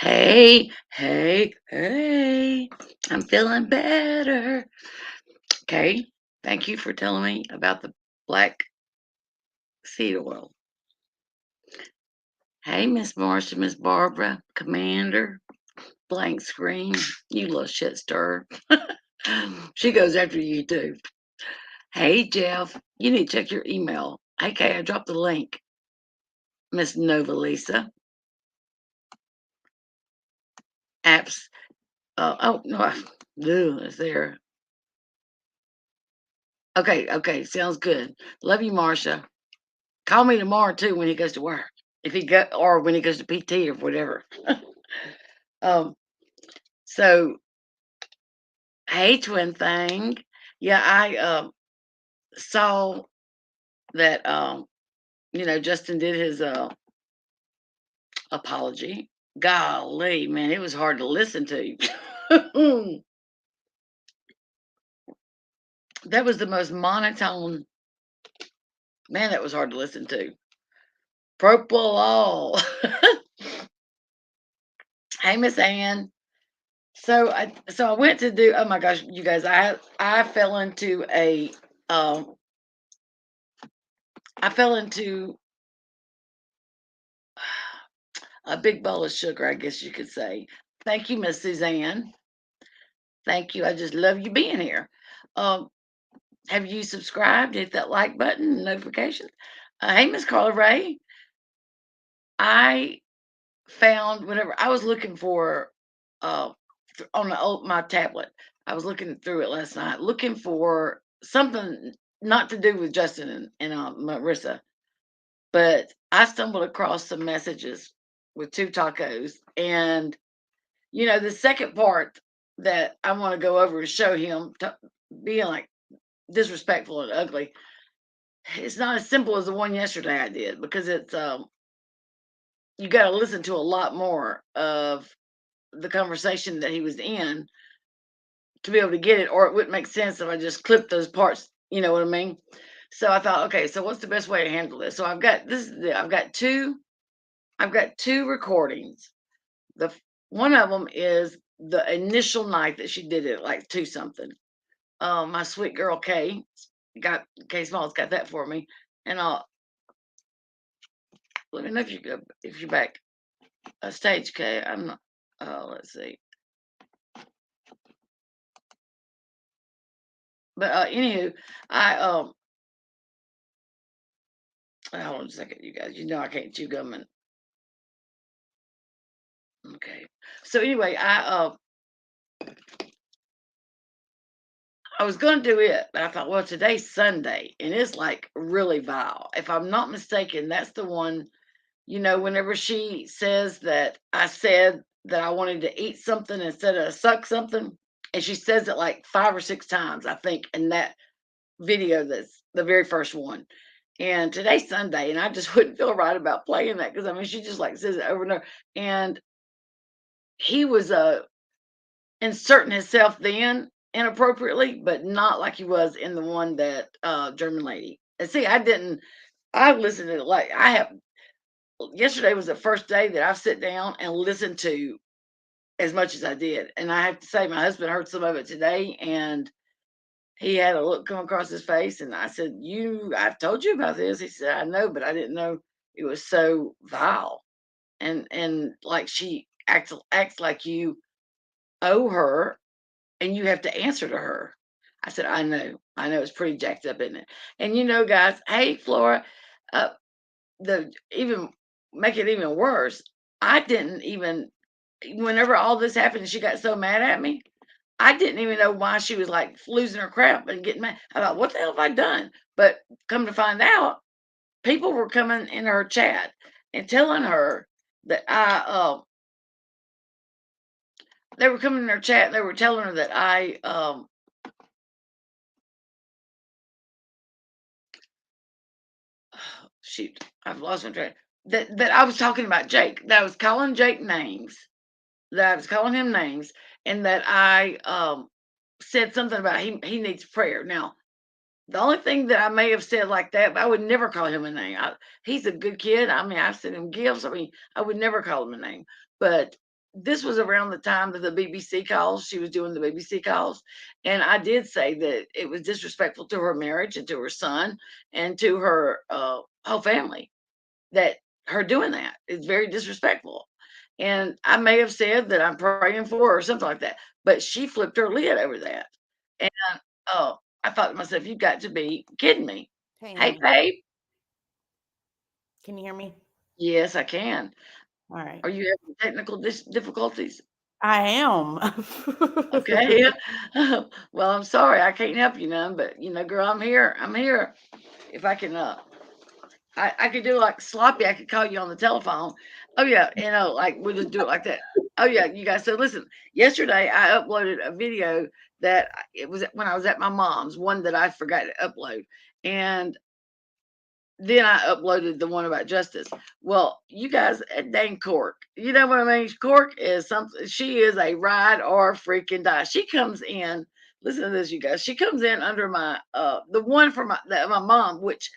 Hey, hey, hey, I'm feeling better. Okay, thank you for telling me about the black seed oil. Hey, Miss Marcia, Miss Barbara, Commander, blank screen, you little shit stir. She goes after you too. Hey, Jeff, you need to check your email. Okay, I dropped the link. Miss Nova Lisa, apps. Oh, no, it's there. Okay, okay, sounds good. Love you, Marcia. Call me tomorrow too when he goes to work. If he go or when he goes to PT or whatever. Um, so hey twin thing. Yeah, I saw that Justin did his apology. Golly, man, it was hard to listen to. That was the most monotone, man, that was hard to listen to. Purple all. Hey Miss Ann. So I went to do, oh my gosh, you guys, I fell into um I fell into a big bowl of sugar, I guess you could say. Thank you, Miss Suzanne. Thank you. I just love you being here. Um, have you subscribed? Hit that like button, notifications. Hey, Miss Carla Ray. I found whenever I was looking for uh on my tablet. I was looking through it last night, looking for something not to do with Justin and Marissa, but I stumbled across some messages with two tacos. And, the second part that I want to go over and show him being like disrespectful and ugly, it's not as simple as the one yesterday I did because you got to listen to a lot more of the conversation that he was in to be able to get it, or it wouldn't make sense if I just clipped those parts. You know what I mean? So I thought, okay, so what's the best way to handle this? So I've got two recordings. One of them is the initial night that she did it, like two something. My sweet girl Kay Smalls got that for me, and I'll let me know if you're back. Stage K. I'm not. Let's see. But anywho, I hold on a second, you guys. You know I can't chew gum and okay. So anyway, I was gonna do it, but I thought, well, today's Sunday, and it's like really vile. If I'm not mistaken, that's the one. Whenever she says that I said that I wanted to eat something instead of suck something, and she says it like 5 or 6 times, I think, in that video that's the very first one. And today's Sunday, and I just wouldn't feel right about playing that because I mean, she just like says it over and over. And he was inserting himself then inappropriately, but not like he was in the one that German lady. And see, I listened to it like I have. Yesterday was the first day that I've sit down and listened to as much as I did. And I have to say, my husband heard some of it today and he had a look come across his face. And I said, I've told you about this. He said, I know, but I didn't know it was so vile. And like she acts like you owe her and you have to answer to her. I said, I know it's pretty jacked up, isn't it? And guys, hey, Flora, uh, the even make it even worse, I didn't even whenever all this happened, she got so mad at me. I didn't even know why she was like losing her crap and getting mad. I thought, what the hell have I done? But come to find out, people were coming in her chat and telling her that they were coming in her chat and they were telling her that shoot, I've lost my track. That I was talking about Jake, that I was calling Jake names, that I was calling him names, and that I said something about he needs prayer. Now, the only thing that I may have said like that, but I would never call him a name. He's a good kid. I mean, I've sent him gifts. I mean, I would never call him a name. But this was around the time that the BBC calls. She was doing the BBC calls, and I did say that it was disrespectful to her marriage and to her son and to her whole family. That her doing that is very disrespectful. And I may have said that I'm praying for her or something like that, but she flipped her lid over that. And oh, I thought to myself, "You got to be kidding me." Hey, Hey, honey, babe. can you hear me? Yes, I can. All right. Are you having technical difficulties? I am. Okay. Well, I'm sorry. I can't help you none, but girl, I'm here. I'm here. If I can, I could do like sloppy. I could call you on the telephone. Oh yeah, like we'll just do it like that. Oh yeah, you guys. So listen, yesterday I uploaded a video that it was when I was at my mom's, one that I forgot to upload, and then I uploaded the one about justice. Well, you guys, dang Cork, you know what I mean? Cork is something. She is a ride or freaking die. She comes in. Listen to this, you guys. She comes in under my the one for my mom, which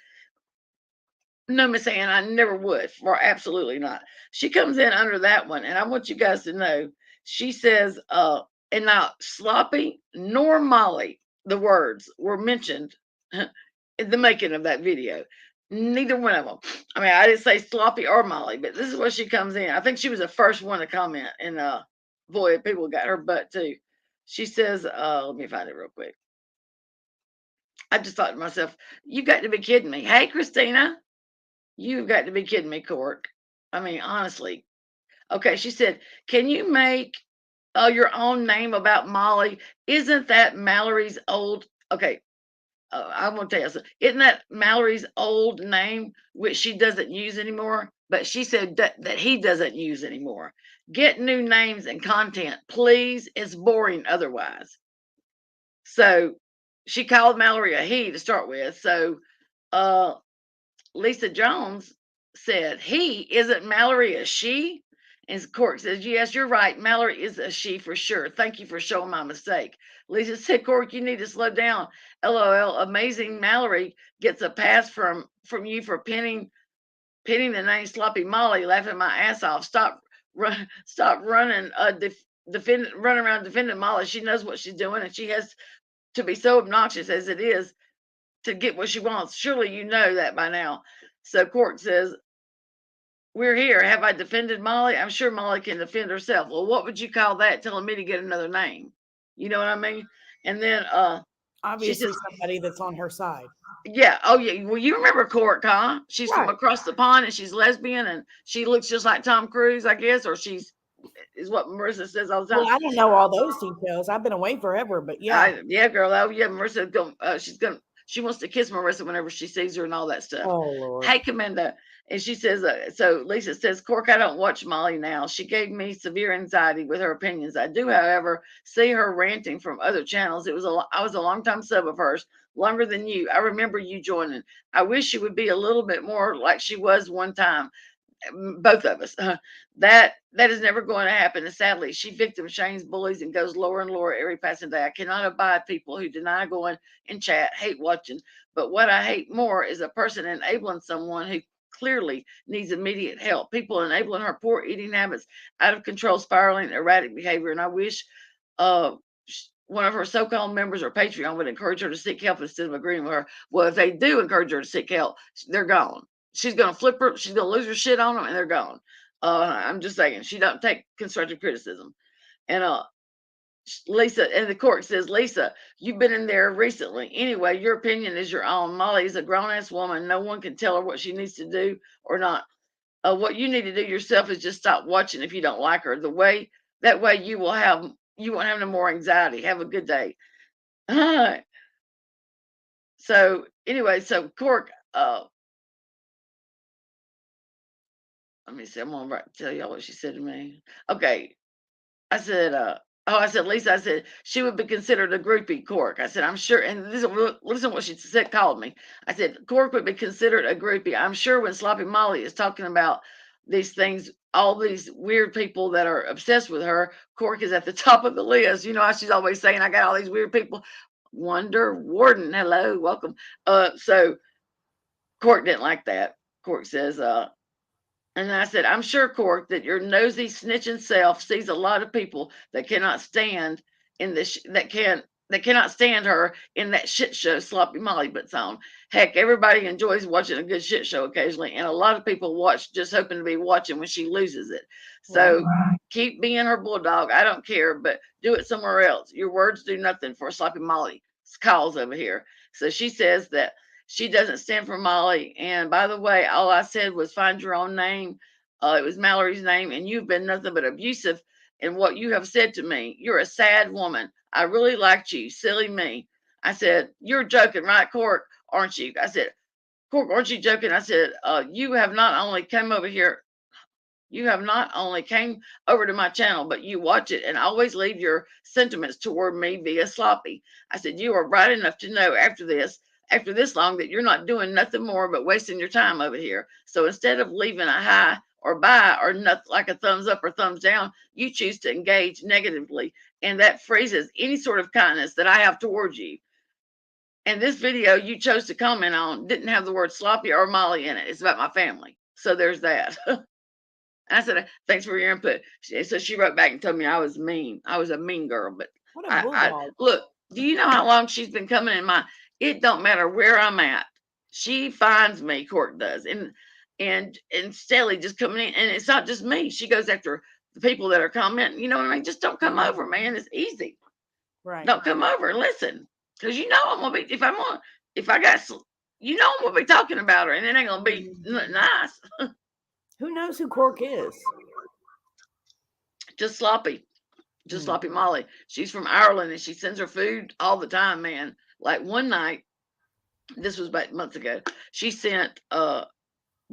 no, Miss Ann, I never would. For absolutely not. She comes in under that one, and I want you guys to know. She says, and now sloppy nor Molly, the words were mentioned in the making of that video. Neither one of them. I mean, I didn't say sloppy or Molly, but this is where she comes in. I think she was the first one to comment, and boy, people got her butt too. She says, let me find it real quick. I just thought to myself, you got to be kidding me. Hey, Christina. You've got to be kidding me, Cork. I mean, honestly. Okay, she said, "Can you make your own name about Molly? Isn't that Mallory's old?" Okay, I want to tell you something. Isn't that Mallory's old name, which she doesn't use anymore? But she said that he doesn't use anymore. Get new names and content, please. It's boring otherwise. So she called Mallory a he to start with. So uh, Lisa Jones said, "He isn't Mallory a she?" And Cork says, "Yes, you're right. Mallory is a she for sure. Thank you for showing my mistake." Lisa said, "Cork, you need to slow down. LOL. Amazing Mallory gets a pass from you for pinning the name Sloppy Molly. Laughing my ass off. Stop running. Run around defending Molly. She knows what she's doing, and she has to be so obnoxious as it is to get what she wants. Surely you know that by now." So Court says, "We're here. Have I defended Molly? I'm sure Molly can defend herself." Well, what would you call that? Telling me to get another name. You know what I mean? And then she says, Obviously, somebody that's on her side. "Yeah, oh yeah. Well, you remember Court, huh? She's from Right. across the pond and she's lesbian and she looks just like Tom Cruise, I guess, or she's is what Marissa says all the Well, time. I don't know all those details. I've been away forever, but yeah. Yeah, girl. Oh, yeah. Marissa's going. She's going. She wants to kiss Marissa whenever she sees her and all that stuff. Oh Lord. Hey, Commander. And she says, so Lisa says, Cork, I don't watch Molly now. She gave me severe anxiety with her opinions. I do, however, see her ranting from other channels. I was a long time sub of hers, longer than you. I remember you joining. I wish she would be a little bit more like she was one time, both of us. That is never going to happen. And sadly, she victim shames bullies and goes lower and lower every passing day. I cannot abide people who deny going in chat, hate watching. But what I hate more is a person enabling someone who clearly needs immediate help. People enabling her poor eating habits, out of control, spiraling, erratic behavior. And I wish uh, one of her so-called members or Patreon would encourage her to seek help instead of agreeing with her. Well, if they do encourage her to seek help, they're gone. She's gonna flip her. She's gonna lose her shit on them, and they're gone. I'm just saying she doesn't take constructive criticism. And Lisa, and the court says, Lisa, you've been in there recently. Anyway, your opinion is your own. Molly is a grown ass woman. No one can tell her what she needs to do or not. What you need to do yourself is just stop watching if you don't like her. That way you won't have no more anxiety. Have a good day. So anyway, so Cork, let me see. I'm gonna tell y'all what she said to me. Okay, I said, I said, Lisa, I said, she would be considered a groupie, Cork. I said, I'm sure, and listen what she said, called me. I said, Cork would be considered a groupie. I'm sure when Sloppy Molly is talking about these things, all these weird people that are obsessed with her, Cork is at the top of the list. You know how she's always saying, I got all these weird people. Wonder Warden, hello, welcome. So Cork didn't like that. Cork says, And I said, I'm sure, Cork, that your nosy snitching self sees a lot of people that cannot stand in this that cannot stand her in that shit show Sloppy Molly puts on. Heck, everybody enjoys watching a good shit show occasionally, and a lot of people watch just hoping to be watching when she loses it. Right. So keep being her bulldog. I don't care, but do it somewhere else. Your words do nothing for Sloppy Molly calls over here. So she says that she doesn't stand for Molly. And by the way, all I said was find your own name. It was Mallory's name, and you've been nothing but abusive in what you have said to me. You're a sad woman. I really liked you. Silly me. I said, you're joking, right, Cork? Aren't you? I said, Cork, aren't you joking? I said, you have not only come over here you have not only came over to my channel, but you watch it and always leave your sentiments toward me via sloppy. I said, you are bright enough to know after this long, that you're not doing nothing more but wasting your time over here. So instead of leaving a hi or bye or nothing like a thumbs up or thumbs down, you choose to engage negatively. And that freezes any sort of kindness that I have towards you. And this video you chose to comment on didn't have the word sloppy or Molly in it. It's about my family. So there's that. I said, thanks for your input. So she wrote back and told me I was mean. I was a mean girl. But What a I bulldog. look, do you know how long she's been coming in my, it don't matter where I'm at. She finds me, Court does. And Stelly just coming in. And it's not just me. She goes after the people that are commenting. You know what I mean? Just don't come over, man. It's easy. Right. Don't come over and listen. Because you know I'm gonna be if I got you know I'm gonna be talking about her and it ain't gonna be nice. Who knows who Cork is? Just sloppy. Just sloppy Molly. She's from Ireland and she sends her food all the time, man. Like one night, this was about months ago, she sent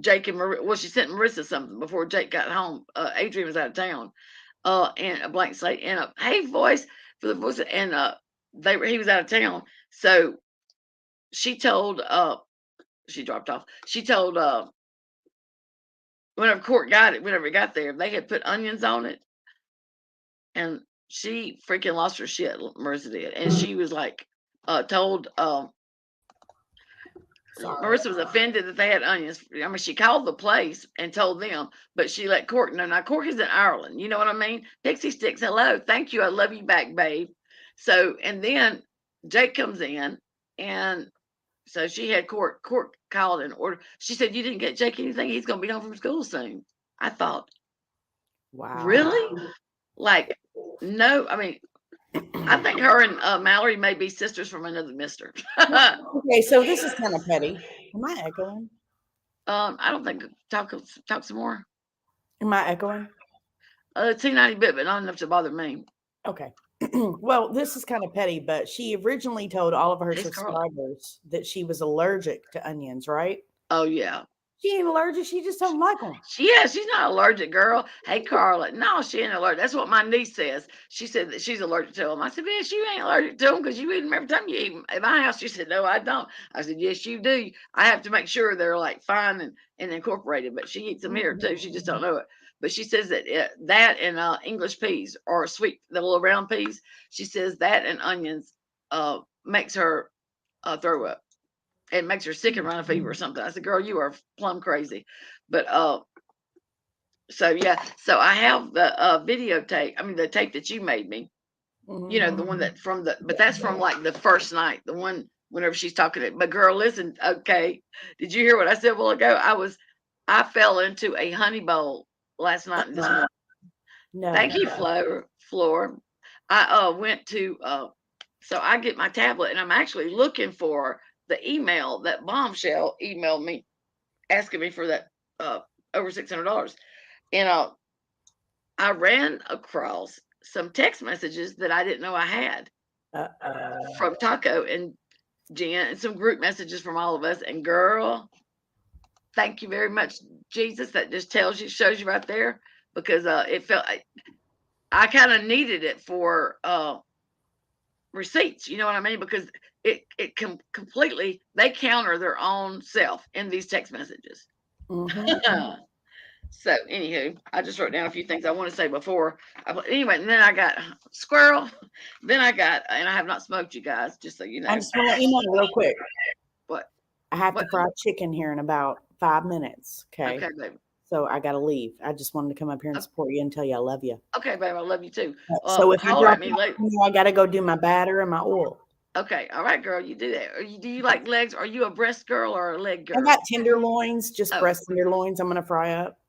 Jake and she sent Marissa something before Jake got home. Adrian was out of town. And a blank slate and a hey voice for the voice and he was out of town. So she told she dropped off. She told whenever Court got it, whenever it got there, they had put onions on it. And she freaking lost her shit, Marissa did. And she was like, told Marissa was offended that they had onions. I mean, she called the place and told them, but she let Cork know. Now, Cork is in Ireland. You know what I mean? Pixie Sticks, hello. Thank you. I love you back, babe. So, and then Jake comes in, and so she had Cork called and ordered. She said, you didn't get Jake anything? He's going to be home from school soon. I thought, Wow. really? Like, no, I mean, I think her and Mallory may be sisters from another mister. Okay, so this is kind of petty. Am I echoing? I don't think talk some more. Am I echoing? 290 bit, but not enough to bother me. Okay. Well, this is kind of petty, but she originally told all of her It's Carla. subscribers that she was allergic to onions, right? Oh yeah. She ain't allergic. She just don't like them. Yeah, she's not allergic, girl. Hey, Carla. No, she ain't allergic. That's what my niece says. She said that she's allergic to them. I said, bitch, you ain't allergic to them because you eat them every time you eat them. At my house, she said, no, I don't. I said, yes, you do. I have to make sure they're like fine and incorporated, but she eats them here too. She just don't know it. But she says that that and English peas or sweet, the little round peas. She says that and onions makes her throw up. It makes her sick and run a fever or something. I said, girl, you are plumb crazy. But so yeah, so I have the videotape. I mean, the tape that you made me. You know, the one that from the, but that's from like the first night. The one whenever she's talking to. But girl, listen. Okay, did you hear what I said a while ago? I fell into a honey bowl last night and this morning. No. Thank you, Floor. I went to so I get my tablet and I'm actually looking for the email that Bombshell emailed me asking me for that over $600. And I ran across some text messages that I didn't know I had from Taco and Jen and some group messages from all of us. And girl, thank you very much, Jesus. That just shows you right there because it felt I kind of needed it for receipts. You know what I mean? Because it completely they counter their own self in these text messages. So, anywho, I just wrote down a few things I want to say before. Anyway, and then I got squirrel. Then I got, and I have not smoked, you guys, just so you know. I just want to let you know real quick. What? I have to fry chicken here in about 5 minutes. Okay. Okay, baby. So I got to leave. I just wanted to come up here and support you and tell you I love you. Okay, babe, I love you too. So if I Holler drop at me out, later. I got to go do my batter and my oil. Okay, all right, girl, you do that. Do you like legs? Are you a breast girl or a leg I got girl? tenderloins, just Oh, breast tenderloins. I'm gonna fry up.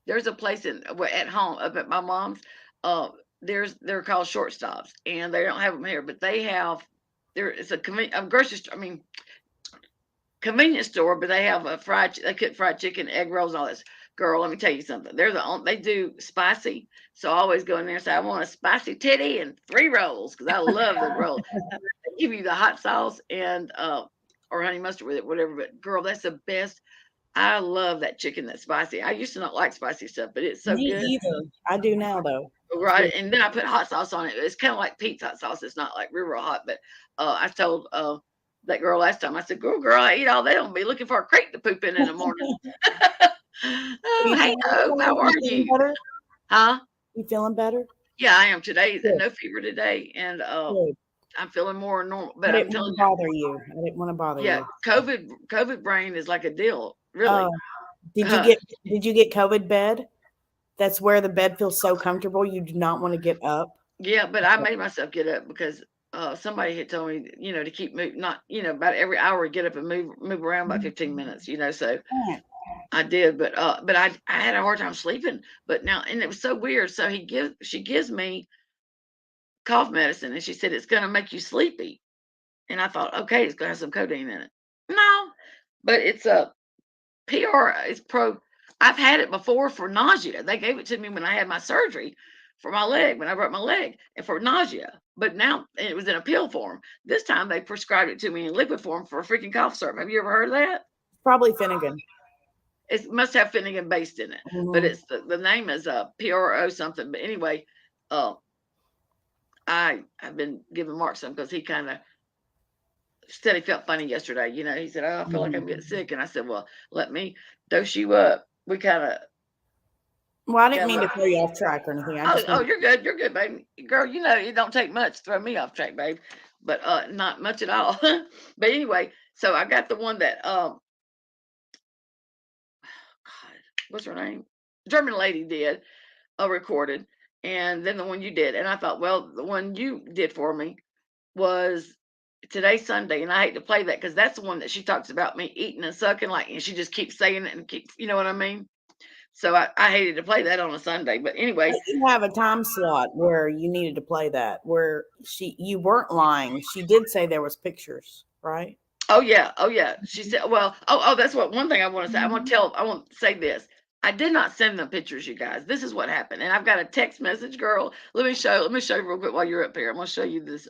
there's a place at home up at my mom's. Uh, they're called shortstops, and they don't have them here, but they have. It's a grocery store. I mean, convenience store, but they have they cook fried chicken, egg rolls, and all this. Girl, let me tell you something. They do spicy, so I always go in there and say I want a spicy titty and 3 rolls because I love the roll. They give you the hot sauce and or honey mustard with it, whatever. But girl, that's the best. I love that chicken that's spicy. I used to not like spicy stuff, but it's so Me good. either. I do now though. It's Right, good. and then I put hot sauce on it. It's kind of like Pete's hot sauce. It's not like real hot, but I told that girl last time. I said, "Girl, I eat all day. I'll be looking for a creek to poop in the morning." Are Oh, you hey, feeling, Hope, how are you feeling you? better? Huh? You feeling better? Yeah, I am today. Good. No fever today, and Good. I'm feeling more normal. I But I'm didn't want to telling you, bother you. I didn't want to bother yeah, you. COVID brain is like a deal, really. Oh, did you Uh, get did you get COVID bed? That's where the bed feels so comfortable you do not want to get up. Yeah, but I made myself get up because somebody had told me, to keep moving, not, about every hour get up and move around by 15 minutes, so Yeah. I did, but I had a hard time sleeping. But now, and it was so weird. So she gives me cough medicine, and she said it's going to make you sleepy, and I thought, okay, it's going to have some codeine in it. No, but it's a PR is pro. I've had it before for nausea. They gave it to me when I had my surgery for my leg, when I broke my leg, and for nausea. But now it was in a pill form. This time they prescribed it to me in liquid form for a freaking cough syrup. Have you ever heard of that? Probably Finnegan. It must have Finnegan based in it, but Mhm. it's the name is PRO something. But anyway, uh, I have been giving Mark some because he kind of said he felt funny yesterday. He said, "Oh, I feel like I'm getting Mhm. sick," and I said, "Well, let me dose you up." We kind of Well, I didn't got a mean to little. throw you off track or anything. I Oh, just oh, wanted. you're good, baby. Girl, it don't take much to throw me off track, babe. But not much at all. But anyway, so I got the one that God, what's her name? German lady did recorded, and then the one you did. And I thought, well, the one you did for me was today's Sunday, and I hate to play that because that's the one that she talks about me eating and sucking, like, and she just keeps saying it and keeps, you know what I mean? So I hated to play that on a Sunday, but But anyway. you have a time slot where you needed to play that, where you weren't lying. She did say there was pictures, right? Oh yeah, oh yeah. She said, well, that's what one thing I want to say. Mhm. I want to say this. I did not send them pictures, you guys. This is what happened. And I've got a text message, girl. Let me show you real quick while you're up here. I'm gonna show you this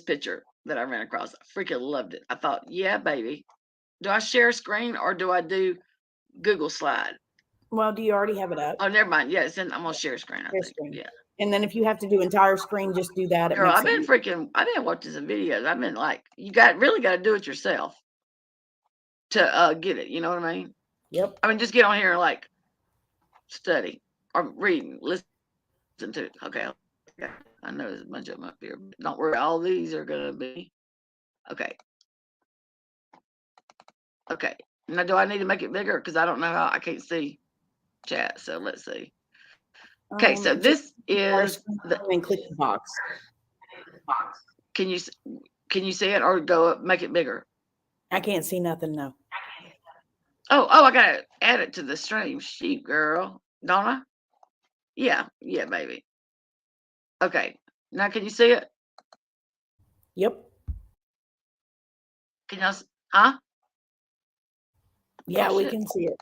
picture that I ran across. I freaking loved it. I thought, yeah, baby. Do I share a screen or do I do Google Slide? Well, do you already have it up? Oh, never mind. Yeah, I'm gonna share a screen, I Share think. screen. Yeah. And then if you have to do entire screen, just do that. It Girl, makes it. I've been watching some videos. I've been like, really got to do it yourself to get it. You know what I mean? Yep. I mean, just get on here and like study or read, listen to it. Okay, I know there's a bunch of them up here, but don't worry, all these are gonna be okay. Okay. Now, do I need to make it bigger? Because I don't know how I can't see chat. So let's see. Okay, so Just this entire is screen the. and click the box. Can you can you see it or go up, make it bigger? I can't see nothing. No. Oh, I gotta add it to the stream. Sheep girl, don't I? Yeah, yeah, baby. Okay. Now, can you see it? Yep. Can y'all? Huh? Oh Yeah, we shit. can see it.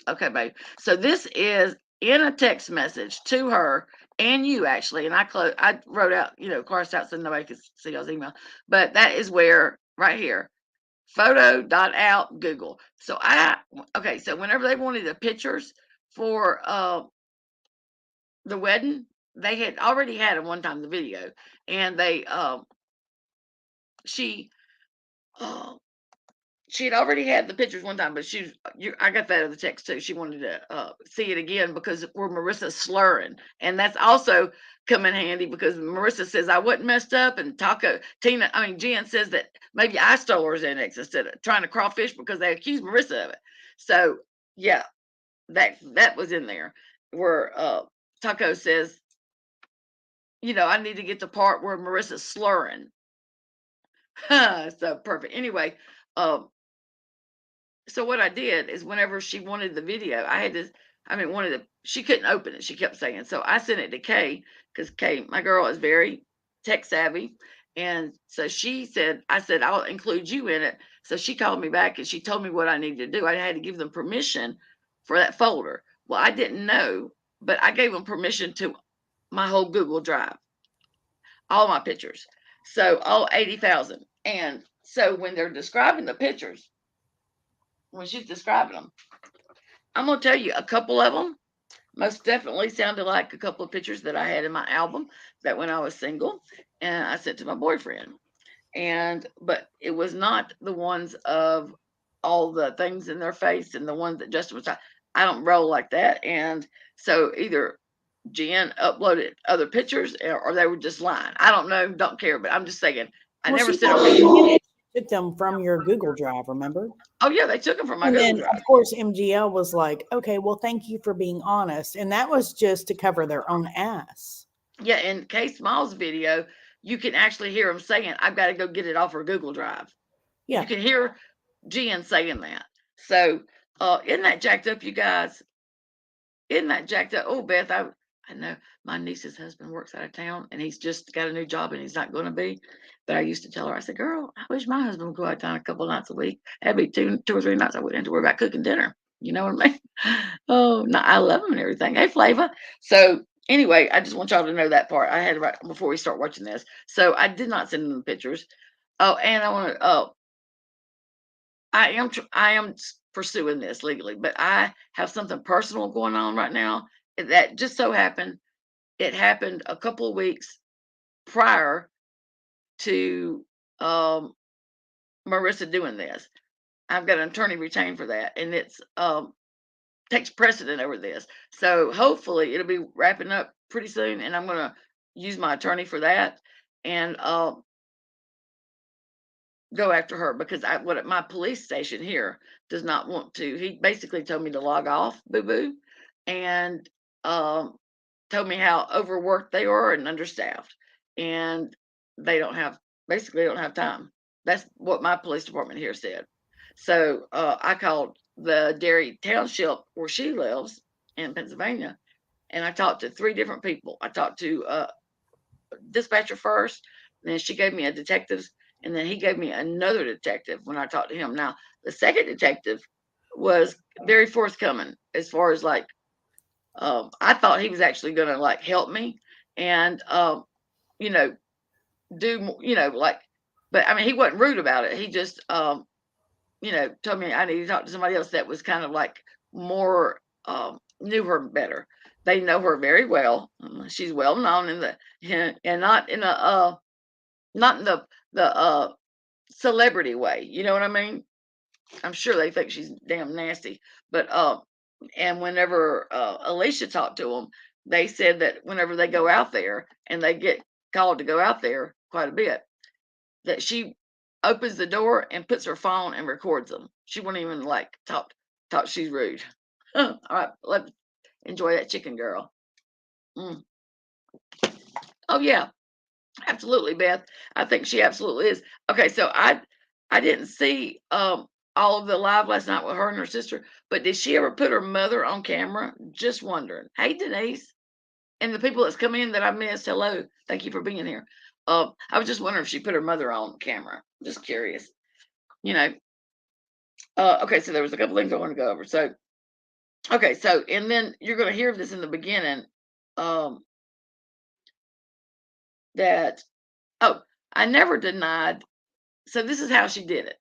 Okay, babe. So this is in a text message to her and you actually, and I wrote out, crossed out so nobody could see y'all's email. But that is where right here, photo.out Google. So okay, so whenever they wanted the pictures for the wedding, they had already had at one time the video, and they she uh she had already had the pictures one time, but I got that other text too. She wanted to see it again because where Marissa's slurring, and that's also come in handy because Marissa says I wasn't messed up, and Jen says that maybe I stole her Xanax instead of trying to crawfish because they accused Marissa of it. So yeah, that was in there where Taco says, I need to get the part where Marissa's slurring. So perfect. Anyway, um, so what I did is whenever she wanted the video, I had to, she couldn't open it. She kept saying, so I sent it to Kay because Kay, my girl, is very tech savvy. And so I said, I'll include you in it. So she called me back and she told me what I needed to do. I had to give them permission for that folder. Well, I didn't know, but I gave them permission to my whole Google Drive, all my pictures. So all 80,000. And so when they're describing the pictures, when she's describing them, I'm going to tell you a couple of them most definitely sounded like a couple of pictures that I had in my album that when I was single and I sent to my boyfriend. But it was not the ones of all the things in their face and the ones that Justin was talking. I don't roll like that. And so either Jen uploaded other pictures or they were just lying. I don't know, don't care, but I'm just saying I Well, never she sent her. took them from your Google Drive, remember? Oh yeah, they took them from my And Google then, Drive. of course, MGL was like, okay, well, thank you for being honest. And that was just to cover their own ass. Yeah, in Kay Small's video, you can actually hear him saying, I've got to go get it off her Google Drive. Yeah. You can hear Jen saying that. So, isn't that jacked up, you guys? Isn't that jacked up? Oh, Beth, I know my niece's husband works out of town and he's just got a new job and he's not going to be. But I used to tell her, I said, girl, I wish my husband would go out of town a couple of nights a week. That'd be two or three nights I wouldn't have to worry about cooking dinner. You know what I mean? Oh, no, I love him and everything. Hey, Flava. So, anyway, I just want y'all to know that part. I had to write before we start watching this. So, I did not send them pictures. Oh, and I want to, I am pursuing this legally, but I have something personal going on right now that just so happened. It happened a couple of weeks prior to Marissa doing this. I've got an attorney retained for that, and it's takes precedent over this. So hopefully it'll be wrapping up pretty soon, and I'm going to use my attorney for that and go after her because what my police station here does not want to. He basically told me to log off, boo boo, and um, told me how overworked they are and understaffed, and they don't have basically don't have time. That's what my police department here said. So I called the Derry Township where she lives in Pennsylvania, and I talked to three different people. I talked to dispatcher first, and then she gave me a detective, and then he gave me another detective when I talked to him. Now, the second detective was very forthcoming as far as like, I thought he was actually going to like help me and, you know, like, but I mean, he wasn't rude about it. He just, told me I need to talk to somebody else that was kind of like more, knew her better. They know her very well. She's well known in the, and not in the celebrity way. You know what I mean? I'm sure they think she's damn nasty. But and whenever Alicia talked to them, they said that whenever they go out there and they get called to go out there quite a bit, that she opens the door and puts her phone and records them. She won't even like talk. She's rude. All right, let's enjoy that chicken girl. Mm. Oh yeah, absolutely, Beth. I think she absolutely is. Okay, so I didn't see all of the live last night with her and her sister, but did she ever put her mother on camera? Just wondering. Hey, Denise, and the people that's come in that I missed. Hello, thank you for being here. I was just wondering if she put her mother on camera. Just curious. You know. Okay, so there was a couple things I want to go over. So okay, so and then you're going to hear this in the beginning. Um, that I never denied. So this is how she did it.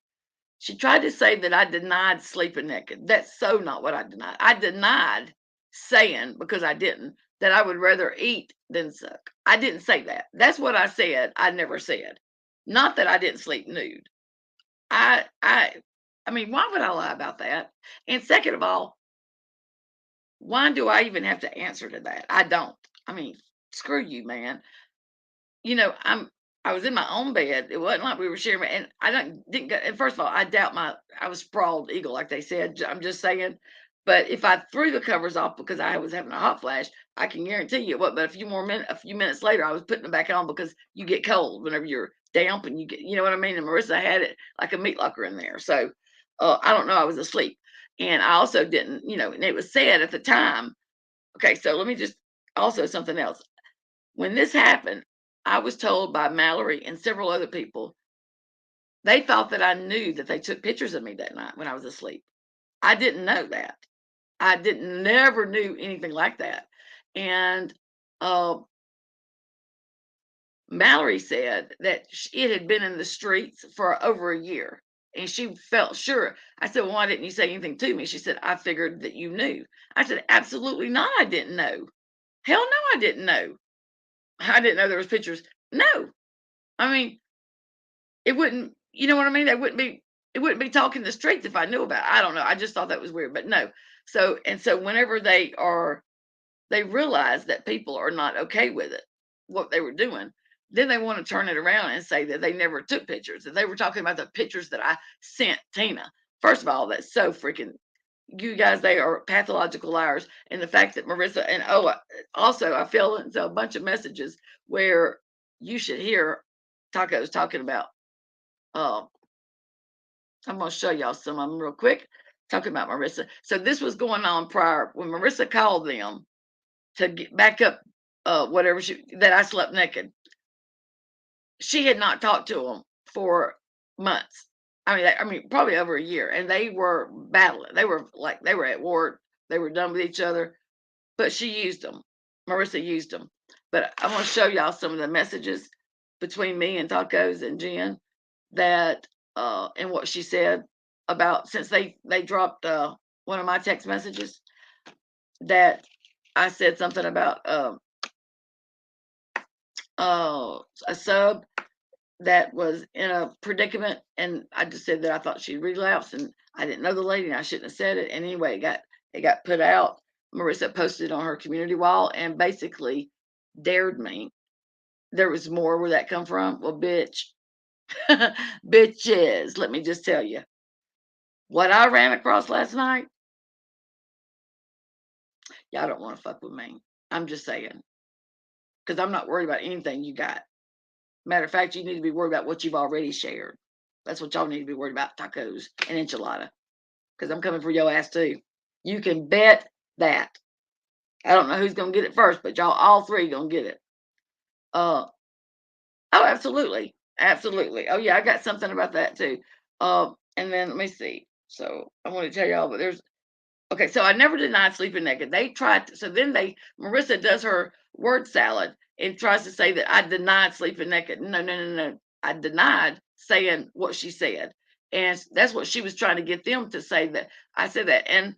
She tried to say that I denied sleeping naked. That's so not what I denied. I denied saying, because I didn't, that I would rather eat than suck. I didn't say that. That's what I said. I never said. Not that I didn't sleep nude. I I mean, why would I lie about that? And second of all, why do I even have to answer to that? I don't. I mean, screw you, man. You know, I was in my own bed. It wasn't like we were sharing, and I didn't get. And first of all, I doubt I was sprawled eagle, like they said. I'm just saying. But if I threw the covers off because I was having a hot flash, I can guarantee you what. But a few minutes later, I was putting them back on because you get cold whenever you're damp, and you know what I mean. And Marissa had it like a meat locker in there, so I don't know. I was asleep, and I also didn't, and it was said at the time. Okay, so let me just also something else. When this happened, I was told by Mallory and several other people, they thought that I knew that they took pictures of me that night when I was asleep. I didn't know that. I didn't never knew anything like that. And uh, Mallory said that it had been in the streets for over a year. And she felt sure. I said, well, why didn't you say anything to me? She said, I figured that you knew. I said, absolutely not. I didn't know. Hell no, I didn't know. I didn't know there was pictures. No. I mean, it wouldn't, you know what I mean? It wouldn't be talking the streets if I knew about it. I don't know. I just thought that was weird, but no. So whenever they realize that people are not okay with it, what they were doing, then they want to turn it around and say that they never took pictures, that they were talking about the pictures that I sent Tina. First of all, that's so freaking, you guys, they are pathological liars. And the fact that Marissa, and also I fell into a bunch of messages where you should hear Tacos talking about, uh, I'm going to show y'all some of them real quick, talking about Marissa. So this was going on prior when Marissa called them to get back up, whatever that I slept naked. She had not talked to them for months. I mean, probably over a year, and they were battling. They were at war. They were done with each other, but she used them. Marissa used them. But I'm going to show y'all some of the messages between me and Tacos and Jen, that and what she said about, since they dropped one of my text messages, that I said something about a sub that was in a predicament, and I just said that I thought she'd relapsed, and I didn't know the lady, and I shouldn't have said it. And anyway, it got put out. Marissa posted on her community wall and basically dared me. There was more. Where that come from? Well, bitch, bitches. Let me just tell you what I ran across last night. Y'all don't want to fuck with me. I'm just saying, because I'm not worried about anything you got. Matter of fact, you need to be worried about what you've already shared. That's what y'all need to be worried about, tacos and enchilada, because I'm coming for your ass too. You can bet that. I don't know who's going to get it first, but y'all all three going to get it. Uh, oh, absolutely. Absolutely. Oh, yeah, I got something about that too. And then let me see. So I want to tell y'all, but there's, okay, so I never denied sleeping naked. They tried to, so then Marissa does her word salad and tries to say that I denied sleeping naked. No, no, no, no. I denied saying what she said. And that's what she was trying to get them to say, that I said that. And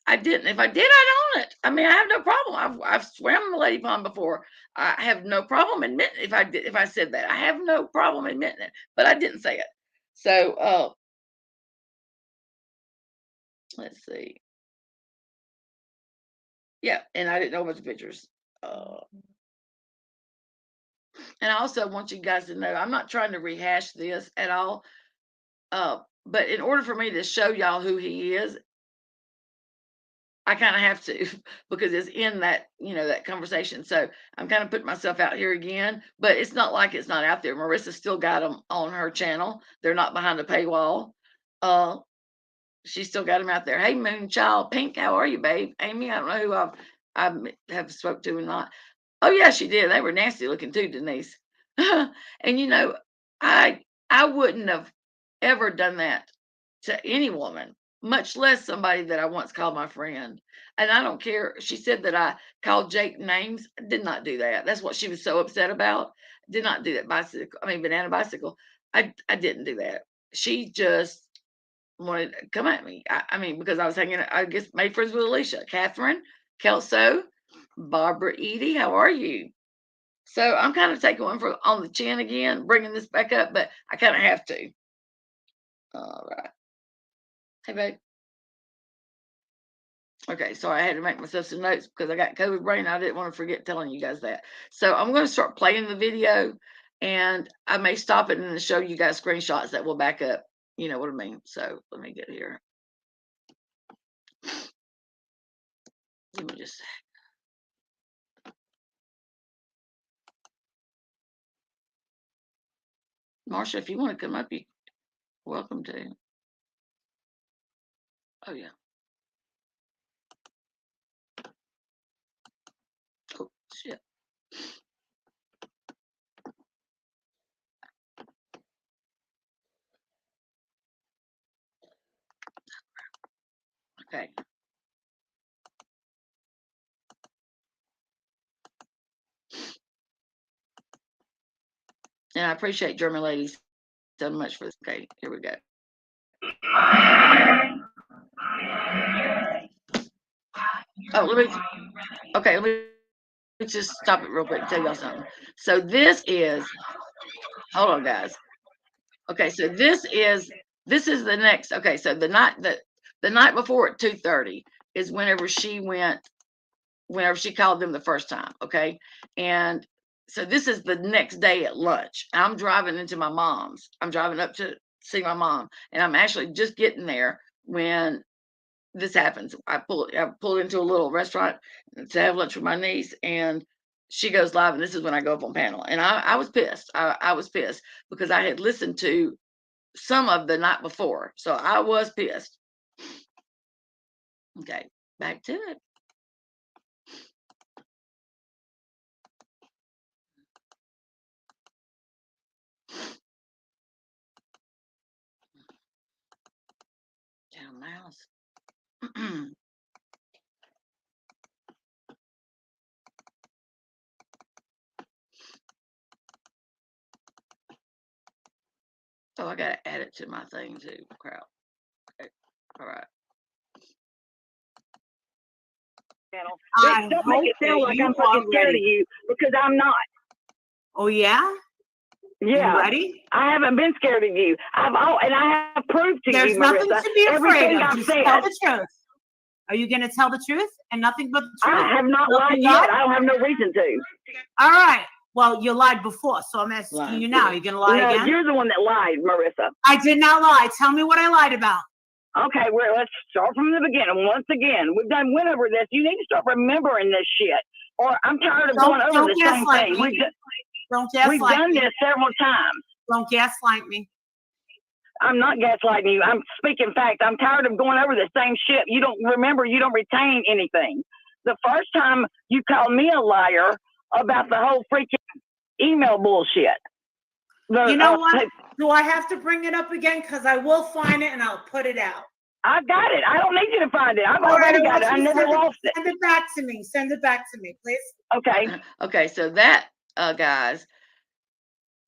I didn't. If I did, I'd own it. I mean, I have no problem. I've swam in the lady pond before. I have no problem admitting if I said that. I have no problem admitting it, but I didn't say it. So let's see. Yeah, and I didn't know about the pictures. Uh, and I also want you guys to know, I'm not trying to rehash this at all. But in order for me to show y'all who he is, I kind of have to because it's in that, that conversation. So I'm kind of putting myself out here again, but it's not like it's not out there. Marissa still got them on her channel. They're not behind a paywall. Uh, she still got them out there. Hey, Moonchild Pink, how are you, babe? Amy, I don't know who I have spoke to or not. Oh yeah, she did. They were nasty looking too, Denise. And I wouldn't have ever done that to any woman, much less somebody that I once called my friend. And I don't care. She said that I called Jake names. I did not do that. That's what she was so upset about. Did not do that banana bicycle. I didn't do that. She just wanted to come at me. I mean, because I was hanging, I guess, made friends with Alicia, Catherine, Kelso, Barbara Edie. How are you? So I'm kind of taking one for on the chin again, bringing this back up, but I kind of have to. All right. Hey, babe. Okay, so I had to make myself some notes because I got COVID brain. I didn't want to forget telling you guys that. So I'm going to start playing the video, and I may stop it and then show you guys screenshots that will back up. You know what I mean? So let me get here. Let me just. Marsha, if you want to come up, you're welcome to. Oh, yeah. Oh, shit. Okay. And I appreciate German ladies so much for this. Okay, here we go. Oh, let me just stop it real quick and tell y'all something. So this is, hold on, guys. Okay, so this is the next. Okay, so the night before at 2:30 is whenever she called them the first time. Okay, and so this is the next day at lunch. I'm driving into my mom's. I'm driving up to see my mom, and I'm actually just getting there when this happens. I pulled into a little restaurant to have lunch with my niece, and she goes live, and this is when I go up on panel. And I was pissed. I was pissed because I had listened to some of the night before, so I was pissed. Okay, back to it. Damn mouse. Oh, I gotta add it to my thing too. Crap. Okay. All right. Bitch, don't make it sound like I'm fucking scared of you, because I'm not. Oh yeah? Yeah. You ready? I haven't been scared of you. And I have proved to There's you, nothing Marissa, to be afraid everything of. I've Just said. tell the truth. Are you going to tell the truth and nothing but the truth? I have not lied yet. I don't have no reason to. All right. Well, you lied before, so I'm asking you now. Are you going to lie No, again? you're the one that lied, Marissa. I did not lie. Tell me what I lied about. Okay, well, let's start from the beginning. Once again, went over this. You need to start remembering this shit, or I'm tired of going over the same thing. We've done this several times. Don't gaslight me. I'm not gaslighting you. I'm speaking fact. I'm tired of going over the same shit. You don't remember. You don't retain anything. The first time you called me a liar about the whole freaking email bullshit. You know what? Do I have to bring it up again? Because I will find it and I'll put it out. I got it. I don't need you to find it. I've already got it. I never lost it. Send it back to me. Send it back to me, please. Okay. Okay, so that, guys,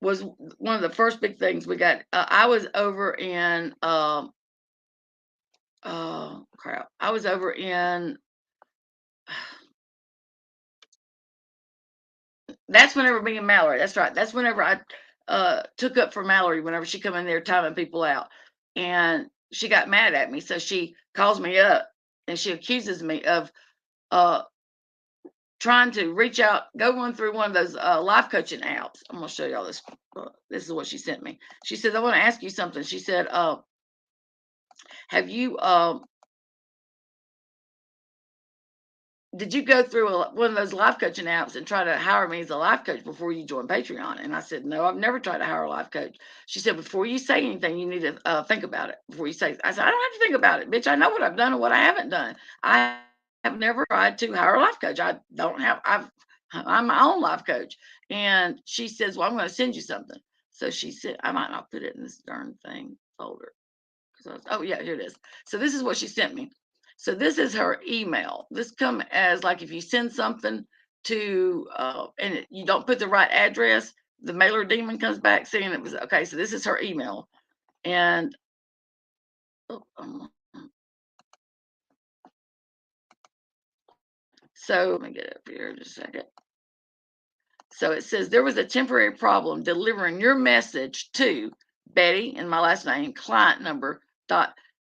was one of the first big things we got. I was over in, oh crap. I was over in, that's whenever me and Mallory, that's right. That's whenever I took up for Mallory whenever she come in there timing people out. And she got mad at me. So she calls me up and she accuses me of trying to reach out, go one through one of those life coaching apps. I'm gonna show y'all this. This is what she sent me. She said, I want to ask you something. She said, have you did you go through one of those life coaching apps and try to hire me as a life coach before you joined Patreon? And I said, no, I've never tried to hire a life coach. She said, before you say anything, you need to think about it before you say. I said, I don't have to think about it, bitch. I know what I've done and what I haven't done. I have never tried to hire a life coach. I'm my own life coach. And she says, well, I'm going to send you something. So she said, I might not put it in this darn thing folder. Oh yeah, here it is. So this is what she sent me. So this is her email. This come as like if you send something to and you don't put the right address, the mailer demon comes back saying it was okay. So this is her email, and so let me get up here just a second. So it says there was a temporary problem delivering your message to Betty and my last name client number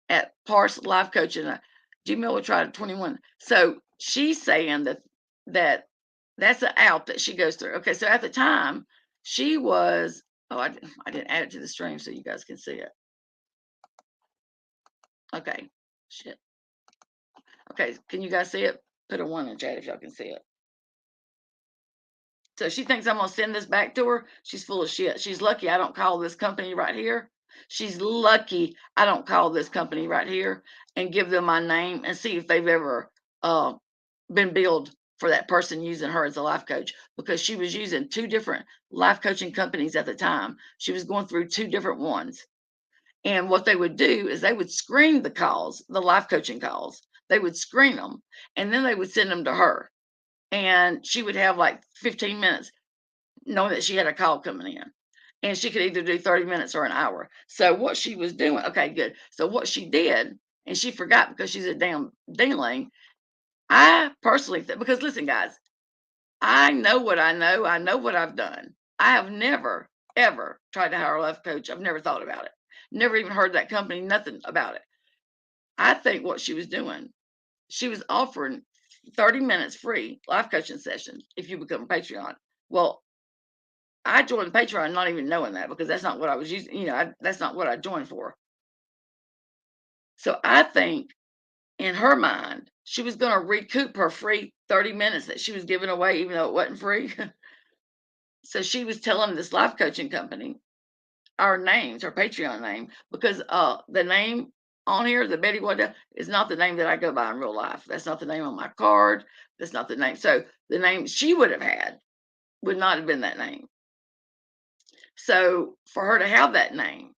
at Parse Life Coaching. Gmail will try to 21. So she's saying that's an out that she goes through. Okay, so at the time she was, oh, I didn't add it to the stream so you guys can see it. Okay, shit. Okay, can you guys see it? Put a 1 in chat if y'all can see it. So she thinks I'm gonna send this back to her. She's full of shit. She's lucky I don't call this company right here. She's lucky I don't call this company right here and give them my name and see if they've ever been billed for that person using her as a life coach, because she was using 2 different life coaching companies at the time. She was going through 2 different ones. And what they would do is they would screen the calls, the life coaching calls. They would screen them and then they would send them to her. And she would have like 15 minutes knowing that she had a call coming in. And she could either do 30 minutes or an hour. So what she was doing, okay, good. So what she did, and she forgot because she's a damn dingling. I personally think, because listen, guys, I know what I know. I know what I've done. I have never, ever tried to hire a life coach. I've never thought about it. Never even heard that company, nothing about it. I think what she was doing, she was offering 30 minutes free life coaching sessions if you become a Patreon. Well, I joined Patreon not even knowing that, because that's not what I was using. That's not what I joined for. So I think in her mind, she was going to recoup her free 30 minutes that she was giving away, even though it wasn't free. So she was telling this life coaching company our names, our Patreon name, because the name on here, the Betty Wanda, is not the name that I go by in real life. That's not the name on my card. That's not the name. So the name she would have had would not have been that name. So for her to have that name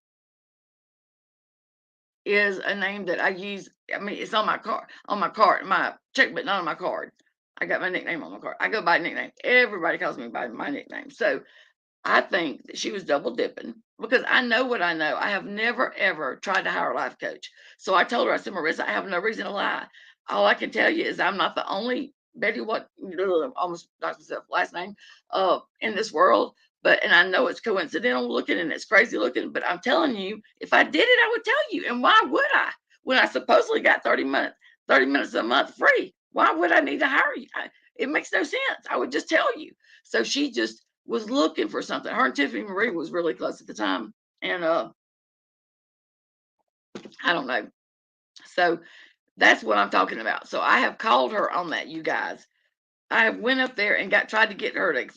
is a name that I use. I mean, it's on my card, my check, but not on my card. I got my nickname on my card. I go by nickname. Everybody calls me by my nickname. So I think that she was double dipping, because I know what I know. I have never, ever tried to hire a life coach. So I told her, I said, Marissa, I have no reason to lie. All I can tell you is I'm not the only Betty, almost knocked myself last name, in this world. And I know it's coincidental looking and it's crazy looking, but I'm telling you, if I did it, I would tell you. And why would I? When I supposedly got 30 minutes a month free, why would I need to hire you? It makes no sense. I would just tell you. So she just was looking for something. Her and Tiffany Marie was really close at the time. And I don't know. So that's what I'm talking about. So I have called her on that, you guys. I went up there and tried to get her to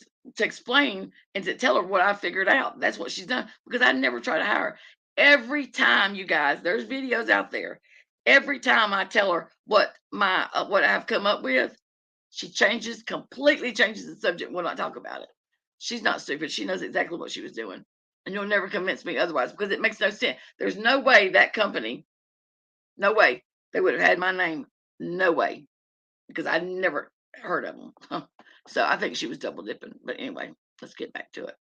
explain and to tell her what I figured out. That's what she's done, because I never try to hire her. Every time, you guys, there's videos out there. Every time I tell her what what I've come up with, she completely changes the subject when I talk about it. She's not stupid. She knows exactly what she was doing. And you'll never convince me otherwise, because it makes no sense. There's no way that company, no way they would have had my name. No way. Because I never heard of them. So I think she was double dipping. But anyway, let's get back to it.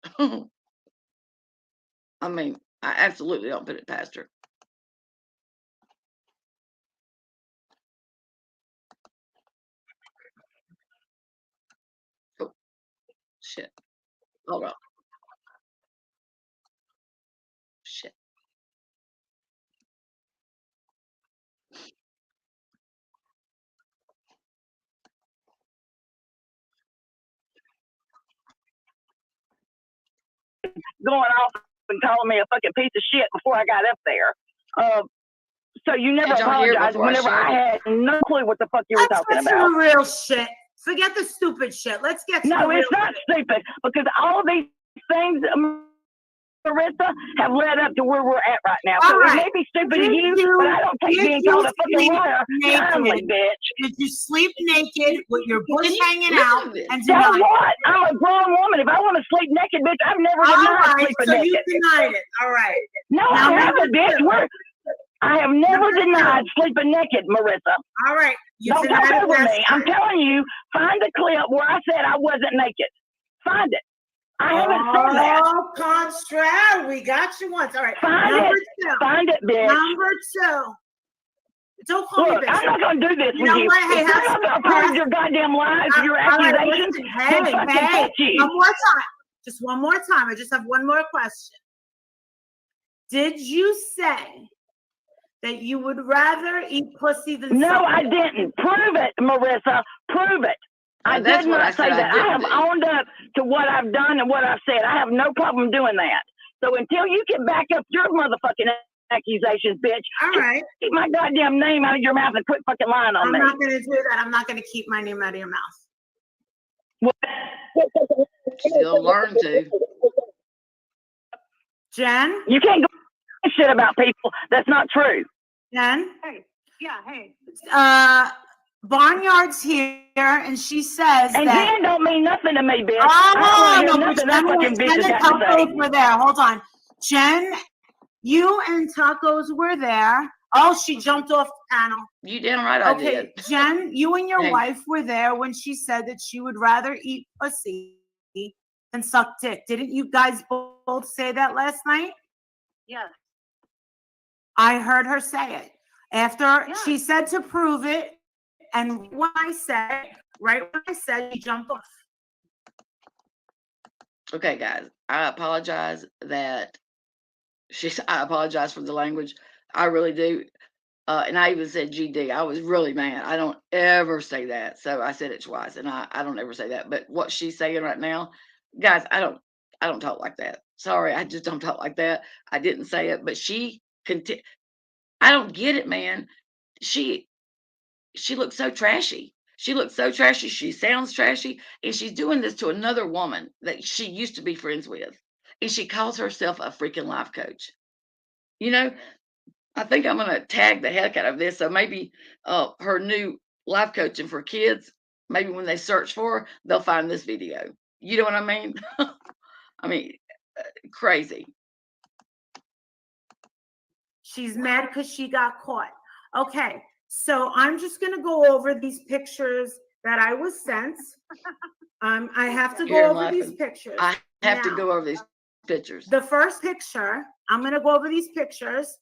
I mean, I absolutely don't put it past her. Oh, shit. Hold on. Shit. Going off and calling me a fucking piece of shit before I got up there. So you never apologized whenever I had no clue what the fuck you were talking about. That's real shit. Forget the stupid shit. Let's get to No, it's not stupid, because all of these things, Marissa, have led up to where we're at right now. So it may be stupid to you, but I don't take being called a fucking liar kindly, bitch. Did you sleep naked with your bush hanging out? And so what? I'm a grown woman. If I want to sleep naked, bitch, I've never denied sleeping naked. You denied it. All right. No, I haven't, bitch. I have never denied sleeping naked, Marissa. All right. Don't talk over me. I'm telling you, find the clip where I said I wasn't naked. Find it. I haven't said that. Oh, Constrad, we got you once. All right. Find it, bitch. Number 2. Don't call me bitch. I'm not going to do this with you. Hey, if you're not going to your goddamn lies, your accusations, hey, one more time. Just one more time. I just have one more question. Did you say that you would rather eat pussy than No, suck I dick. didn't. Prove it, Marissa. Prove it. I that's did what I not say said I that. I have didn't do. owned up to what I've done and what I've said. I have no problem doing that. So until you can back up your motherfucking accusations, bitch, All right. keep my goddamn name out of your mouth and quit fucking lying on I'm me. not going to do that. I'm not going to keep my name out of your mouth. She's gonna learn to. Jen? You can't go shit about people. That's not true. Jen? Hey, yeah, hey. Barnyard's here, and she says And that. Jen don't mean nothing to me, bitch. Oh, I no, don't but hear nothing that fucking bitch Jen has and got to say. Tacos were there. Hold on. Jen, you and Tacos were there. Oh, she jumped off the panel. You damn right I Okay, did. Jen, you and your Thanks. wife were there when she said that she would rather eat pussy than suck dick. Didn't you guys both say that last night? Yes. I heard her say it. After she said to prove it, and when I said, she jumped off. Okay, guys, I apologize that I apologize for the language. I really do. And I even said GD. I was really mad. I don't ever say that. So I said it twice, and I don't ever say that. But what she's saying right now, guys, I don't talk like that. Sorry, I just don't talk like that. I didn't say it, but I don't get it, man. She looks so trashy. She looks so trashy. She sounds trashy, and she's doing this to another woman that she used to be friends with, and she calls herself a freaking life coach. You know, I think I'm gonna tag the heck out of this. So maybe her new life coaching for kids. Maybe when they search for her, they'll find this video. You know what I mean? I mean, crazy. She's mad because she got caught. Okay, so I'm just going to go over these pictures that I was sent. I have to go over these pictures. I have to go over these pictures. The first picture, I'm going to go over these pictures.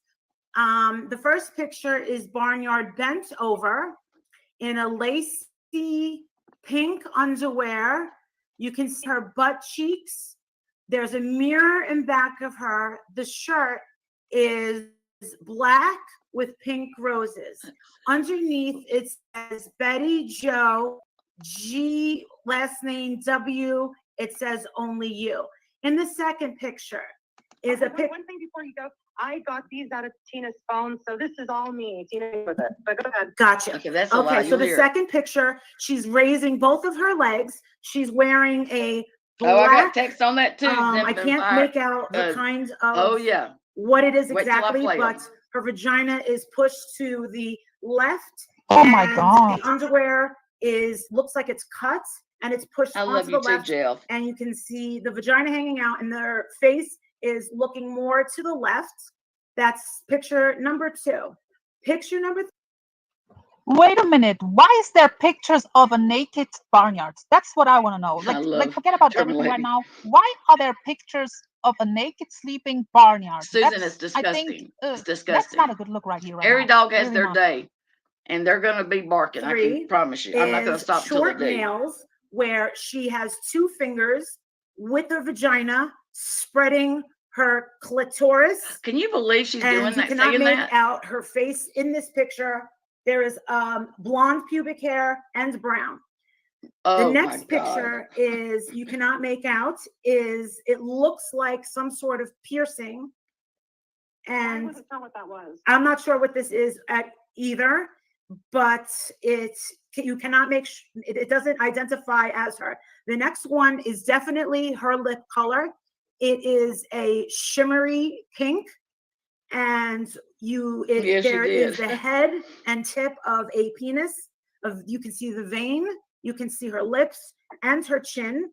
The first picture is Barnyard bent over in a lacy pink underwear. You can see her butt cheeks. There's a mirror in back of her. The shirt is black with pink roses. Underneath it says Betty Joe, G, last name W. It says only you. In the second picture is a picture. One thing before you go, I got these out of Tina's phone, so this is all me. Tina with it, but go ahead. Gotcha. Okay, that's a lot. Okay, so the second picture, she's raising both of her legs. She's wearing a black. Oh, I got text on that too. I can't make out the kind of. Oh yeah. What it is Wait till I exactly, play but 'em. her vagina is pushed to the left. Oh my and God. The underwear looks like it's cut and it's pushed I onto love the you too, left. Jeff. And you can see the vagina hanging out, and their face is looking more to the left. That's picture number 2. Picture number 3. Wait a minute. Why is there pictures of a naked barnyard? That's what I want to know. Like forget about everything right now. Why are there pictures of a naked sleeping barnyard? Susan, it's disgusting. I think, it's disgusting. That's not a good look right here. Right Every now. dog has Really their not. day, and they're going to be barking. I can promise you. I'm not going to stop till they Short do. nails, where she has 2 fingers with her vagina spreading her clitoris. Can you believe she's doing And you that? cannot Saying make that? out her face in this picture. There is blonde pubic hair and brown. Oh, The next my picture God. is you cannot make out. It looks like some sort of piercing, and I wasn't sure what that was. I'm not sure what this is at either. But you cannot make it doesn't identify as her. The next one is definitely her lip color. It is a shimmery pink, and there is the head and tip of a penis. You can see the vein. You can see her lips and her chin.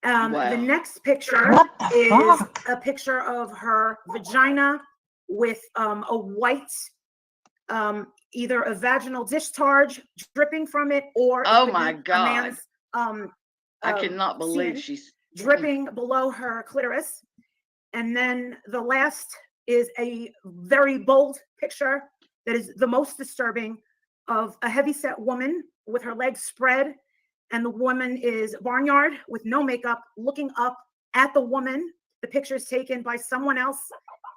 Wow. The next picture is a picture of her vagina with a white, either a vaginal discharge dripping from it, or Oh my God. a man's, I cannot believe semen she's dripping below her clitoris. And then the last is a very bold picture that is the most disturbing, of a heavyset woman with her legs spread, and the woman is barnyard with no makeup, looking up at the woman. The picture is taken by someone else,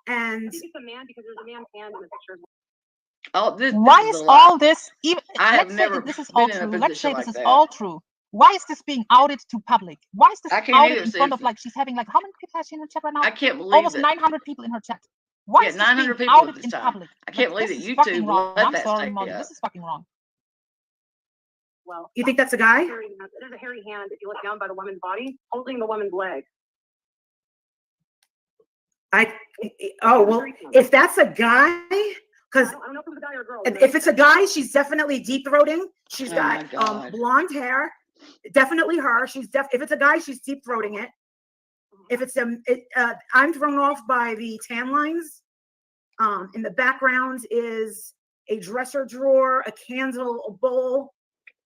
And I think it's a man because there's a man's hand in the picture. Oh, this Why is is a lie. all this even? I have Let's say never this is been all in a true. Let's say position this like is that. all true. Why is this being outed to public? Why is this I can't outed either, in front of Susan. like she's having like how many people has she in her chat right now? I can't believe Almost that. 900 people in her chat. Why Yeah, is this being 900 people at outed this in time. public? I can't Like, believe this that is you fucking two wrong. let I'm that sorry, stay Molly. up. This is fucking wrong. Well, you think that's a guy? there's a hairy hand if you look down by the woman's body holding the woman's leg. Well, if that's a guy, because I don't know if it was a guy or a girl. if it's a guy, she's definitely deep throating. She's Oh my got God. blonde hair. Definitely her. If it's a guy, she's deep throating it. If it's I'm thrown off by the tan lines. In the background is a dresser drawer, a candle, a bowl.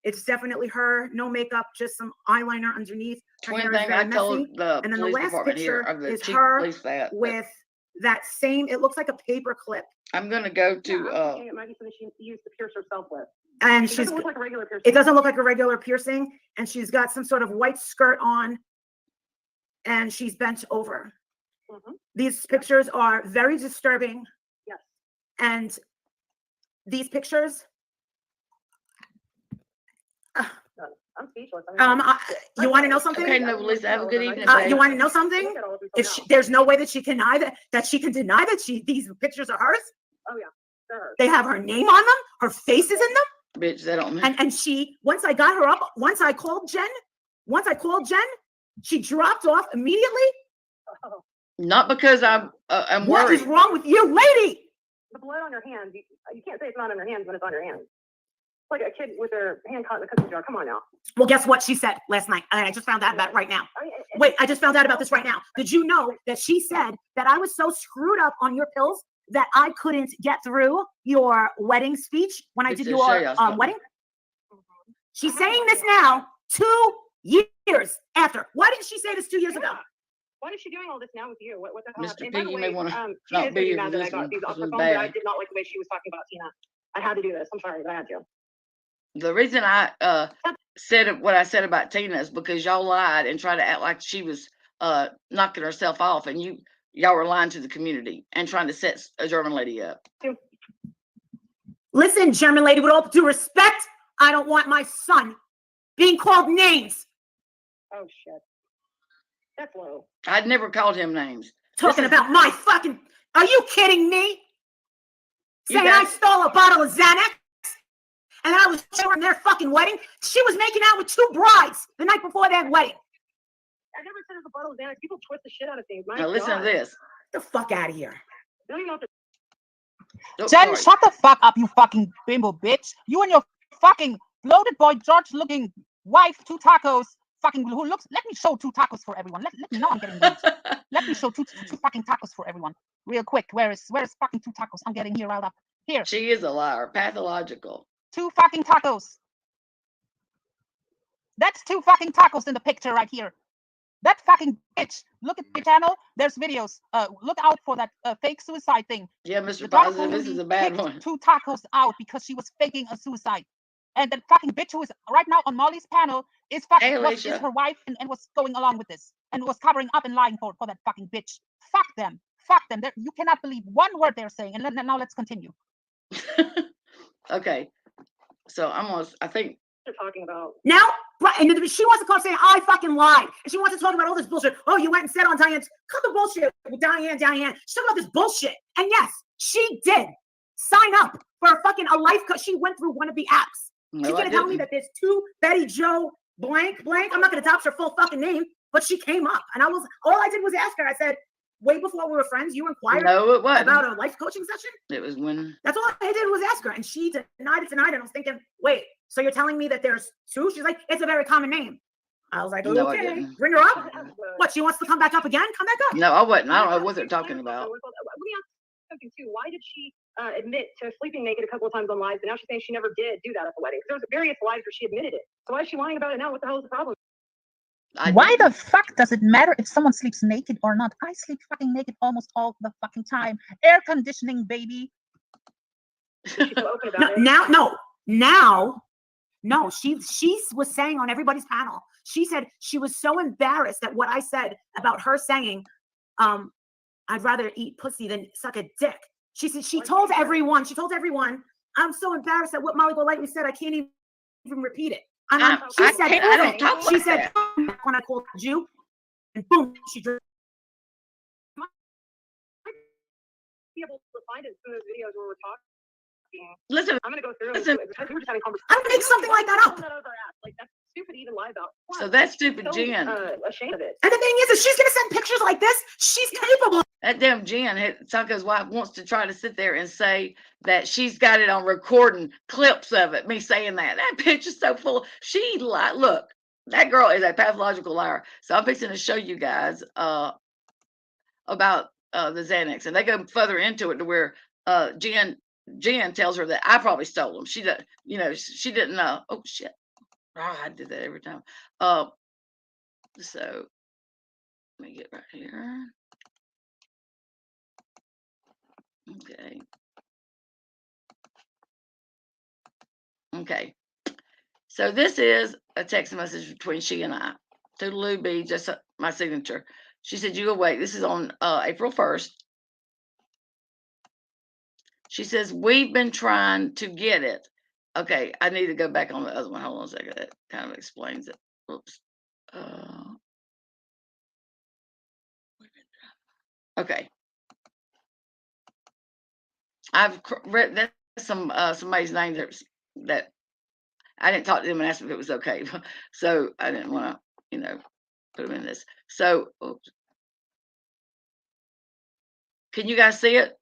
It's definitely her. No makeup, just some eyeliner underneath. Her Twin hair is thing very I told messy. the And then the police last department here, picture of the is chief her police that, with that same. It looks like a paper clip. I'm gonna go to it might be something she used to pierce herself with. And It she's. doesn't look like a regular piercing. It doesn't look like a regular piercing, and she's got some sort of white skirt on, and she's bent over. Mhm. These pictures are very disturbing. Yes. And these pictures, I'm speechless. you want to know something? Okay, no, Lisa, have a good evening, You want to know Look something? at all of these If now. there's no way that she can deny that these pictures are hers. Oh yeah, they're hers. They have her name on them. Her face is in them. bitch. They don't. And she, once I got her up, once I called Jen, she dropped off immediately. Oh, Not because I'm What worried. is wrong with you, lady? the blood on your hands. You can't say it's not on your hands when it's on your hands. It's like a kid with their hand caught in the cookie jar. Come on now. Well, guess what she said last night? I just found out about it right now. I mean, Wait, I just found out about this right now. Did you know that she said that I was so screwed up on your pills that I couldn't get through your wedding speech when I It's did a your show, y'all. wedding? She's saying this now 2 years after. Why didn't she say this 2 years ago? why is she doing all this now with you? What the hell? Mr. And by P, the you way, may wanna she not is be gonna here mad for that I this got one. these off This her is phone, but I bad. did not like the way she was talking about Tina. I had to do this. I'm sorry, but I had to. The reason I said what I said about Tina is because y'all lied and tried to act like she was knocking herself off, and y'all were lying to the community and trying to set a German lady up. Listen, German lady, with all due respect, I don't want my son being called names. Oh shit. That's low. I'd never called him names. Talking This is- about my fucking. Are you kidding me? You Saying I guys- stole a bottle of Xanax and I was during their fucking wedding. She was making out with 2 brides the night before that wedding. I never said it's a bottle of Xanax. People twist the shit out of things. My Now listen God. to this. Get the fuck out of here. They don't even know if Oh, Jen, sorry. shut the fuck up, you fucking bimbo bitch. You and your fucking bloated boy George looking wife, 2 tacos, fucking who looks. Let me show 2 tacos for everyone. Let me know I'm getting rude. Let me show two fucking tacos for everyone. Real quick. Where is fucking 2 tacos? I'm getting here riled up. Here. She is a liar, pathological. 2 fucking tacos. That's 2 fucking tacos in the picture right here. That fucking bitch. Look at the channel. There's videos. Look out for that fake suicide thing. Yeah, Mr. The Positive, this is a bad picked one. 2 tacos out because she was faking a suicide. And that fucking bitch who is right now on Molly's panel is Hey, is Alicia. her wife and was going along with this and was covering up and lying for that fucking bitch. Fuck them. Fuck them. You cannot believe one word they're saying. And now let's continue. Okay. So I think they're talking about. Now, right, and then she wants to come saying, I fucking lied. And she wants to talk about all this bullshit. Oh, you went and said on Diane, cut the bullshit with Diane. She's talking about this bullshit. And yes, she did sign up for a life coach. She went through one of the apps. no, She's I gonna tell me didn't. that there's 2 Betty Joe blank. I'm not gonna dox her full fucking name, but she came up. And all I did was ask her. I said, way before we were friends, you inquired No, it wasn't. about a life coaching session? It was when That's all I did was ask her. And she denied it. And I was thinking, wait, so you're telling me that there's 2? She's like, it's a very common name. I was like, No, I okay, didn't. bring her up. What, she wants to come back up again? Come back up. No, I wasn't. I don't know what they're talking about. Let me ask something too. Why did she admit to sleeping naked a couple of times on lives, but now she's saying she never did do that at the wedding? There was various lives where she admitted it. So why is she lying about it now? What the hell is the problem? Why the fuck does it matter if someone sleeps naked or not? I sleep fucking naked almost all the fucking time. Air conditioning, baby. She's so open about it. No, she was saying on everybody's panel, she said she was so embarrassed at what I said about her saying, I'd rather eat pussy than suck a dick. She said, she told everyone, I'm so embarrassed at what Molly Golightly said. I can't even repeat it. And I don't talk she like said, that. when I called you, and boom, she drew. Be able to find it in those videos where we're talking. Listen, I'm gonna go through listen. because we were just having conversation. I make something like that up. Like that's stupid to even lie about. So that's stupid So, Jen. ashamed of it. And the thing is she's gonna send pictures like this. She's capable. That damn Jen, Taco's wife, wants to try to sit there and say that she's got it on recording clips of it, me saying that. That bitch is so full. She lied. Look, that girl is a pathological liar. So I'm fixing to show you guys about the Xanax. And they go further into it to where Jen tells her that I probably stole them. She does, you know, she didn't know. Oh shit. Oh, I did that every time. So let me get right here. Okay. Okay. So this is a text message between she and I. Toodaloo B, just my signature. She said, you go wait. This is on April 1st. She says, we've been trying to get it. Okay, I need to go back on the other one. Hold on a second. That kind of explains it. Oops. Okay. I've read that somebody's name that I didn't talk to them and ask if it was okay. So I didn't want to, you know, put them in this. So, oops. Can you guys see it?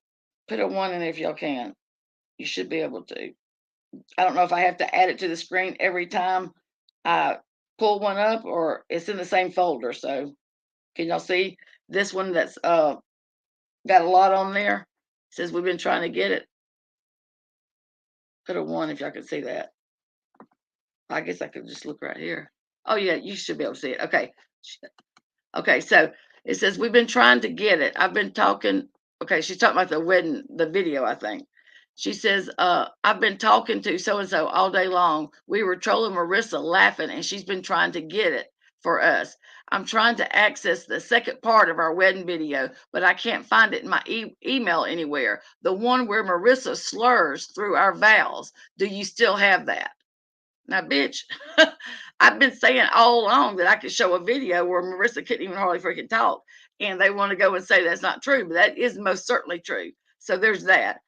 Put a 1 in if y'all can. You should be able to. I don't know if I have to add it to the screen every time I pull one up or it's in the same folder. So can y'all see this one that's got a lot on there? It says we've been trying to get it. Put a 1 if y'all can see that. I guess I could just look right here. Oh yeah, you should be able to see it. Okay. Okay, so it says we've been trying to get it. I've been talking. Okay, she's talking about the wedding, the video, I think. She says, I've been talking to so-and-so all day long. We were trolling Marissa laughing, and she's been trying to get it for us. I'm trying to access the second part of our wedding video, but I can't find it in my email anywhere. The one where Marissa slurs through our vows. Do you still have that? Now, bitch, I've been saying all along that I could show a video where Marissa couldn't even hardly freaking talk. And they want to go and say that's not true, but that is most certainly true. So there's that.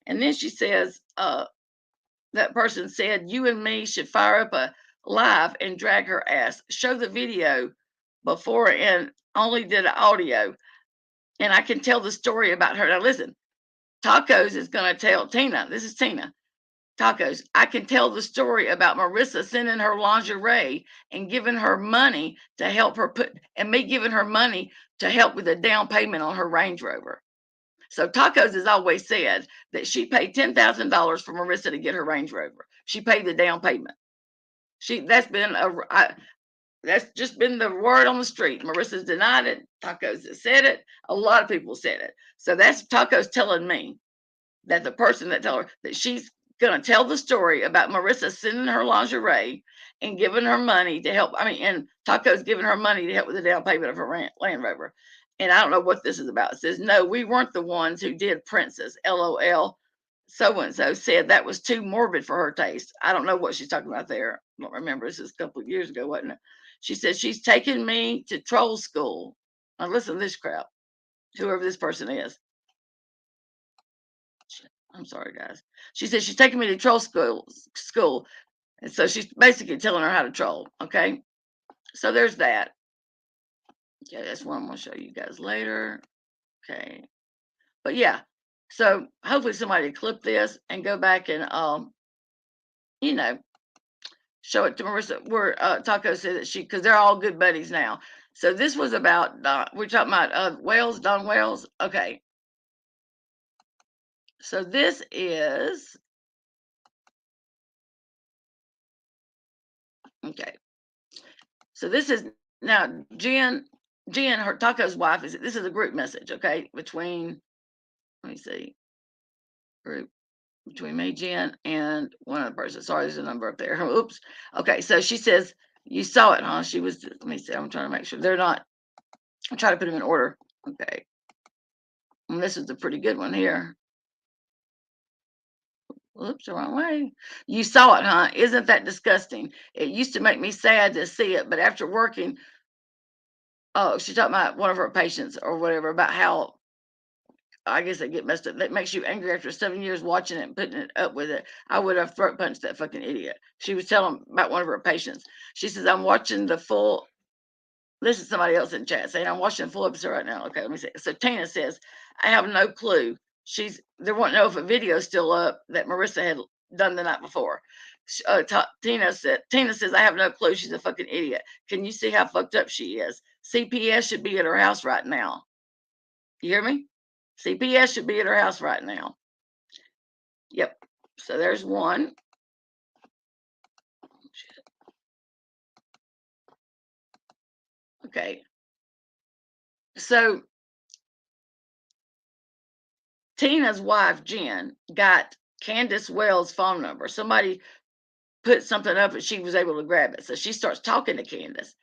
And then she says, that person said, you and me should fire up a live and drag her ass. Show the video before and only did an audio. And I can tell the story about her. Now, listen, Tacos is going to tell Tina. This is Tina. Tacos, I can tell the story about Marissa sending her lingerie and giving her money to help her me giving her money to help with the down payment on her Range Rover. So Tacos has always said that she paid $10,000 for Marissa to get her Range Rover. She paid the down payment. That's just been the word on the street. Marissa's denied it. Tacos has said it. A lot of people said it. So that's Tacos telling me that the person that told her that she's going to tell the story about Marissa sending her lingerie and giving her money to help. And Taco's giving her money to help with the down payment of her Land Rover. And I don't know what this is about. It says, no, we weren't the ones who did Princess. LOL. So-and-so said that was too morbid for her taste. I don't know what she's talking about there. I don't remember. This is a couple of years ago, wasn't it? She said, she's taken me to troll school. Now listen to this crap. Whoever this person is. I'm sorry, guys. She said she's taking me to troll school. And so she's basically telling her how to troll. Okay. So there's that. Okay, that's one I'm going to show you guys later. Okay. But yeah. So hopefully somebody clip this and go back and, you know, show it to Marissa where Taco said that because they're all good buddies now. So this was about, we're talking about Wales, Don Wales. Okay. So this is, okay. So this is now Jen, her Taco's wife this is a group message, okay, between, let me see, group between me, Jen, and one other person. Sorry, there's a number up there. Oops. Okay, so she says, you saw it, huh? She was, let me see, I'm trying to make sure they're not, I'm trying to put them in order. Okay. And this is a pretty good one here. Oops, the wrong way. You saw it, huh? Isn't that disgusting? It used to make me sad to see it, but after working, oh, she's talking about one of her patients or whatever, about how I guess they get messed up. That makes you angry after 7 years watching it and putting it up with it. I would have throat punched that fucking idiot. She was telling about one of her patients. She says, I'm watching the full. This is somebody else in chat saying, I'm watching the full episode right now. Okay, let me see. So Tina says, I have no clue. They want to know if a video is still up that Marissa had done the night before. Tina says, I have no clue. She's a fucking idiot. Can you see how fucked up she is? CPS should be at her house right now. You hear me? CPS should be at her house right now. Yep. So there's one. Okay. So Tina's wife, Jen, got Candace Wells' phone number. Somebody put something up and she was able to grab it. So she starts talking to Candace.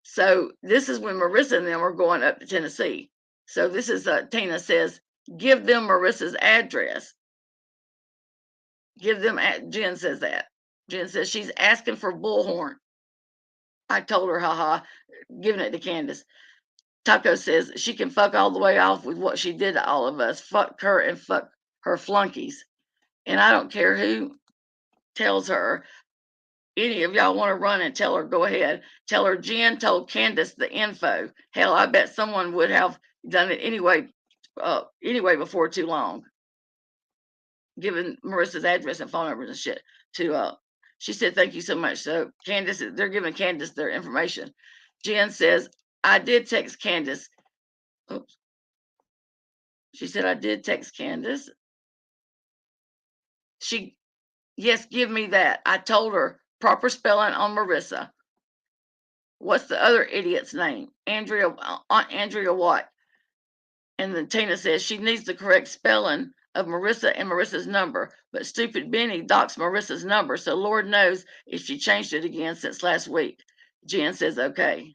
So this is when Marissa and them were going up to Tennessee. So this is Tina says, give them Marissa's address. Jen says that. Jen says she's asking for Bullhorn. I told her, haha, giving it to Candace. Taco says she can fuck all the way off with what she did to all of us. Fuck her and fuck her flunkies. And I don't care who tells her. Any of y'all want to run and tell her, go ahead. Tell her Jen told Candace the info. Hell, I bet someone would have done it anyway before too long. Given Marissa's address and phone numbers and shit to she said, thank you so much. So Candace, they're giving Candace their information. Jen says, I did text Candace. Oops. She said, I did text Candace. Yes, give me that. I told her proper spelling on Marissa. What's the other idiot's name? Aunt Andrea what? And then Tina says she needs the correct spelling of Marissa and Marissa's number, but stupid Benny doxed Marissa's number, so Lord knows if she changed it again since last week. Jen says, okay.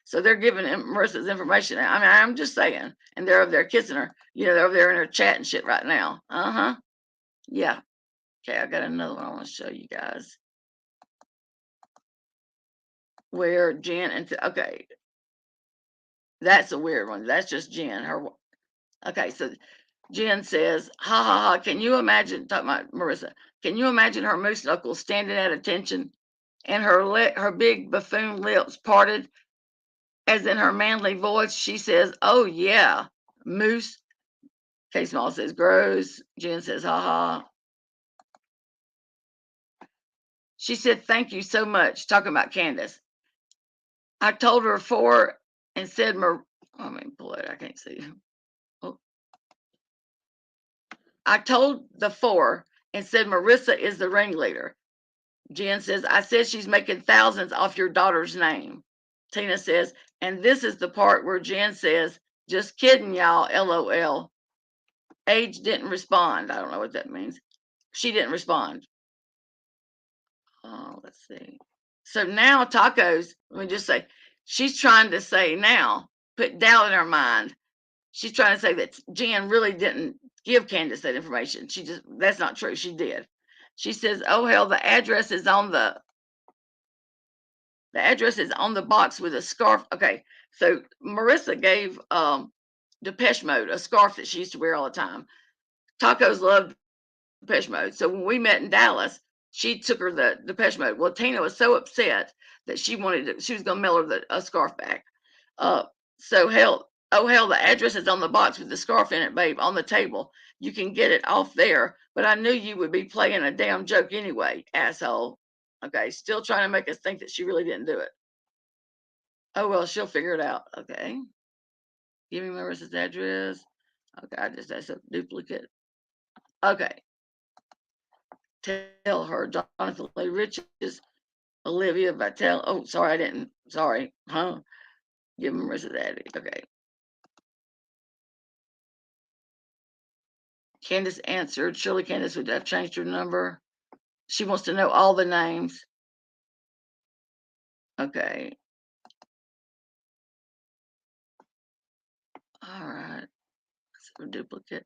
So they're giving Marissa's information. I mean, I'm just saying. And they're over there kissing her. They're over there in her chat and shit right now. Yeah. Okay, I got another one I want to show you guys. Where Jen and okay. That's a weird one. That's just Jen. Okay, so Jen says, ha ha ha, can you imagine, talking about Marissa, can you imagine her moose knuckles standing at attention and her big buffoon lips parted as in her manly voice? She says, oh yeah, moose. K Small says, gross. Jen says, ha ha. She said, thank you so much, talking about Candace. I told her four and said, pull it, I can't see. Oh. I told the four and said Marissa is the ringleader. Jen says, I said she's making thousands off your daughter's name. Tina says, and this is the part where Jen says, just kidding, y'all, LOL. Age didn't respond. I don't know what that means. She didn't respond. Oh, let's see. So now Tacos, let me just say, she's trying to say now, put doubt in her mind. She's trying to say that Jen really didn't give Candace that information. That's not true. She did. She says, oh hell, the address is on the box with a scarf. Okay. So Marissa gave Depeche Mode a scarf that she used to wear all the time. Tacos loved Depeche Mode. So when we met in Dallas, she took her the Depeche Mode. Well, Tina was so upset that she was going to mail her a scarf back. So hell, the address is on the box with the scarf in it, babe, on the table. You can get it off there, but I knew you would be playing a damn joke anyway, asshole. Okay, still trying to make us think that she really didn't do it. Oh, well, she'll figure it out. Okay. Give me Marissa's address. Okay, that's a duplicate. Okay. Tell her, Jonathan Lee Riches, Olivia Vitale. Oh, sorry, I didn't. Sorry. Huh? Give me Marissa's address. Okay. Candace answered. Surely Candace would have changed her number. She wants to know all the names. Okay. All right. So duplicate.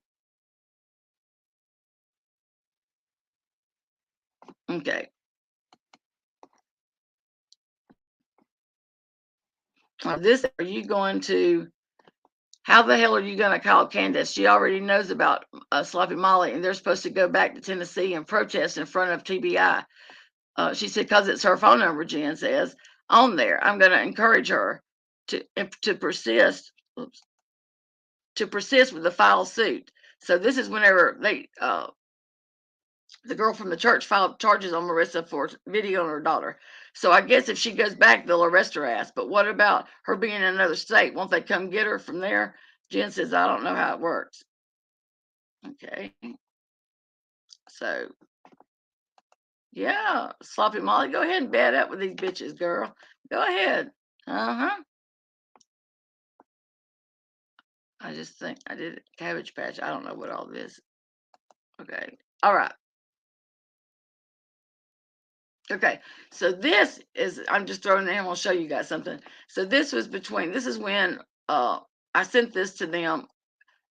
Okay. This, are you going to, how the hell are you going to call Candace? She already knows about Sloppy Molly, and they're supposed to go back to Tennessee and protest in front of TBI. She said, because it's her phone number, Jen says, on there. I'm going to encourage her to persist, to persist with the file suit. So this is whenever they, the girl from the church filed charges on Marissa for videoing her daughter. So I guess if she goes back, they'll arrest her ass. But what about her being in another state? Won't they come get her from there? Jen says, I don't know how it works. Okay. So, yeah, Sloppy Molly, go ahead and bed up with these bitches, girl. Go ahead. Uh-huh. I just think I did Cabbage Patch. I don't know what all this. Okay. All right. Okay. So this is, I'm just throwing in, I'll show you guys something. So this was between, this is when I sent this to them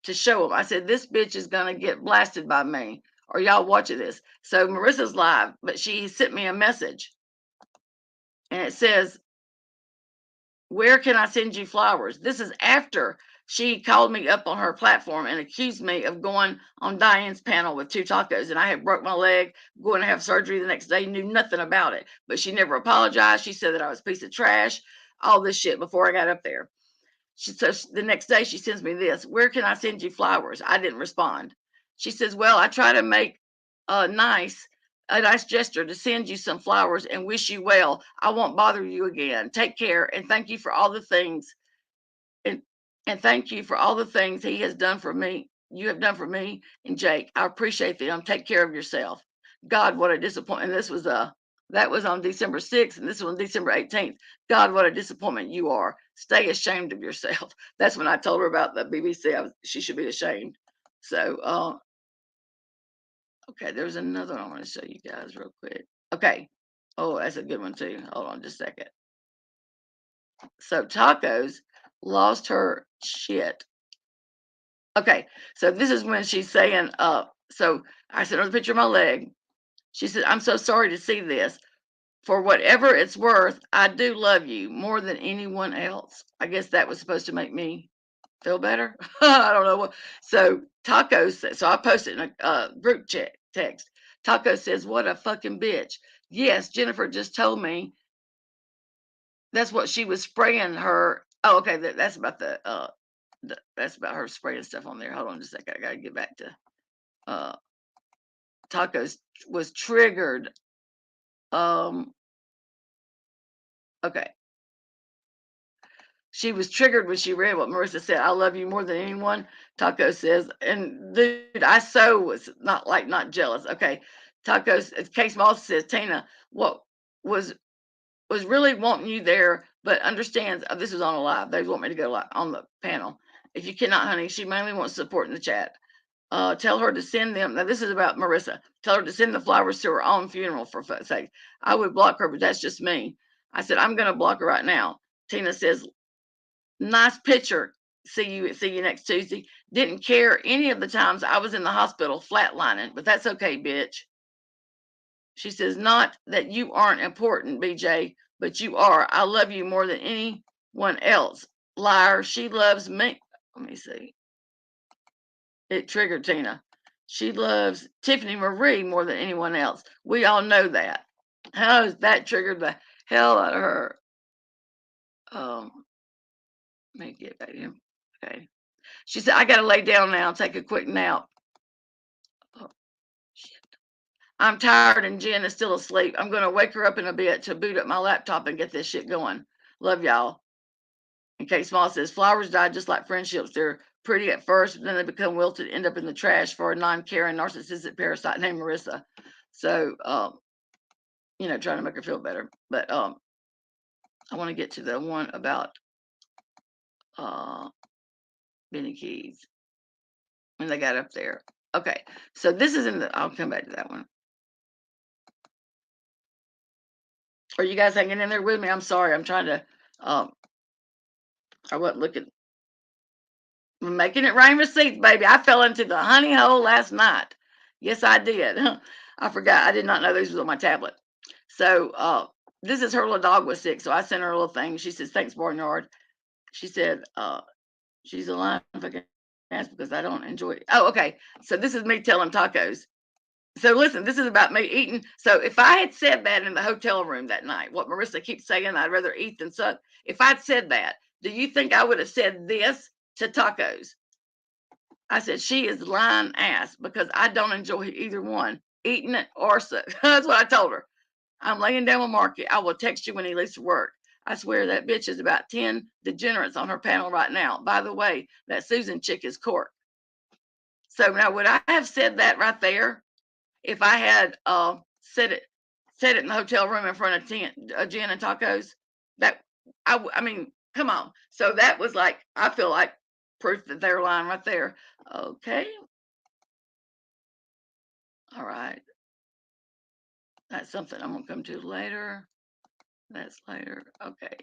to show them. I said, this bitch is going to get blasted by me. Or y'all watching this. So Marissa's live, but she sent me a message. And it says, where can I send you flowers? This is after she called me up on her platform and accused me of going on Diane's panel with 2 tacos. And I had broke my leg, going to have surgery the next day, knew nothing about it. But she never apologized. She said that I was a piece of trash, all this shit before I got up there. So the next day she sends me this, where can I send you flowers? I didn't respond. She says, well, I try to make a nice gesture to send you some flowers and wish you well. I won't bother you again. Take care and thank you for all the things, and thank you for all the things he has done for me. You have done for me and Jake. I appreciate them. Take care of yourself. God, what a disappointment. And this was that was on December 6th, and this was on December 18th. God, what a disappointment you are. Stay ashamed of yourself. That's when I told her about the BBC. She should be ashamed. So, okay, there's another one I want to show you guys real quick. Okay. Oh, that's a good one too. Hold on just a second. So Tacos lost her shit. Okay, so this is when she's saying, so I sent her the picture of my leg. She said, I'm so sorry to see this. For whatever it's worth, I do love you more than anyone else. I guess that was supposed to make me feel better. I don't know what. So Taco says, so I posted in a group chat text. Taco says, what a fucking bitch. Yes, Jennifer just told me that's what she was spraying her. Oh, okay, that's about that's about her spraying stuff on there. Hold on just a second. I gotta get back to Tacos was triggered. Okay. She was triggered when she read what Marissa said. I love you more than anyone. Taco says, and dude, I so was not jealous. Okay. Tacos, Case Moss says, Tina, what was really wanting you there, but understands this is on a live. They want me to go live on the panel. If you cannot, honey, she mainly wants support in the chat. Tell her to send them. Now, this is about Marissa. Tell her to send the flowers to her own funeral, for fuck's sake. I would block her, but that's just me. I said, I'm going to block her right now. Tina says, nice picture. See you next Tuesday. Didn't care any of the times I was in the hospital flatlining, but that's okay, bitch. She says, not that you aren't important, BJ, but you are. I love you more than anyone else. Liar. She loves me. Let me see. It triggered Tina. She loves Tiffany Marie more than anyone else. We all know that. How has that triggered the hell out of her? Let me get back in. Okay. She said, I got to lay down now and take a quick nap. Oh, shit. I'm tired and Jen is still asleep. I'm going to wake her up in a bit to boot up my laptop and get this shit going. Love y'all. And Kate Small says, flowers die just like friendships. They're pretty at first, but then they become wilted, end up in the trash for a non-caring narcissistic parasite named Marissa. So, trying to make her feel better. But I want to get to the one about Benny Keys when they got up there. Okay, so this is I'll come back to that one. Are you guys hanging in there with me? I'm sorry. I'm trying to, I wasn't looking. I'm making it rain receipts, baby. I fell into the honey hole last night. Yes, I did. I forgot. I did not know this was on my tablet. So this is her little dog was sick, so I sent her a little thing. She says, "Thanks, Barnyard." She said, she's a line fucking ass because I don't enjoy it. Oh, okay. So this is me telling tacos. So listen, this is about me eating. So if I had said that in the hotel room that night, what Marissa keeps saying, I'd rather eat than suck. If I'd said that, do you think I would have said this to tacos? I said, she is lying ass because I don't enjoy either one, eating it or suck. That's what I told her. I'm laying down with Marky. I will text you when he leaves for work. I swear that bitch is about 10 degenerates on her panel right now. By the way, that Susan chick is cork. So now would I have said that right there if I had said it in the hotel room in front of Jen and tacos? That I mean, come on. So that was like, I feel like proof that they're lying right there. Okay. All right. That's something I'm gonna come to later. That's later. Okay.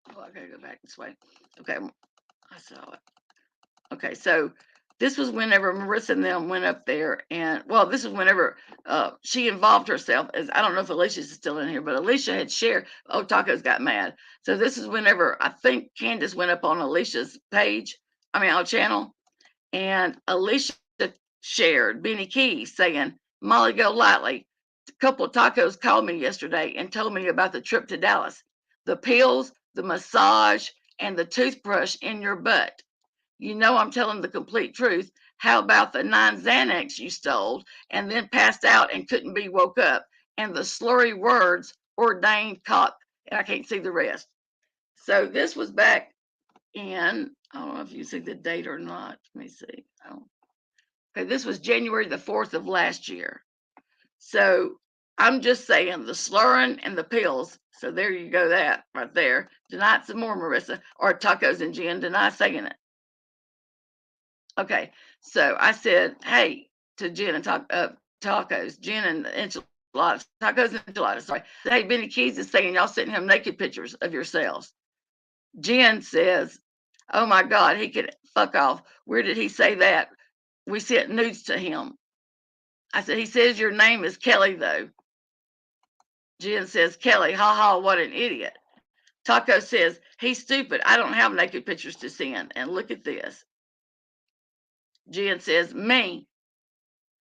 Oh, I gotta go back this way. Okay, I saw it. Okay, so this was whenever Marissa and them went up there, and well, this was whenever she involved herself. As I don't know if Alicia's still in here, but Alicia had shared. Oh, Tacos got mad. So this is whenever I think Candace went up on Alicia's page. I mean, our channel, and Alicia shared Benny Keys saying, "Molly, go lightly. A couple of tacos called me yesterday and told me about the trip to Dallas, the pills, the massage, and the toothbrush in your butt. You know I'm telling the complete truth. How about the 9 Xanax you stole and then passed out and couldn't be woke up? And the slurry words, ordained cock." And I can't see the rest. So this was back in, I don't know if you see the date or not. Let me see. Oh, okay, this was January the 4th of last year. So I'm just saying the slurring and the pills. So there you go, that right there. Tonight some more, Marissa, or tacos and gin. Deny saying it. Okay, so I said, hey, to Jen and tacos, Jen and enchiladas, tacos and enchiladas. Sorry. Hey, Benny Keys is saying y'all sending him naked pictures of yourselves. Jen says, oh my God, he could fuck off. Where did he say that? We sent nudes to him. I said, he says your name is Kelly, though. Jen says, Kelly, ha ha, what an idiot. Taco says, he's stupid. I don't have naked pictures to send. And look at this. Jen says, me.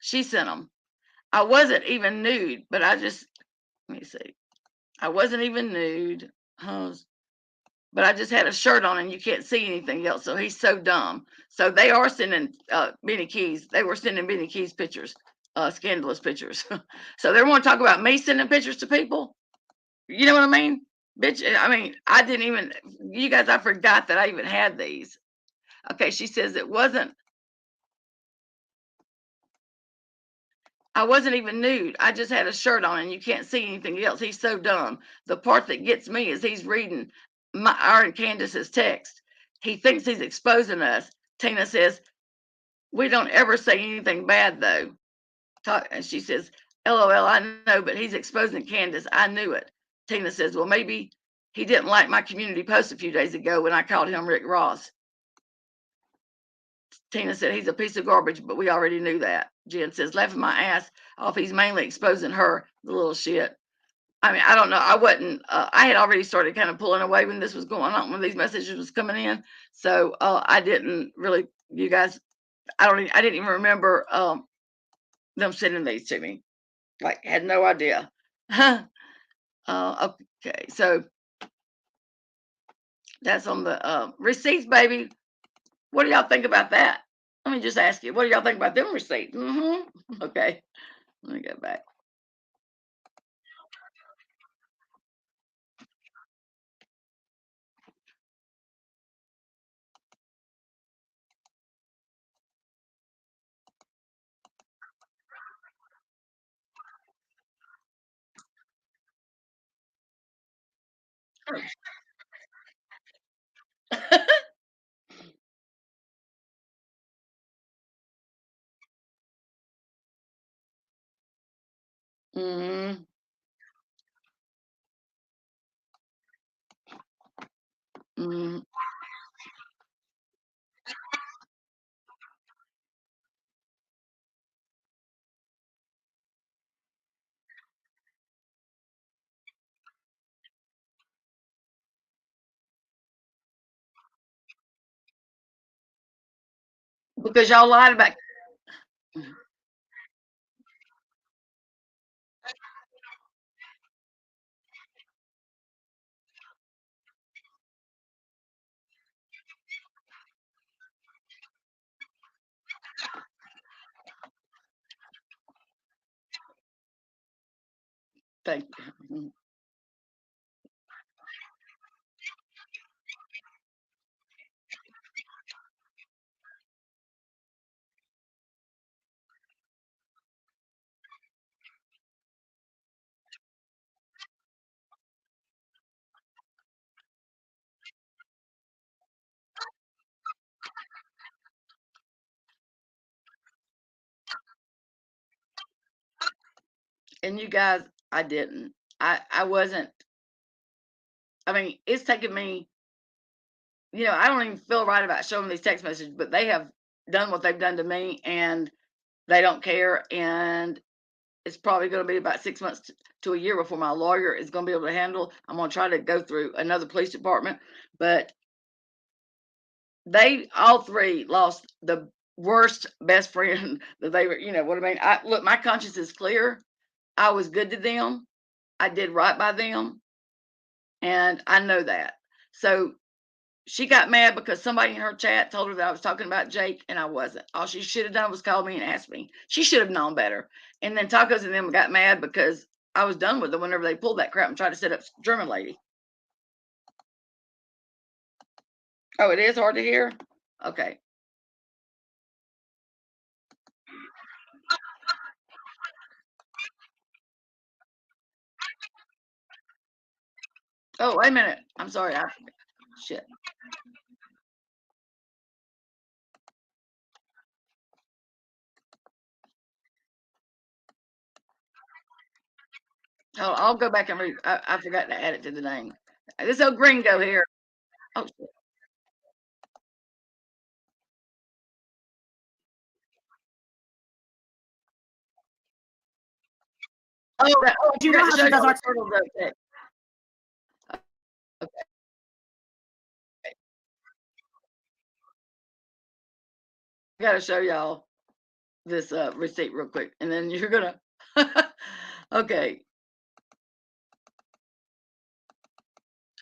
She sent them. I wasn't even nude, but I just, let me see. I wasn't even nude, but I just had a shirt on and you can't see anything else. So he's so dumb. So they are sending Benny Keys. They were sending Benny Keys pictures, scandalous pictures. So they want to talk about me sending pictures to people. You know what I mean? Bitch, I mean, I didn't even, you guys, I forgot that I even had these. Okay, she says I wasn't even nude. I just had a shirt on and you can't see anything else. He's so dumb. The part that gets me is he's reading our and Candace's text. He thinks he's exposing us. Tina says, we don't ever say anything bad though. And she says, LOL, I know, but he's exposing Candace. I knew it. Tina says, well, maybe he didn't like my community post a few days ago when I called him Rick Ross. Tina said, he's a piece of garbage, but we already knew that. Jen says, laughing my ass off. He's mainly exposing her, the little shit. I mean, I don't know. I wasn't, I had already started kind of pulling away when this was going on, when these messages was coming in. So I didn't really, you guys, I didn't even remember them sending these to me. Like, had no idea. Okay, so that's on the receipts, baby. What do y'all think about that? Let me just ask you, what do y'all think about them receipts? Okay, let me go back. mm, mm, Because y'all lied about. Thank you. And you guys, I didn't. I wasn't. I mean, it's taken me. I don't even feel right about showing these text messages, but they have done what they've done to me, and they don't care. And it's probably going to be about 6 months to a year before my lawyer is going to be able to handle. I'm going to try to go through another police department, but they all three lost the worst best friend that they were. You know what I mean? Look, my conscience is clear. I was good to them. I did right by them, and I know that. So she got mad because somebody in her chat told her that I was talking about Jake, and I wasn't. All she should have done was call me and ask me. She should have known better. And then Tacos and them got mad because I was done with them whenever they pulled that crap and tried to set up German lady. Oh, it is hard to hear? Okay. Oh, wait a minute. I'm sorry. Shit. Oh, I'll go back and read. I forgot to add it to the name. This old gringo here. Oh, shit. Oh, I Do you know forgot how to show she does y'all our the turtle dove text. Okay. I got to show y'all this receipt real quick, and then you're gonna. Okay,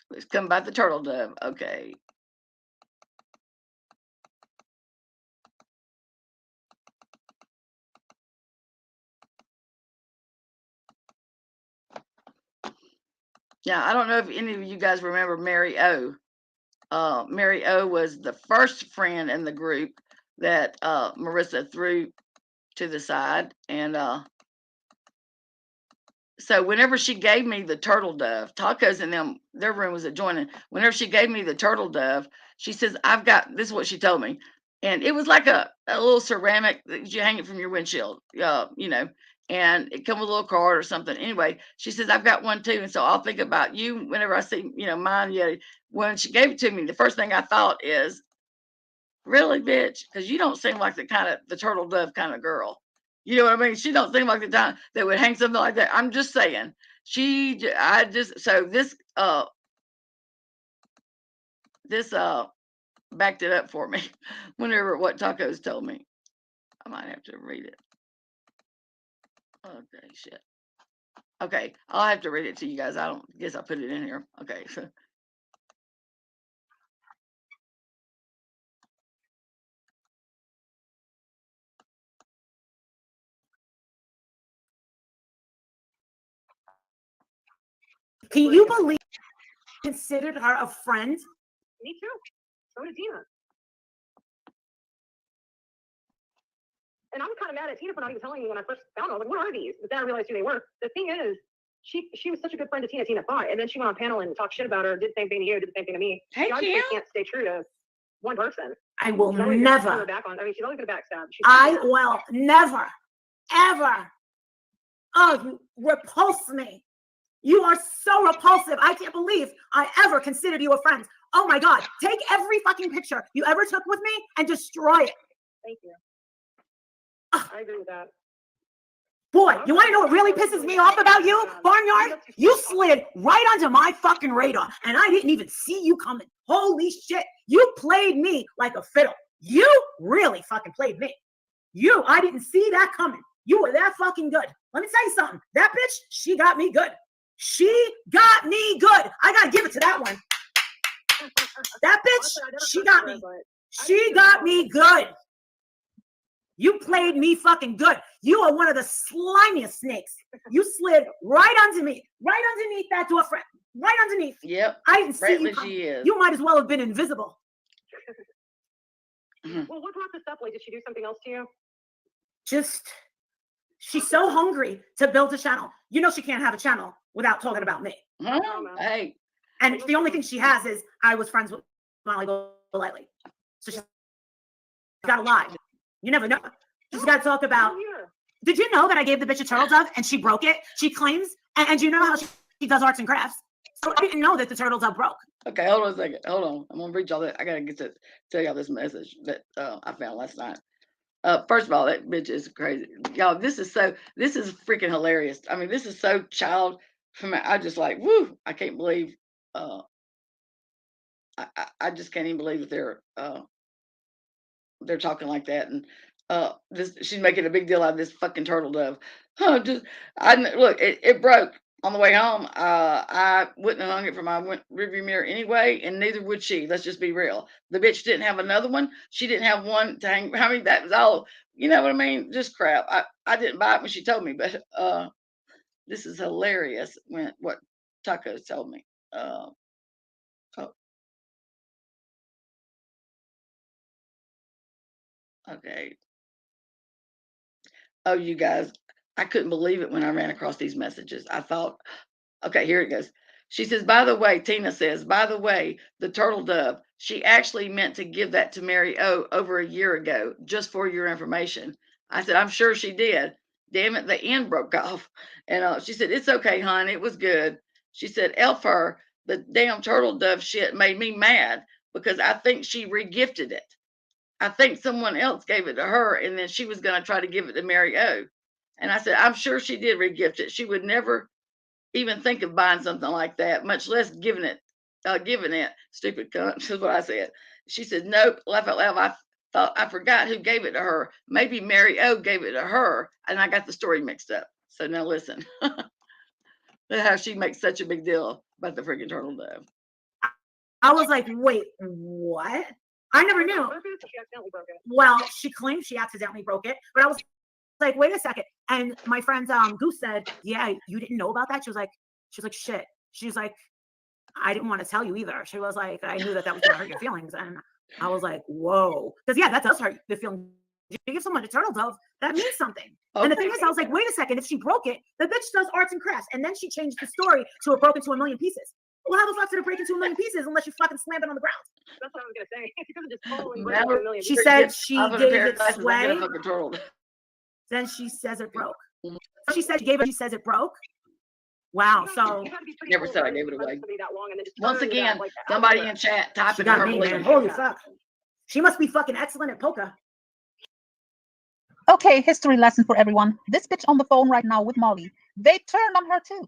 let's come about the turtle dove. Okay. Now I don't know if any of you guys remember Mary O. Mary O was the first friend in the group that Marissa threw to the side, and so whenever she gave me the turtle dove, Tacos and them, their room was adjoining. Whenever she gave me the turtle dove, she says, I've got, this is what she told me. And it was like a little ceramic that you hang it from your windshield, and it come with a little card or something. Anyway, she says, I've got one too. And so I'll think about you whenever I see, mine. Yeah. When she gave it to me, the first thing I thought is, really, bitch? Because you don't seem like the turtle dove kind of girl. You know what I mean? She don't seem like the time that would hang something like that. I'm just saying. So this backed it up for me. Whenever what Tacos told me, I might have to read it. Okay, shit. Okay, I'll have to read it to you guys. I don't guess I put it in here. Okay, so Can you believe considered her a friend? Me too. So did Tina. And I was kind of mad at Tina for not even telling me when I first found them. I was like, what are these? But then I realized who they were. The thing is, she was such a good friend to Tina. Tina thought, and then she went on a panel and talked shit about her. Did the same thing to you. Did the same thing to me. Hey, she obviously Kim. can't stay true to one person. I will She's always gonna turn her never. back on. I mean, she's always gonna backstab. I will never, ever. Oh, you repulse me. You are so repulsive. I can't believe I ever considered you a friend. Oh my God. Take every fucking picture you ever took with me and destroy it. Thank you. I agree with that. Boy, you want to know what really pisses me off about you, Barnyard? You slid right onto my fucking radar, and I didn't even see you coming. Holy shit. You played me like a fiddle. You really fucking played me. I didn't see that coming. You were that fucking good. Let me tell you something. That bitch, she got me good. She got me good. I gotta give it to that one. That bitch, she got me. She got me good. You played me fucking good. You are one of the slimiest snakes. You slid right underneath that door frame. Right underneath. Yep. I didn't see you. She is. You might as well have been invisible. Well, what brought this up? Like, did she do something else to you? She's so hungry to build a channel. You know she can't have a channel without talking about me. Hey. And the only thing she has is I was friends with Molly Golightly. So she's got to lie. You never know. She's got to talk about. Did you know that I gave the bitch a turtle dove and she broke it? She claims, and you know how she does arts and crafts. So I didn't know that the turtle dove broke. Okay, hold on a second. Hold on. I'm gonna read y'all that. I gotta get to tell y'all this message that I found last night. First of all, that bitch is crazy. Y'all, this is freaking hilarious. I mean, this is so child from I just like, woo, I can't believe I just can't even believe that they're talking like that. And she's making a big deal out of this fucking turtle dove. Look, it broke on the way home. I wouldn't have hung it from my rearview mirror anyway, and neither would she. Let's just be real. The bitch didn't have another one. She didn't have one to hang. I mean, that was all. You know what I mean? Just crap. I didn't buy it when she told me, but this is hilarious. What Tacos told me. Oh. Okay. Oh, you guys, I couldn't believe it when I ran across these messages. I thought, okay, here it goes. She says, by the way, Tina says, by the way, the turtle dove, she actually meant to give that to Mary O over a year ago, just for your information. I said, I'm sure she did. Damn it, the end broke off. And she said, it's okay, hon. It was good. She said, Elfer, the damn turtle dove shit made me mad because I think she regifted it. I think someone else gave it to her, and then she was going to try to give it to Mary O. And I said, I'm sure she did regift it. She would never even think of buying something like that, much less giving it. Stupid cunt, is what I said. She said, nope, laugh out loud. I forgot who gave it to her. Maybe Mary O gave it to her, and I got the story mixed up. So now listen. How she makes such a big deal about the freaking turtle dove. I was like, wait, what? I never knew. Well, she claimed she accidentally broke it, but I was like, wait a second. And my friend Goose said, yeah, you didn't know about that? She was like, shit. She's like, I didn't want to tell you either. She was like, I knew that was gonna hurt your feelings. And I was like, whoa. Because yeah, that does hurt the feelings. You give someone a turtle dove, that means something. Okay. And the thing is, I was like, wait a second, if she broke it, the bitch does arts and crafts. And then she changed the story to it broke into a million pieces. Well, how the fuck did it break into a million pieces unless you fucking slammed it on the ground? That's what I was gonna say. It's because it just falling into a million. She said she gave it sway. Then she says it broke. She said she gave it. She says it broke. Wow. So never said I gave it away. Once again, somebody in chat typing her man. Holy fuck. She must be fucking excellent at poker. Okay, history lesson for everyone. This bitch on the phone right now with Molly. They turned on her too.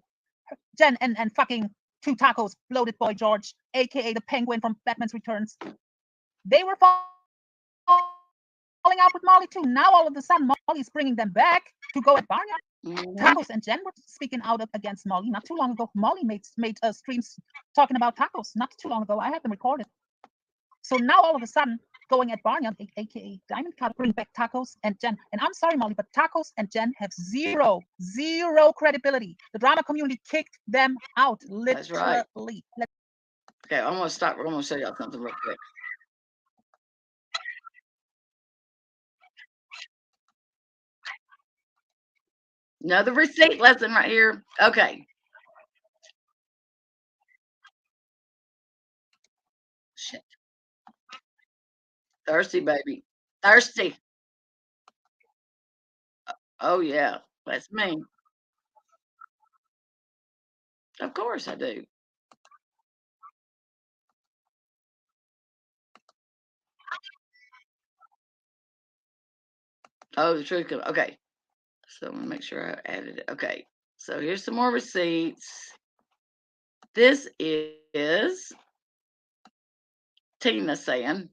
Jen and fucking Two Tacos, Bloated Boy George, aka the Penguin from Batman's Returns. They were falling out with Molly too. Now all of a sudden, Molly's bringing them back to go at Barnyard. Tacos and Jen were speaking out against Molly not too long ago. Molly made streams talking about tacos not too long ago. I had them recorded. So now all of a sudden, going at Barnyard, aka Diamond Cut, bring back Tacos and Jen. And I'm sorry, Molly, but Tacos and Jen have zero credibility. The drama community kicked them out, literally. That's right. Okay, I'm gonna stop. We're gonna show y'all something real quick. Another receipt lesson right here. Okay. Shit. Thirsty, baby. Thirsty. Oh, yeah. That's me. Of course I do. Oh, the truth. Okay. So I'm going to make sure I added it. Okay. So here's some more receipts. This is Tina saying,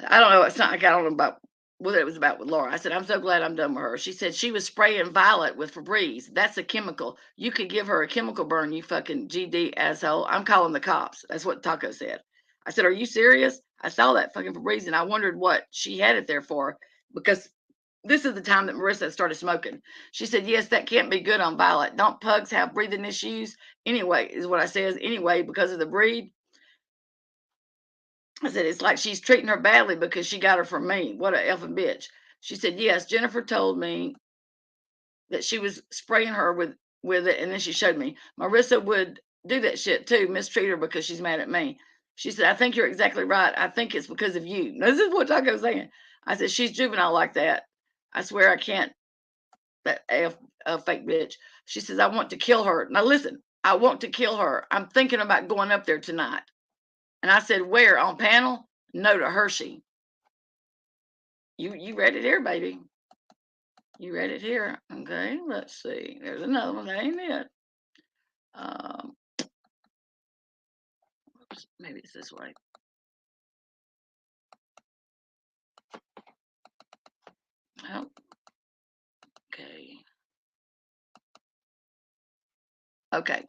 I don't know. It's not like I don't know about what it was about with Laura. I said, I'm so glad I'm done with her. She said she was spraying Violet with Febreze. That's a chemical. You could give her a chemical burn, you fucking GD asshole. I'm calling the cops. That's what Taco said. I said, are you serious? I saw that fucking Febreze and I wondered what she had it there for because this is the time that Marissa started smoking. She said, yes, that can't be good on Violet. Don't pugs have breathing issues? Anyway, is what I says. Anyway, because of the breed. I said, it's like she's treating her badly because she got her from me. What a effing bitch. She said, yes, Jennifer told me that she was spraying her with it, and then she showed me. Marissa would do that shit too, mistreat her because she's mad at me. She said, I think you're exactly right. I think it's because of you. Now, this is what Taco's saying. I said, she's juvenile like that. I swear I can't. That fake bitch. She says, I want to kill her. Now listen, I want to kill her. I'm thinking about going up there tonight. And I said, where? On panel? No, to Hershey. You read it here, baby. You read it here. Okay, let's see. There's another one. That ain't it. Oops, maybe it's this way. Oh, okay. Okay.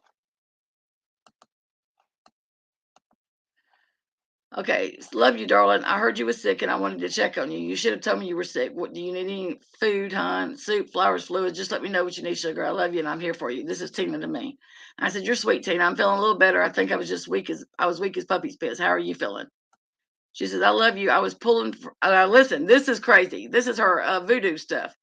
Okay. Love you, darling. I heard you were sick and I wanted to check on you. You should have told me you were sick. What do you need? Any food, hon? Soup, flowers, fluids? Just let me know what you need, sugar. I love you and I'm here for you. This is Tina to me. I said, you're sweet, Tina. I'm feeling a little better. I think I was just weak as puppy's piss. How are you feeling? She says, I love you. I was pulling for, listen, this is crazy. This is her voodoo stuff.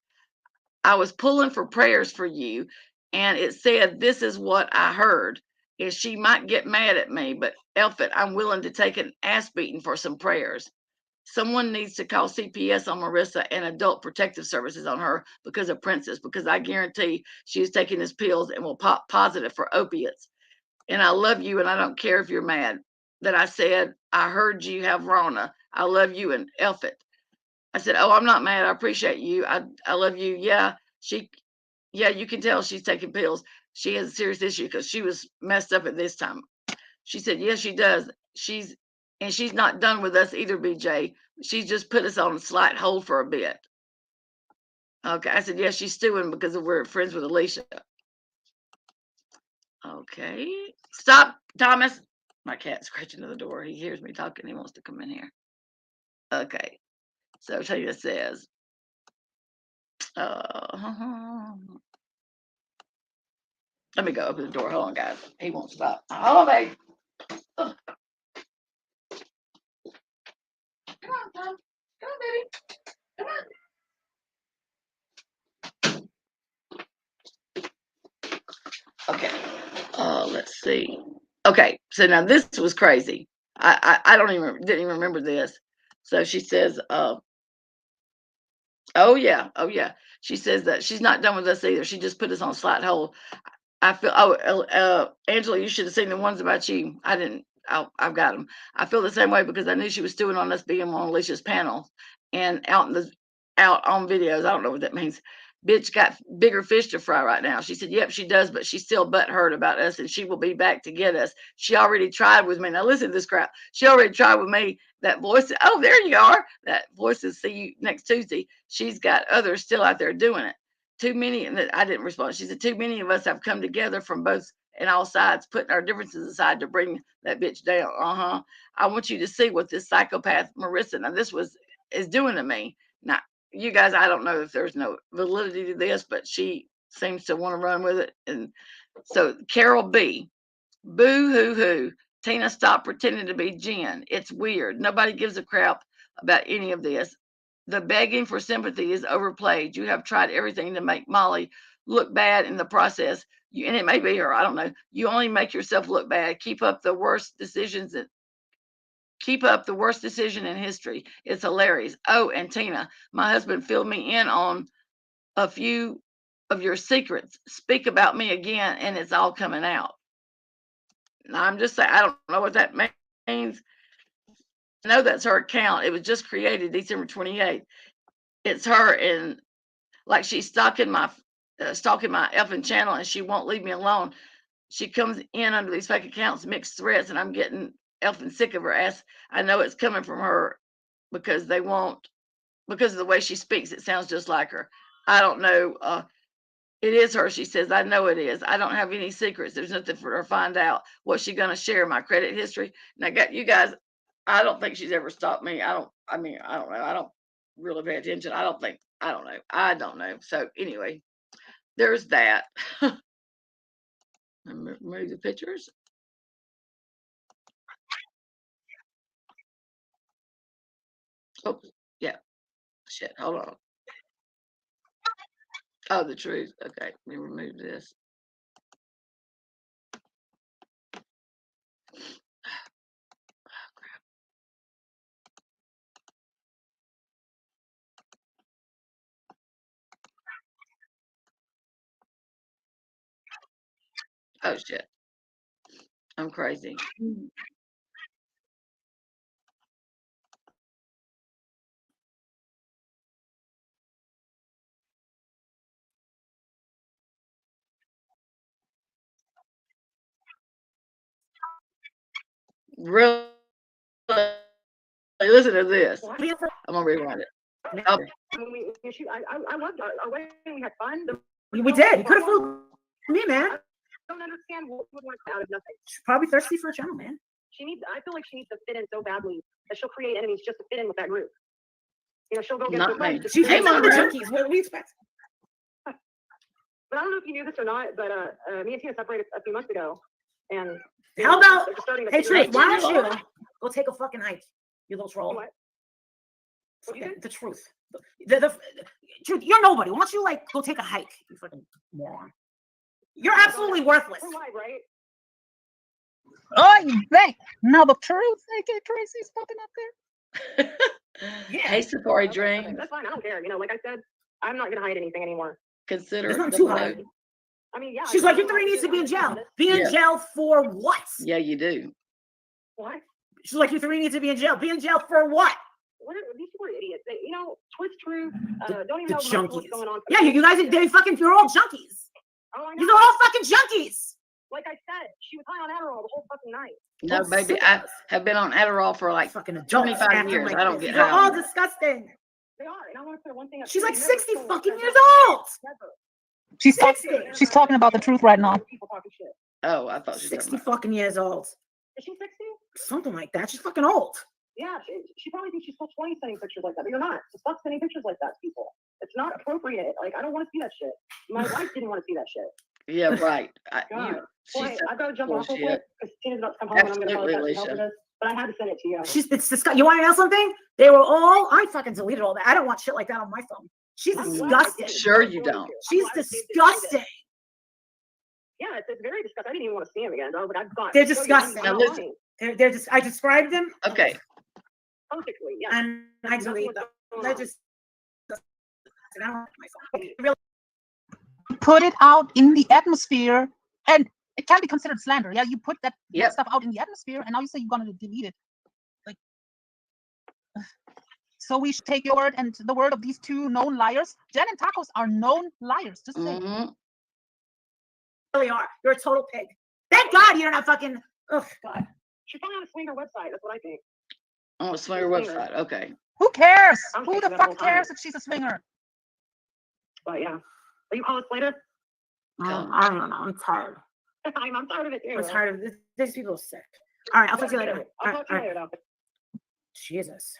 I was pulling for prayers for you, and it said, this is what I heard. Is she might get mad at me, but Elfit, I'm willing to take an ass beating for some prayers. Someone needs to call CPS on Marissa and Adult Protective Services on her because of Princess, because I guarantee she's taking his pills and will pop positive for opiates. And I love you, and I don't care if you're mad that I said, I heard you have Rona. I love you and Elfit. I said, oh, I'm not mad. I appreciate you. I love you. Yeah, you can tell she's taking pills. She has a serious issue because she was messed up at this time. She said, yes, she does. She's not done with us either, BJ. She's just put us on a slight hold for a bit. Okay. I said, yes, she's stewing because we're friends with Alicia. Okay. Stop, Thomas. My cat's scratching at the door. He hears me talking. He wants to come in here. Okay. So Tina says, let me go open the door. Hold on, guys. He won't stop. Hold on, babe. Ugh. Come on, Tom. Come on, baby. Come on. Okay. Let's see. Okay. So now this was crazy. I didn't even remember this. So she says, oh yeah. She says that she's not done with us either. She just put us on slight hold. I feel, Angela, you should have seen the ones about you. I didn't. I've got them. I feel the same way because I knew she was doing on us being on Alicia's panel and out on videos. I don't know what that means. Bitch got bigger fish to fry right now. She said, yep, she does, but she's still butthurt about us and she will be back to get us. She already tried with me. Now listen to this crap. She already tried with me. That voice, oh, there you are. That voice is see you next Tuesday. She's got others still out there doing it. Too many, and I didn't respond. She said, too many of us have come together from both and all sides, putting our differences aside to bring that bitch down. I want you to see what this psychopath Marissa, now is doing to me. Now, you guys, I don't know if there's no validity to this, but she seems to want to run with it. And so Carol B, boo hoo hoo. Tina, stop pretending to be Jen. It's weird. Nobody gives a crap about any of this. The begging for sympathy is overplayed. You have tried everything to make Molly look bad in the process. And it may be her. I don't know. You only make yourself look bad. Keep up the worst decision in history. It's hilarious. Oh, and Tina, my husband filled me in on a few of your secrets. Speak about me again, and it's all coming out. Now, I'm just saying, I don't know what that means. I know that's her account. It was just created December 28th. It's her, and like she's stalking my effing channel, and she won't leave me alone. She comes in under these fake accounts, mixed threats, and I'm getting effing sick of her ass. I know it's coming from her because they won't, because of the way she speaks, it sounds just like her. I don't know. It is her. She says, I know it is. I don't have any secrets. There's nothing for her to find out. What's she going to share? My credit history? And I got you guys. I don't think she's ever stopped me. I don't know. I don't really pay attention. I don't know. So anyway, there's that. Remove the pictures. Oh, yeah. Shit. Hold on. Oh, the truth. Okay. Let me remove this. Oh, shit. I'm crazy. Really? Listen to this. I'm gonna rewind it. Oh, When I loved our wedding. We had fun. We did. You could have fooled me, man. I don't understand what would want out of nothing. She's probably thirsty for a channel, man. I feel like she needs to fit in so badly that she'll create enemies just to fit in with that group. You know, she'll go get Not her friends. me. just She to fit came in. on the junkies. What do we expect? But I don't know if you knew this or not, but me and Tina separated a few months ago, and How about, they're starting to hey, figure Truth, out- why don't you go take a fucking hike, you little troll? What? What'd you say? The truth. The truth, you're nobody. Why don't you, like, go take a hike, you fucking moron? You're absolutely worthless. We're live, right? Oh, you bet. Now the truth, AK Tracy's popping up there. Yeah. Hey, Safari Okay, Dream. that's fine. I don't care. You know, like I said, I'm not gonna hide anything anymore. Consider There's it nothing the to flow. hide. I mean, yeah. She's like, you three needs to be in jail. Be in Yeah. jail for what? Yeah, you do. What? She's like, you three need to be in jail. Be in jail for what? What are these people are idiots? They, you know, Twist Truth, don't even The know what's junkies. going on. Yeah, you guys, you're all junkies. Oh, I You're know. all fucking junkies. Like I said, she was high on Adderall the whole fucking night. No, Oh, baby, sick. I have been on Adderall for like Fucking adults 25 acting years. like I don't this. get You're high all on that. disgusting. They are, and I want to say one thing. She's like Never 60 told fucking her years never, old. never. She's talking about the truth right now. People talking shit. Oh, I thought she was 60 talking about. fucking years old. Is she 60? Something like that. She's fucking old. Yeah, she probably thinks she's still 20 sending pictures like that, but you're not. So stop sending pictures like that to people. It's not appropriate. Like, I don't want to see that shit. My wife didn't want to see that shit. Yeah, right. God. She Boy, said I've got to jump off real bullshit. quick because Tina's about to come home and I'm going to Absolutely, apologize to her for Alicia. this. But I had to send it to you. It's disgusting. You want to know something? They were all, I fucking deleted all that. I don't want shit like that on my phone. She's I'm glad I disgusting. did. Sure I was you going don't. to. I'm She's glad I saved it. disgusting. Yeah, it's very disgusting. I didn't even want to see him again. I was like, I've got. They're to show you, disgusting. I'm Now not listen. lying. They're just, I described them Okay. Perfectly, yeah. and I delete them. They're just, I don't like my phone. Really, Put it out in the atmosphere, and it can be considered slander. Yeah, you put that Yep. stuff out in the atmosphere, and now you say you're gonna delete it. Like, so we should take your word and the word of these two known liars. Jen and Tacos are known liars. Just say. Hmm. really are. You're a total pig. Thank God you're not fucking, oh God. She's probably on a swinger website. That's what I think. On a swinger website. Okay. Who cares? I'm Who thinking the that whole fuck cares time. if she's a swinger? But yeah. Will you call us later? I don't know. I'm tired. I'm tired of it too. I'm tired of this. These people are sick. All right, I'll talk to you later. I'll talk to you later, though. Jesus.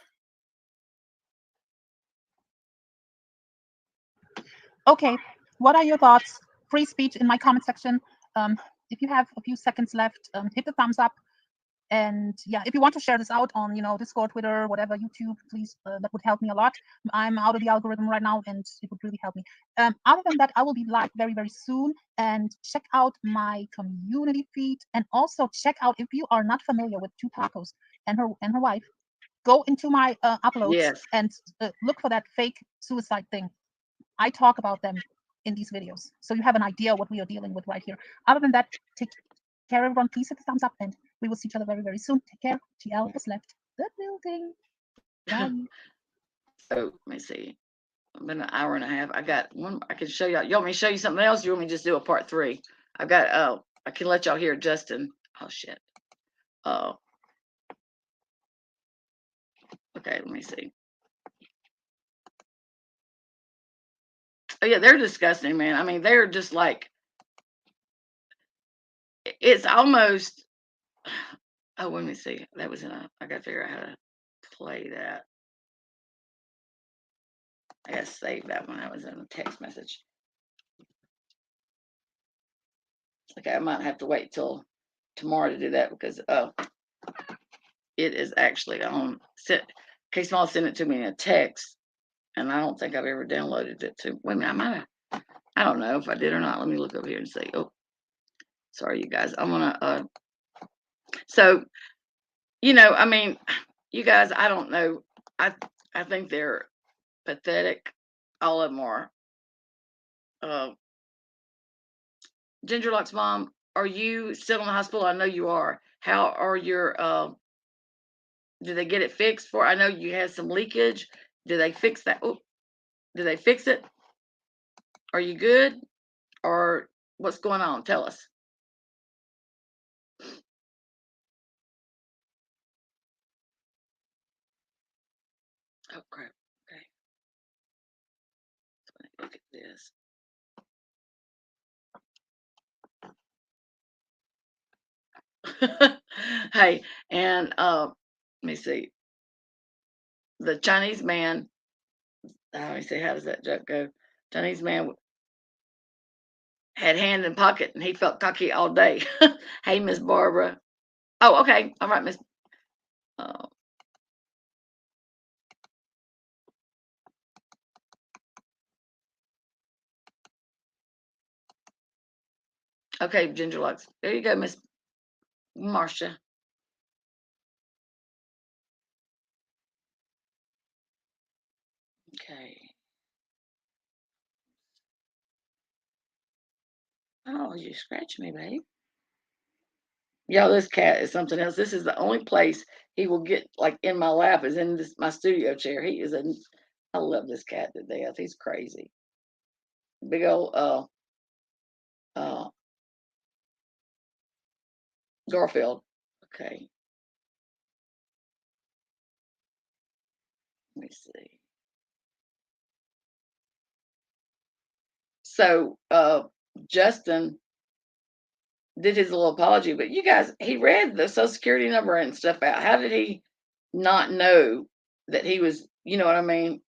Okay, what are your thoughts? Free speech in my comment section. If you have a few seconds left, hit the thumbs up. And yeah, if you want to share this out on, Discord, Twitter, whatever, YouTube, please, that would help me a lot. I'm out of the algorithm right now, and it would really help me. Other than that, I will be live very, very soon. And check out my community feed, and also check out, if you are not familiar with Two Tacos and her wife, go into my uploads. Yes. And look for that fake suicide thing. I talk about them in these videos, so you have an idea what we are dealing with right here. Other than that, take care, everyone. Please hit the thumbs up, and we will see each other very, very soon. Take care. GL has left the building. Bye. So let me see. It's been an hour and a half. I got one. I can show y'all. You want me to show you something else? You want me to just do a part 3? I've got. I can let y'all hear Justin. Oh shit. Oh. Okay, let me see. Oh yeah, they're disgusting, man. I mean, they're just like, it's almost. Oh, let me see. That was in a. I got to figure out how to play that. I got to save that one. That was in a text message. Okay, I might have to wait till tomorrow to do that because it is actually on. Case Small sent it to me in a text, and I don't think I've ever downloaded it to. Wait a minute, I might have. I don't know if I did or not. Let me look over here and see. Oh, sorry, you guys. I'm gonna. So, I mean, you guys. I don't know. I think they're pathetic. All of them are. Ginger Locks mom, are you still in the hospital? I know you are. How are your? Did they get it fixed for? I know you had some leakage. Did they fix that? Oh, did they fix it? Are you good? Or what's going on? Tell us. Oh crap. Okay. Look at this. Hey, and let me see. The Chinese man. Let me see. How does that joke go? Chinese man had hand in pocket, and he felt cocky all day. Hey, Miss Barbara. Oh, okay. All right, Miss. Uh, okay, Ginger Lux. There you go, Miss Marcia. Okay. Oh, you scratched me, babe. Y'all, this cat is something else. This is the only place he will get like in my lap is in my studio chair. He is I love this cat to death. He's crazy. Big old uh Garfield. Okay. Let me see. So Justin did his little apology, but you guys, he read the social security number and stuff out. How did he not know that he was, you know what I mean,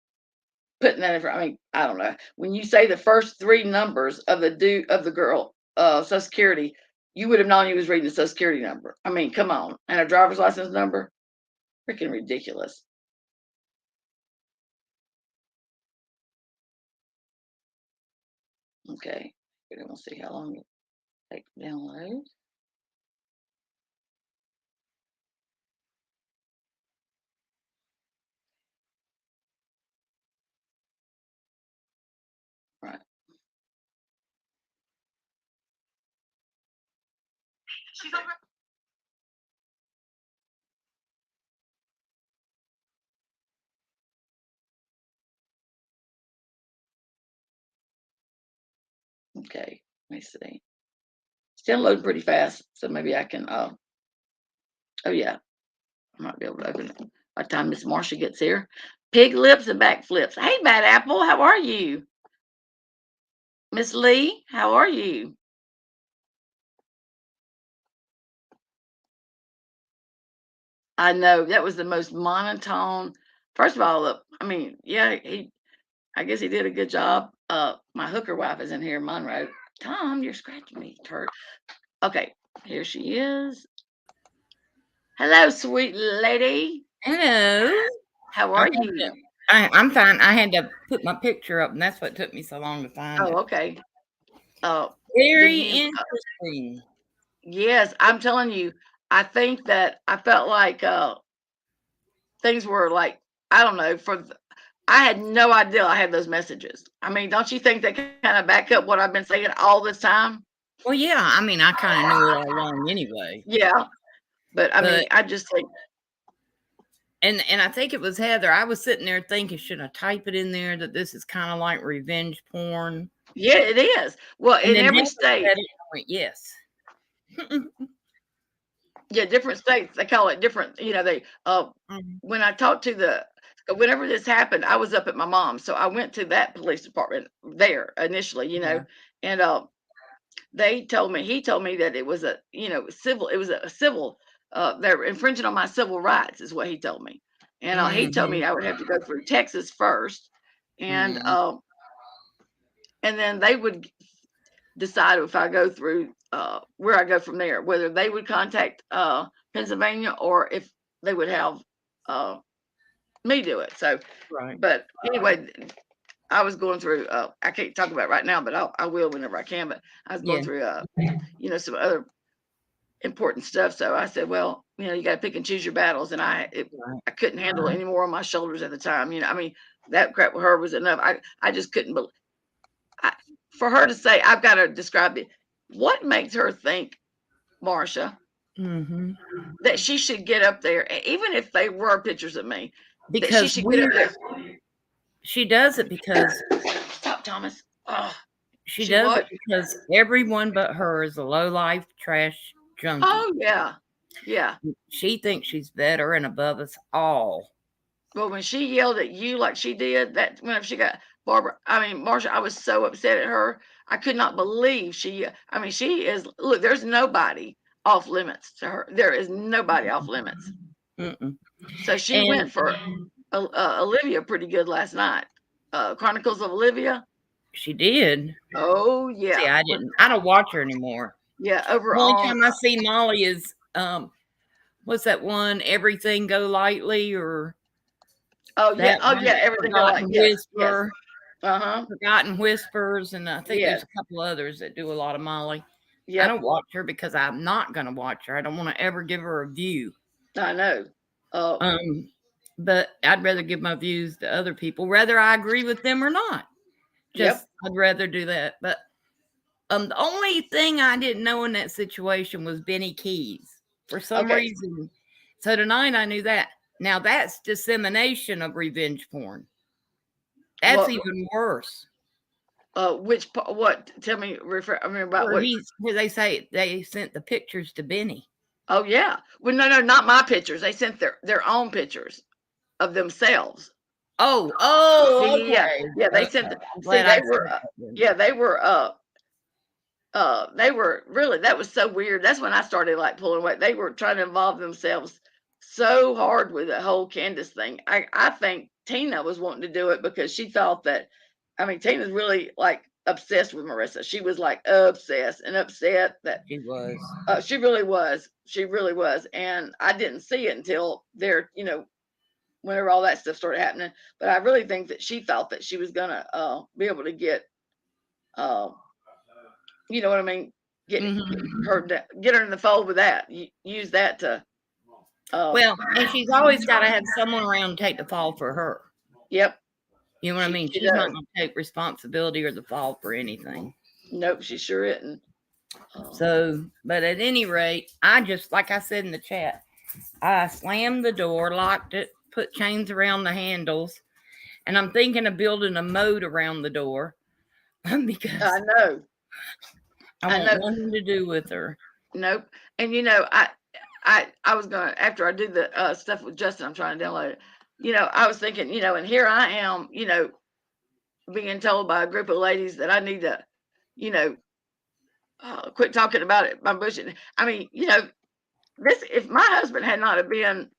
putting that in front? I mean, I don't know. When you say the first three numbers of the girl social security, you would have known he was reading the social security number. I mean, come on. And a driver's license number? Freaking ridiculous. Okay. We're gonna see how long it takes to download. Right. She's over. Okay. Let me see. It's downloading pretty fast, so maybe I can oh yeah. I might be able to open it by the time Miss Marcia gets here. Pig lips and back flips. Hey, Bad Apple, how are you? Miss Lee, how are you? I know that was the most monotone. First of all, I mean, yeah, I guess he did a good job. My hooker wife is in here, Monroe. Tom, you're scratching me, turd. Okay, here she is. Hello, sweet lady. Hello. How are you? I'm fine. I had to put my picture up, and that's what took me so long to find it. Oh, okay. Very you, interesting. yes, I'm telling you, I think that I felt like things were like, I don't know, I had no idea I had those messages. I mean, don't you think they kind of back up what I've been saying all this time? Well, yeah. I mean, I kind of knew it all along anyway. Yeah, but I mean, I just think. And I think it was Heather. I was sitting there thinking, should I type it in there that this is kind of like revenge porn? Yeah, it is. Well, And in then every Heather state. said it, I went, yes. Yeah, different states, they call it different, they, Mhm. when I talked to whenever this happened, I was up at my mom's, so I went to that police department there initially, Yeah. and, he told me that it was a civil, they're infringing on my civil rights is what he told me. And, he told me Mhm. I would have to go through Texas first, and, Mhm. then they would decide if I go through, where I go from there, whether they would contact, Pennsylvania or if they would have, uh, me do it. So, Right. but anyway, I was going through, I can't talk about it right now, but I will whenever I can. But I was going Yeah. through, some other important stuff. So I said, well, you got to pick and choose your battles. And Right. I couldn't handle it anymore on my shoulders at the time. I mean, that crap with her was enough. I just couldn't believe, for her to say, I've got to describe it. What makes her think, Marsha, Mhm. that she should get up there, even if they were pictures of me, that she Because should get up there? she does it because Stop, Thomas. Oh, she she does it what? because everyone but her is a low life trash junkie. Oh yeah, yeah. She thinks she's better and above us all. Well, when she yelled at you like she did, that whenever she got Barbara, I mean Marsha, I was so upset at her. I could not believe she. I mean, she is. Look, there's nobody off limits to her. There is nobody off limits. Mm-mm. So she And went for Olivia pretty good last night. Chronicles of Olivia. she did. Oh See, yeah, I don't watch her anymore. yeah. Over The only on. time I see Molly is what's that one? Everything Go Lightly or Oh yeah, that oh one? yeah. Everything go like Forgotten yes, yes. Whisper, Uh-huh. Forgotten Whispers, and I think Yeah. there's a couple others that do a lot of Molly. I Yep. don't watch her because I'm not going to watch her. I don't want to ever give her a view. I know. Uh, Um, but I'd rather give my views to other people, whether I agree with them or not. yep. Just I'd rather do that. But the only thing I didn't know in that situation was Benny Keys for some Okay. reason. So tonight I knew that. Now that's dissemination of revenge porn. That's What? even worse. What? Tell me. I mean about what? Where they say they sent the pictures to Benny. Oh yeah. Well, no, no, not my pictures. They sent their own pictures of themselves. Oh, Yeah, okay. yeah. They Okay. sent. I'm See, glad I said that then. yeah, they were really. That was so weird. That's when I started like pulling away. They were trying to involve themselves so hard with the whole Candace thing. I think Tina was wanting to do it because she thought that. I mean, Tina's really like obsessed with Marissa. She was like obsessed and upset that She was. she really was. She really was. And I didn't see it until there, whenever all that stuff started happening. But I really think that she thought that she was gonna be able to get, uh, you know what I mean, get Mhm. her get her in the fold with that. Use that to, Well, and she's always got to have someone around to take the fall for her. yep, You know what I mean? she She's not does. going to take responsibility or the fall for anything. Nope, she sure isn't. So, but at any rate, I just, like I said in the chat, I slammed the door, locked it, put chains around the handles, and I'm thinking of building a moat around the door because I know. I I want know. nothing to do with her. Nope. And I was gonna after I do the stuff with Justin, I'm trying to download it. I was thinking, and here I am, being told by a group of ladies that I need to, you know, quit talking about it. My bullshit. I mean, this if my husband had not have been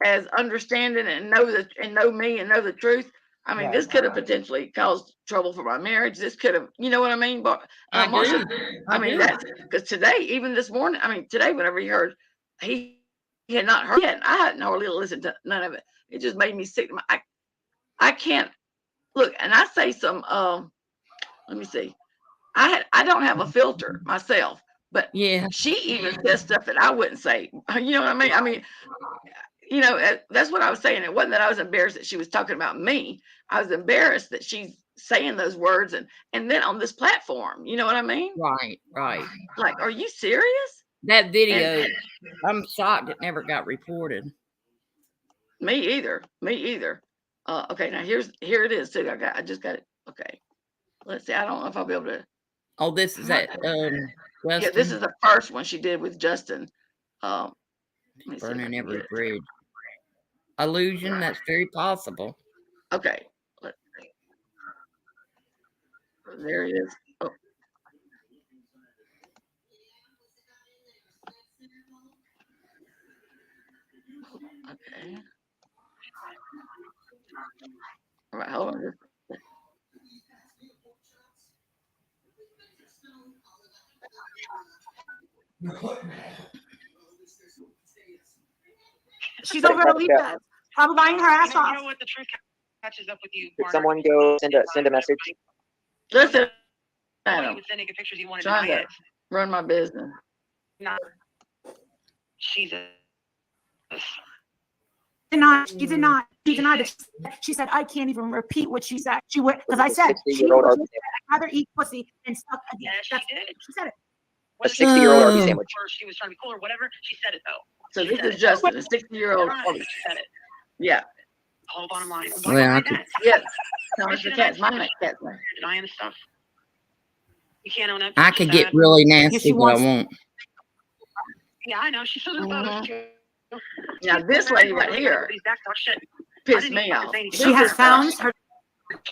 as understanding and know me and know the truth. I mean, this could have potentially caused trouble for my marriage. This could have, you know what I mean, but I Marsha. do. I I mean, do. that's because today, even this morning, I mean, today, whenever he heard, he had not heard yet. I hadn't hardly listened to none of it. It just made me sick. I can't look, and I say some. Let me see. I don't have a filter myself, but Yeah. she even says stuff that I wouldn't say. You know what I mean? I mean, that's what I was saying. It wasn't that I was embarrassed that she was talking about me. I was embarrassed that she's saying those words and then on this platform. You know what I mean? Right. Right. Like, are you serious? That And video, I'm shocked it never got reported. me either. Me either. Okay, now here it is too. I just got it. Okay, let's see. I don't know if I'll be able to. Oh, this is at Yeah, this Weston. is the first one she did with Justin. Let me see if I Burning can every get it. bridge. Illusion, that's very possible. Okay. Let's see. There it is. Oh. Okay. All right, hold on. She's over at Alicia's, probably lying her ass You off. know what? The truth catches up with you. Did Mark. someone go send a message? Listen, You weren't Adam, even sending pictures. You wanted to trying buy to it. run my business. Not. Jesus. She did not it. She said, I can't even repeat what she said. She would, because I said, she 60-year-old would Arby I'd rather eat pussy than suck a dick. Yes, she did. She said it. A 60-year-old Arby Oh. sandwich. Or she was trying to be cool or whatever. She said it though. So She this said is it. Justin, a 60-year-old. She said it. Yeah. Whole bottom line. Well, Why I that? Yes. Tell us your cat's my cat's name. Denying the stuff. You can't own up. I could get really nasty, but I won't. Yeah, I know. She's so Mhm. too. Now this lady right here pissed me off. She has found her.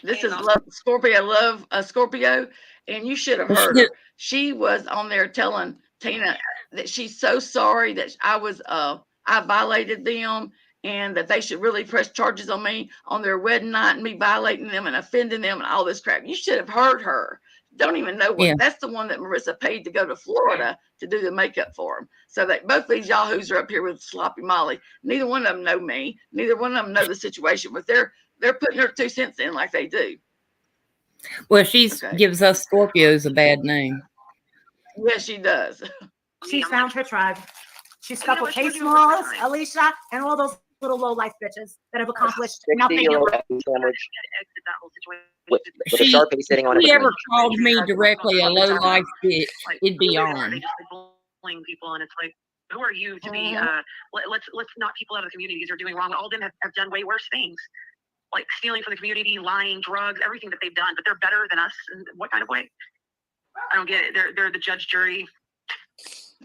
This is love Scorpio, love a Scorpio, and you should have heard her. She was on there telling Tina that she's so sorry that I violated them, and that they should really press charges on me on their wedding night and me violating them and offending them and all this crap. You should have heard her. Don't even know what. Yeah. That's the one that Marissa paid to go to Florida to do the makeup for them. So that both these yahoos are up here with Sloppy Molly. Neither one of them know me. Neither one of them know the situation, but they're putting their 2 cents in like they do. Well, she Okay. gives us Scorpios a bad name. Yes, she does. She's found her tribe. She's stuck with Kay Smalls, Alicia, and all those little low life bitches that have accomplished nothing. 60-year-old Arby sandwich with a Sharpie sitting on it. If she between ever called me directly a low life bitch, it'd be on. They just bullying people, and it's like, who are you to be? Let's knock people out of the community because they're doing wrong. All of them have done way worse things, like stealing from the community, lying, drugs, everything that they've done. But they're better than us. In what kind of way? I don't get it. They're the judge, jury,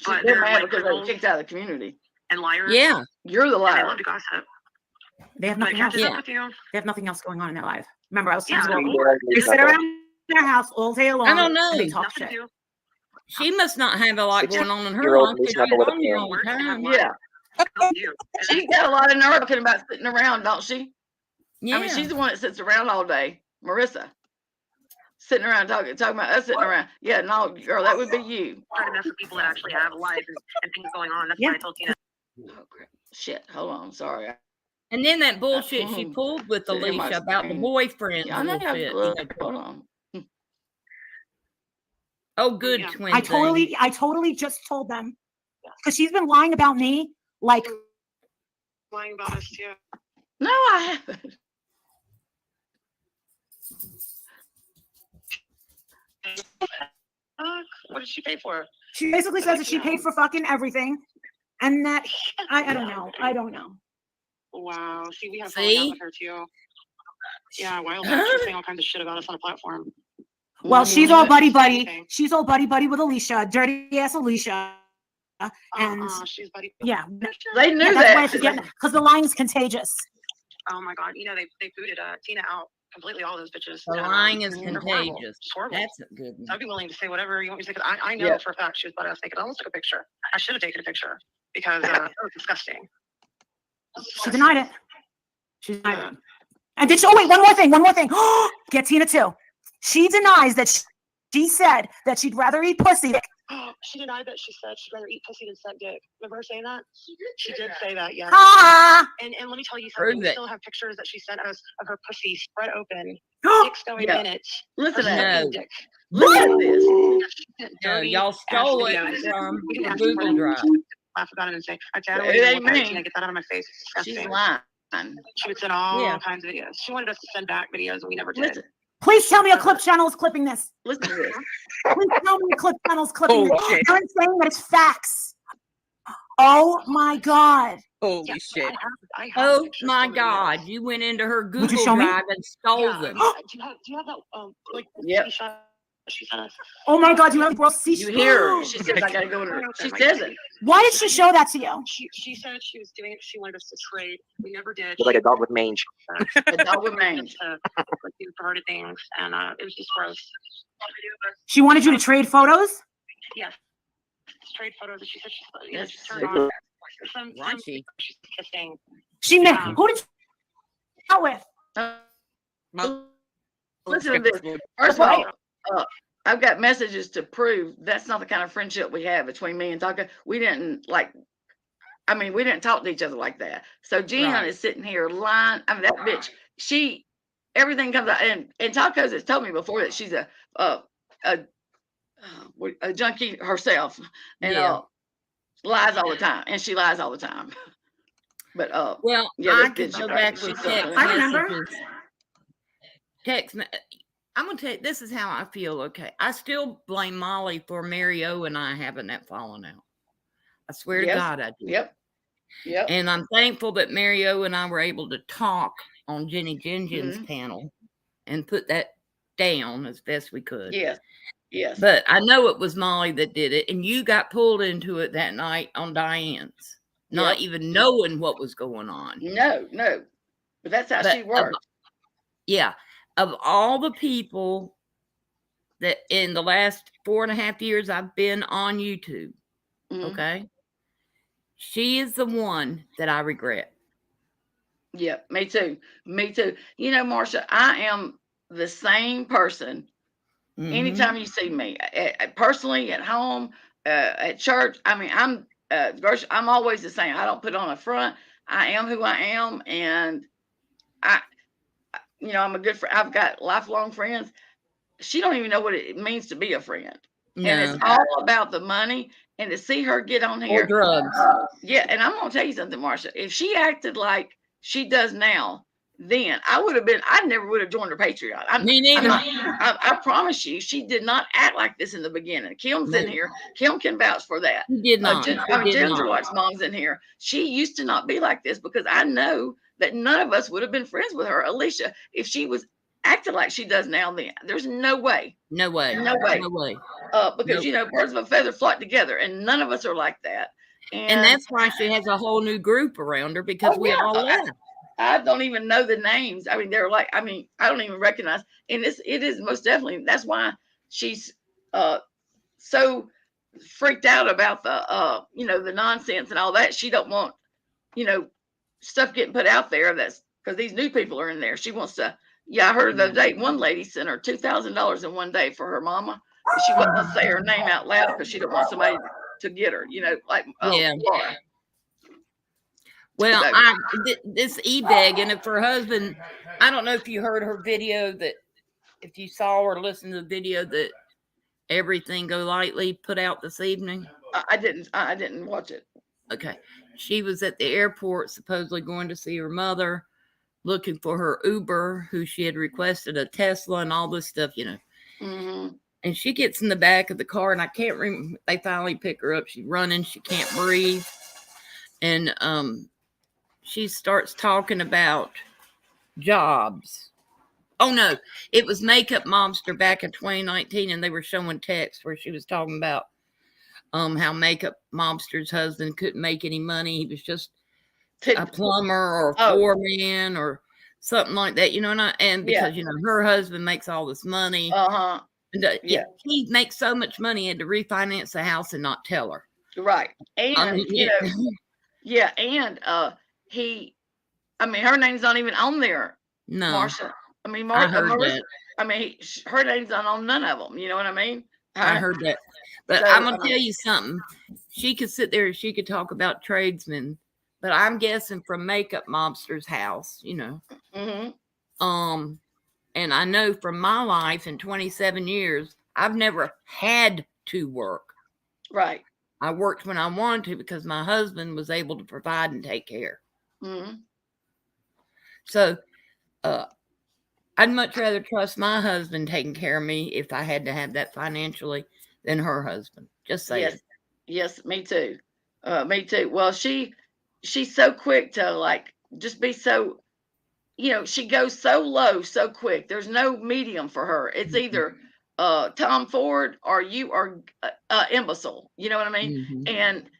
but They're they're mad like because they were criminals kicked out of the community. and liars. Yeah. You're the And they liar. love to gossip. They have But nothing it else. catches up Yeah. with you. They have nothing else going on in their life. Remember, I was Yeah, telling you, Sharpie. they sit around their house all day long. I don't And they know. talk Nothing to shit. do. She must not have a lot going on in her 60-year-old life because she's knuckle with a on here pen. all the time. Yeah. You. She's got a lot of nerve talking about sitting around, don't she? Yeah. I mean, she's the one that sits around all day. Marissa. Sitting around talking about us sitting around. Yeah, no, girl, that would be you. Try to mess with people that actually have a life and things going on. That's Yeah. why I told Tina. Oh, crap. Shit. Hold on. Sorry. And then that bullshit she pulled with So am I Alicia about the saying- boyfriend Yeah, I know. bullshit. Look, hold on. Oh, good Yeah. twin I thing. totally just told them because she's been lying about me. Like, Lying about us too. No, I haven't. What did she pay for? she basically says that she paid for fucking everything, and that I don't know. I don't know. Wow. See, we have See? falling out with her too. Yeah, wild. She's saying all kinds of shit about us on a platform. Well, she's all buddy buddy. Okay. She's all buddy buddy with Alicia, dirty ass Alicia, and She's buddy. yeah, They knew that's why that. she's getting because the lying's contagious. Oh my God. You know, they booted Tina out completely, all those bitches. The And, lying is they're horrible. contagious. It's horrible. That's a good one. I'd be willing to say whatever you want me to say because I know Yeah. for a fact she was butt ass naked. I almost took a picture. I should have taken a picture because that was disgusting. She denied it. She denied it. And did she? Oh wait, one more thing. Get Tina too. She denies that she said that she'd rather eat pussy. She denied that. She said she'd rather eat pussy than suck dick. Remember her saying that? She did say that, yeah. Ha! And let me tell you Prove something. We it. still have pictures that she sent us of her pussy spread open, Ha! dicks going Yeah. in it. Listen her at No. sucking dick. Listen at this. She sent No, dirty y'all ass stole it videos. from We didn't the have to Google Drive. laugh about it and say, I don't It even ain't look at it, me. Tina, get that out of my face. It's She's disgusting. lying. She would send all Yeah. kinds of videos. She wanted us to send back videos and we never did. Listen. Please tell me a clip channel is clipping this. Listen to this. Please tell me a clip channel is clipping Oh, this. shit. You're saying that it's facts. Oh my God. Holy Yeah, shit. I have Oh pictures my from the God. videos. You went into her Would you Google show me? Drive and stole Yeah, them. do you have that like Yep. shot she sent us. Oh my God, you have girls see. You hear her. She says, I gotta go in her. She says it. Why did she show that to you? She said she was doing it. She wanted us to trade. We never did. Like a dog with mange. A dog with mange. Do for her things, and it was just gross. She wanted you to trade photos? Yes. Trade photos. And she said Yes. she turned on. Raunchy. She's kissing. Who did she out with? Listen to this. First of all, I've got messages to prove that's not the kind of friendship we have between me and Taco. We didn't we didn't talk to each other like that. So Gian is sitting here lying. I mean, that bitch, everything comes out. And Tacos has told me before that she's a junkie herself and lies all the time. And she lies all the time. But well, yeah, I can go back with text I remember. messages. I'm gonna tell you, this is how I feel. Okay, I still blame Molly for Mary O and I having that falling out. I swear to God, I do. Yep. And I'm thankful that Mary O and I were able to talk on Jenny Gingin's panel and put that down as best we could. Yes. Yes. But I know it was Molly that did it, and you got pulled into it that night on Diane's, not even knowing what was going on. No. But that's how she works. Of all the people that in the last 4.5 years I've been on YouTube, okay, she is the one that I regret. Yeah, me too. You know, Marsha, I am the same person. Anytime you see me, personally, at home, at church, I mean, I'm always the same. I don't put on a front. I am who I am, and I'm a good friend. I've got lifelong friends. She don't even know what it means to be a friend. No. And it's all about the money. And to see her get on here. Or drugs. Yeah. And I'm going to tell you something, Marsha. If she acted like she does now, then I never would have joined her Patreon. Me neither. I promise you, she did not act like this in the beginning. Kim's in here. Kim can vouch for that. She did not. Ginger Watch Mom's in here. She used to not be like this because I know that none of us would have been friends with her, Alicia, if she was acting like she does now. Then there's no way. No way. Because birds of a feather flock together, and none of us are like that. And that's why she has a whole new group around her because we all left. I don't even know the names. I mean, I don't even recognize. And it is most definitely. That's why she's so freaked out about the the nonsense and all that. She don't want stuff getting put out there. That's because these new people are in there. She wants to. Yeah, I heard the other day one lady sent her $2,000 in one day for her mama. She wasn't going to say her name out loud because she didn't want somebody to get her. Laura. Well, this e-begging, and if her husband, I don't know if you heard her video if you saw or listened to the video that Everything Go Lightly put out this evening. I didn't watch it. Okay. She was at the airport supposedly going to see her mother, looking for her Uber, who she had requested a Tesla and all this stuff, And she gets in the back of the car, and I can't remember. They finally pick her up. She's running. She can't breathe. And she starts talking about jobs. Oh, no. It was Makeup Mobster back in 2019, and they were showing text where she was talking about how Makeup Mobster's husband couldn't make any money. He was just a plumber or a foreman or something like that, and because, her husband makes all this money. And, he makes so much money, he had to refinance the house and not tell her. Right. And, and her name's not even on there. No. Marsha. I mean, I heard that. I mean, her name's not on none of them. You know what I mean? I heard that. But I'm going to tell you something. She could sit there and she could talk about tradesmen, but I'm guessing from Makeup Mobster's house, And I know from my life in 27 years, I've never had to work. Right. I worked when I wanted to because my husband was able to provide and take care. So I'd much rather trust my husband taking care of me if I had to have that financially than her husband. Just saying. Yes, me too. Me too. Well, she's so quick to just be so, she goes so low so quick. There's no medium for her. It's either Tom Ford or you are imbecile. You know what I mean? Mhm. And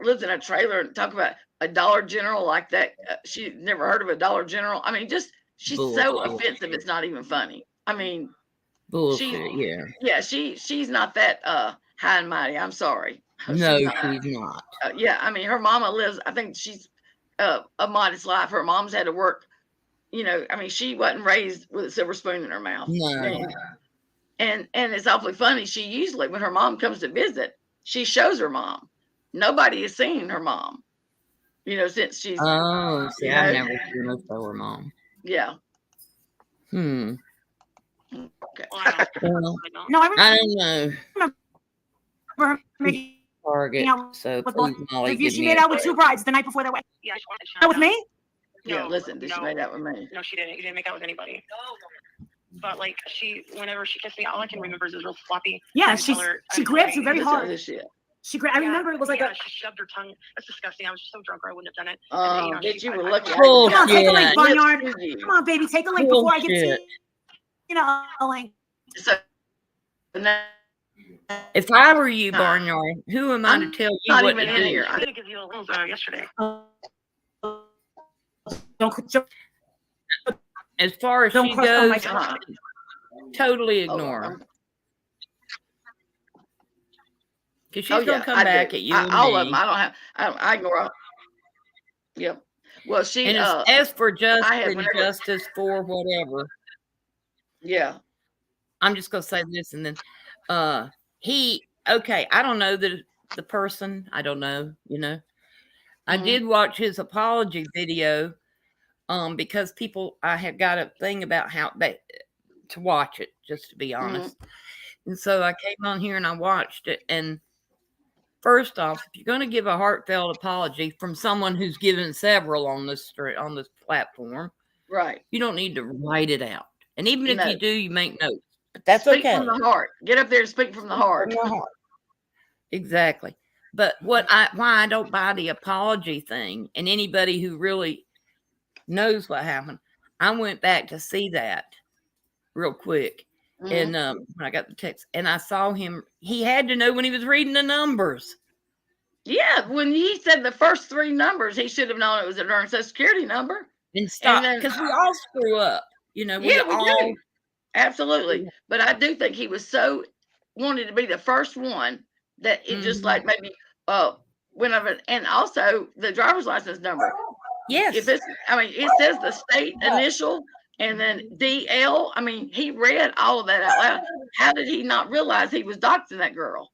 lives in a trailer and talk about a Dollar General like that. She never heard of a Dollar General. I mean, just she's so Bullshit. offensive. It's not even funny. I mean, Bullshit. Yeah. yeah, she's not that high and mighty. I'm sorry. No, She's not. she's not. Yeah, I mean, her mama lives. I think she's a modest life. Her mom's had to work. I mean, she wasn't raised with a silver spoon in her mouth. No. And it's awfully funny. She usually, when her mom comes to visit, she shows her mom. Nobody has seen her mom, since she's. Oh, see, you I know, never seen her show her mom. Yeah. Hmm. Okay. Well, No, I don't know. remember her making Target. out So with please, Molly, review. give She me made a out with break. 2 brides the night before their wedding. Yeah, she wanted to That was find out. me? Yeah, No, listen, did she no. make that with me? No, she didn't. You didn't make out with anybody. But like whenever she kissed me, all I can remember is this real floppy. Yeah, tongue color. she grabbed you very Listen to hard. this shit. I remember it was like yeah, she shoved her tongue. That's disgusting. I was so drunk, or I wouldn't have done it. Oh, And, bitch, you were I- lucky. Bullshit. Come on, take a link, Yeah. Barnyard. Lips to you. Come on, baby, take a link before I get Bullshit. a link. So now, If I were you, Barnyard, who am I to I'm tell you not what even to in do? here. I didn't give you a little yesterday. Don't As far as Don't she crush on my goes, tongue. totally Hold ignore on. her. Because Oh she's going yeah, to come I back do. at you and All of them. me. I don't have. I ignore. Yep. Well, she. And as for I had justice for whatever, Yeah. I'm just going to say this and then okay, I don't know the person. I don't know, I Mhm. did watch his apology video because I had got a thing about how to watch it, just to be honest. And so I came on here and I watched it. And first off, if you're going to give a heartfelt apology from someone who's given several on this platform, Right. you don't need to write it out. And even if No. you do, you make notes. But that's Speak okay. from the heart. Get up there and speak from the heart. From the heart. Exactly. But why I don't buy the apology thing, and anybody who really knows what happened, I went back to see that real quick. Mhm. And when I got the text, and I saw him, he had to know when he was reading the numbers. Yeah, when he said the first 3 numbers, he should have known it was a darn Social Security number. And stop, then- because we all screw up. We Yeah, we all do. Absolutely. But I do think he was so wanted to be the first one that it just like maybe went over. And also the driver's license number. Yes. If it's, I mean, it says the state initial and then DL. I mean, he read all of that out loud. How did he not realize he was doxing that girl?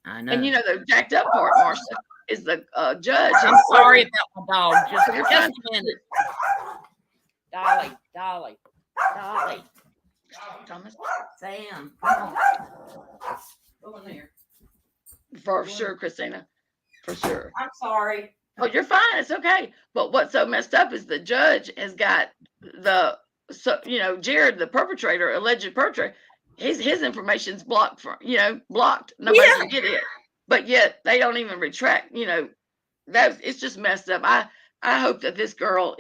I know. And the jacked up part, Marcia, is the judge. I'm sorry about my dog. Just You're a fine. minute. Dolly. Thomas, Sam, come on. Go in there. for sure, Christina, for sure. I'm sorry. Oh, you're fine. It's okay. But what's so messed up is the judge has got Jared, the perpetrator, alleged perpetrator, his information's blocked blocked. Nobody can get it. But yet they don't even retract, it's just messed up. I hope that this girl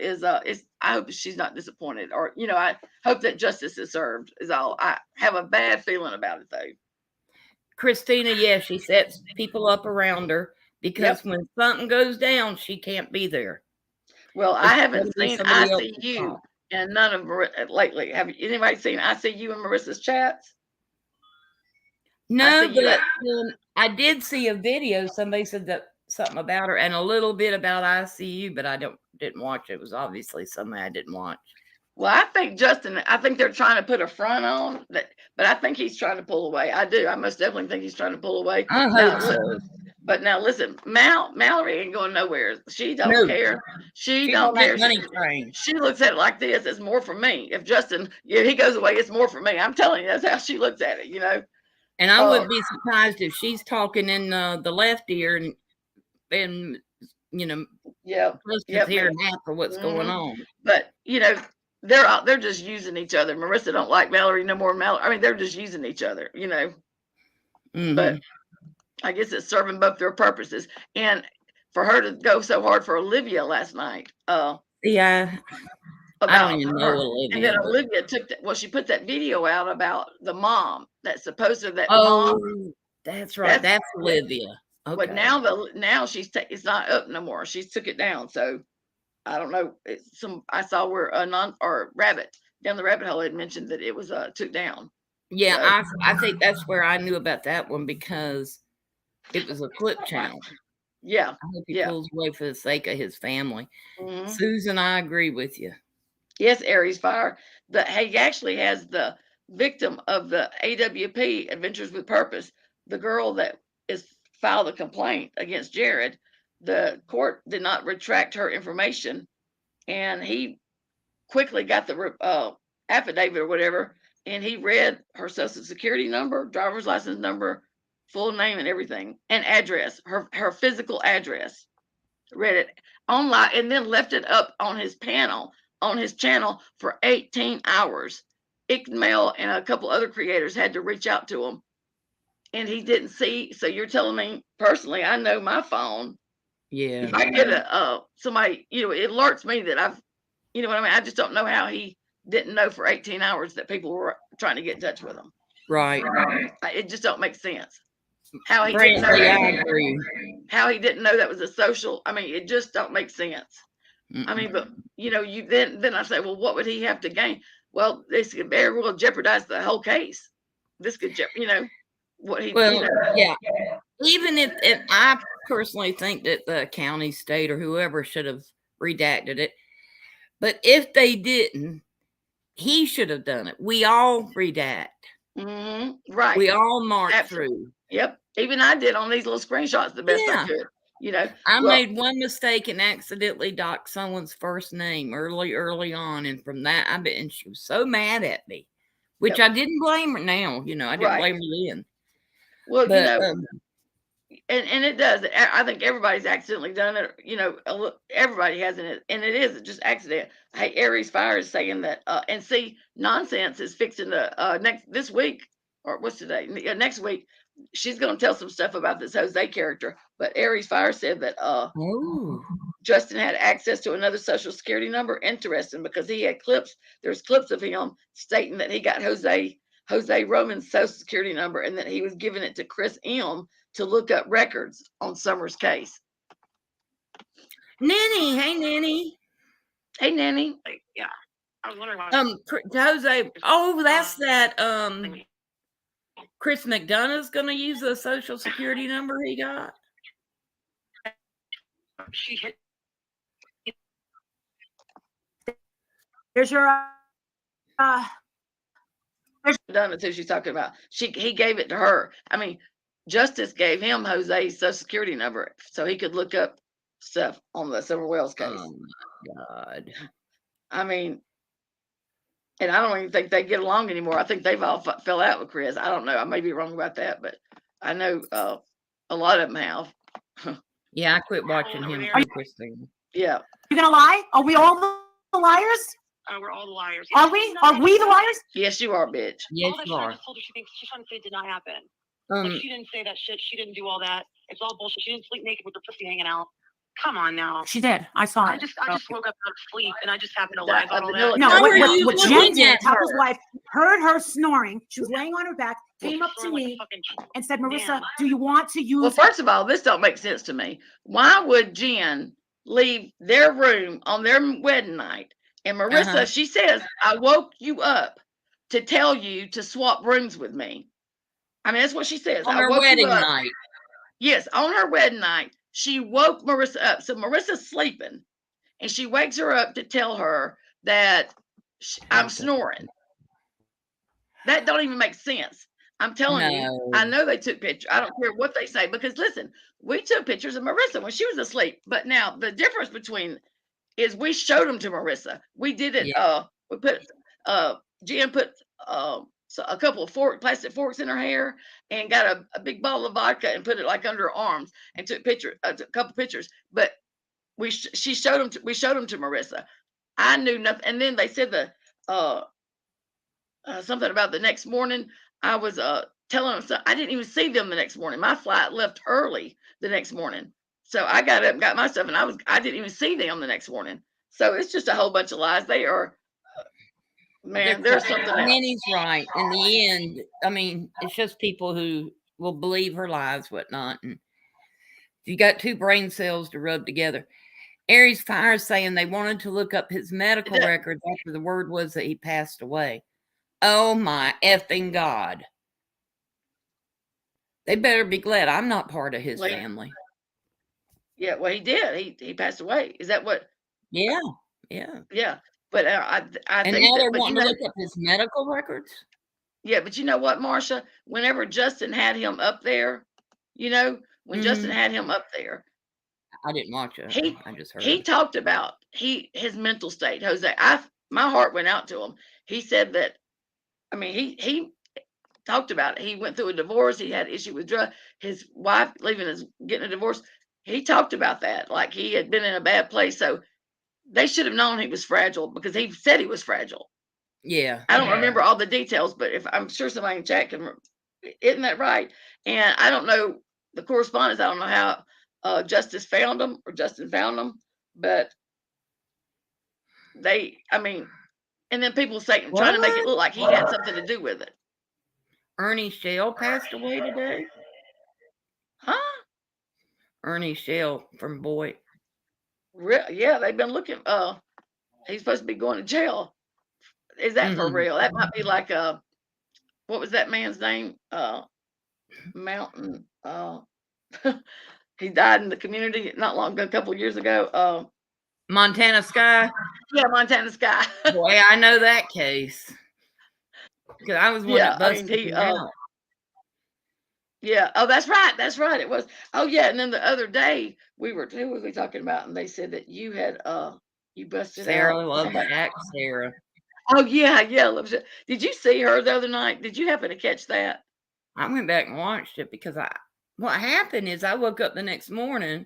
I hope she's not disappointed, or I hope that justice is served is all. I have a bad feeling about it though. Christina, she sets people up around her because when something goes down, she can't be there. Well, I haven't gotta be seen somebody else's ICU fault. and none of lately. Have anybody seen ICU and Marissa's chats? No, ICU. but I did see a video. Somebody said that something about her and a little bit about ICU, but I didn't watch it. It was obviously something I didn't watch. Well, I think they're trying to put a front on that, but I think he's trying to pull away. I do. I most definitely think he's trying to pull away. I hope so. But now listen, Mallory ain't going nowhere. She don't care. She don't on that care. money train. She looks at it like this. It's more for me. If Justin, he goes away, it's more for me. I'm telling you, that's how she looks at it, And I wouldn't be surprised if she's talking in the left ear and Kristen's hearing half of what's going on. But they're just using each other. Marissa don't like Mallory no more. I mean, they're just using each other, But I guess it's serving both their purposes. And for her to go so hard for Olivia last night. Yeah. I about don't even know her. And Olivia. then but- Olivia took that. Well, she put that video out about the mom that supposedly that Oh, mom. that's right. That's Yeah. Olivia. But Okay. now she's it's not up no more. She's took it down. So I don't know. It's I saw where rabbit down the rabbit hole had mentioned that it was took down. Yeah, So, I think that's where I knew about that one because it was a clip channel. yeah. I hope he Yeah. pulls away for the sake of his family. Mhm. Susan, I agree with you. Yes, Aries Fire. He actually has the victim of the AWP Adventures with Purpose, the girl that is filed a complaint against Jared. The court did not retract her information, and he quickly got the affidavit or whatever, and he read her social security number, driver's license number, full name, and everything, and address, her physical address. Read it online, and then left it up on his channel for 18 hours. Ickmail and a couple other creators had to reach out to him, and he didn't see. So you're telling me personally, I know my phone. Yeah. If I get somebody, it alerts me that I've, you know what I mean? I just don't know how he didn't know for 18 hours that people were trying to get in touch with him. Right. It just don't make sense. How he Brantley, didn't know I agree. how he didn't know that was a social. I mean, it just don't make sense. I mean, but you then I say, well, what would he have to gain? Well, this could very well jeopardize the whole case. This could, what he. Well, yeah. Even if I personally think that the county, state, or whoever should have redacted it, but if they didn't, he should have done it. We all redact. Right. We all mark Absolutely. through. Yep. Even I did on these little screenshots the best I could. I made one mistake and accidentally docked someone's first name early on, and from that, and she was so mad at me, which I didn't blame her now. I didn't blame her then. Well, but, and it does. I think everybody's accidentally done it. Everybody hasn't, and it is just accident. Hey, Aries Fire is saying that, and see, nonsense is fixing the this week, or what's today? Next week, she's going to tell some stuff about this Jose character. But Aries Fire said that Justine had access to another social security number. Interesting, because he had clips. There's clips of him stating that he got Jose Roman's social security number, and that he was giving it to Chris M to look up records on Summer's case. Nanny, hey Nanny. Hey Nanny. Yeah. I was wondering why. Jose. Oh, that's that. Chris McDonough's gonna use the social security number he got. She hit. There's your Done it too. She's talking about. He gave it to her. I mean, Justice gave him Jose's social security number so he could look up stuff on the Silver Wells case. Oh my God. I mean, and I don't even think they get along anymore. I think they've all fell out with Chris. I don't know. I may be wrong about that, but I know a lot of them have. Yeah, I quit watching him. Christine. Yeah. You gonna lie? Are we all the liars? We're all the liars. Are we? Are we the liars? Yes, you are, bitch. Yes, all that you shit I are. just told her, she's trying to say it did not happen. Like, she didn't say that shit. She didn't do all that. It's all bullshit. She didn't sleep naked with her pussy hanging out. Come on now. She did. I saw it. I just woke up out of sleep and I just happened to lie about all that. No, How are what you Jen looking did, at Taco's her? wife, heard her snoring. She was laying on her back, came up to me and said, Marissa, do you want to use... Well, first of all, this don't make sense to me. Why would Jen leave their room on their wedding night? And Marissa, she says, I woke you up to tell you to swap rooms with me. I mean, that's what she says. On her wedding night. Yes, on her wedding night. She woke Marissa up. So Marissa's sleeping, and she wakes her up to tell her that I'm snoring. That don't even make sense. I'm telling you, I know they took pictures. I don't care what they say, because listen, we took pictures of Marissa when she was asleep. But now the difference between is we showed them to Marissa. We did it. We put Jen put so a couple of plastic forks in her hair and got a big bottle of vodka and put it like under her arms and took a couple pictures. But we showed them. We showed them to Marissa. I knew nothing. And then they said something about the next morning. I was telling them, I didn't even see them the next morning. My flight left early the next morning. So I got up and got my stuff, and I didn't even see them the next morning. So it's just a whole bunch of lies. They are, man, there's something else. Minnie's right. In the end, I mean, it's just people who will believe her lies, whatnot. And you got two brain cells to rub together. Aries Fire saying they wanted to look up his medical records after the word was that he passed away. Oh my effing God. They better be glad I'm not part of his family. Yeah, well, he did. He passed away. Is that what? Yeah. Yeah. But I and think now that, they're but wanting to look up his medical records. Yeah, but you know what, Marsha? Whenever Justin had him up there, when Justin had him up there, I didn't watch it. I just heard. He talked about his mental state, Jose. My heart went out to him. He said that, I mean, he talked about it. He went through a divorce. He had issue with drugs. His wife getting a divorce. He talked about that, like he had been in a bad place. So they should have known he was fragile because he said he was fragile. Yeah. I don't remember all the details, but if I'm sure somebody in chat can, isn't that right? And I don't know the correspondence. I don't know how Justin found them, but and then people trying to make it look like he had something to do with it. Ernie Shell passed away today. Huh? Ernie Shell from Boy. Yeah, they've been looking. He's supposed to be going to jail. Is that for real? That might be like what was that man's name? Mountain. He died in the community not long ago, a couple of years ago. Montana Sky. Yeah, Montana Sky. Boy, I know that case. Because I was one that busted him out. Yeah. Oh, that's right. That's right. It was. Oh, yeah. And then the other day who was we talking about? And they said that you had you busted Sarah out. Love Shack Sarah. Oh yeah. Did you see her the other night? Did you happen to catch that? I went back and watched it because what happened is I woke up the next morning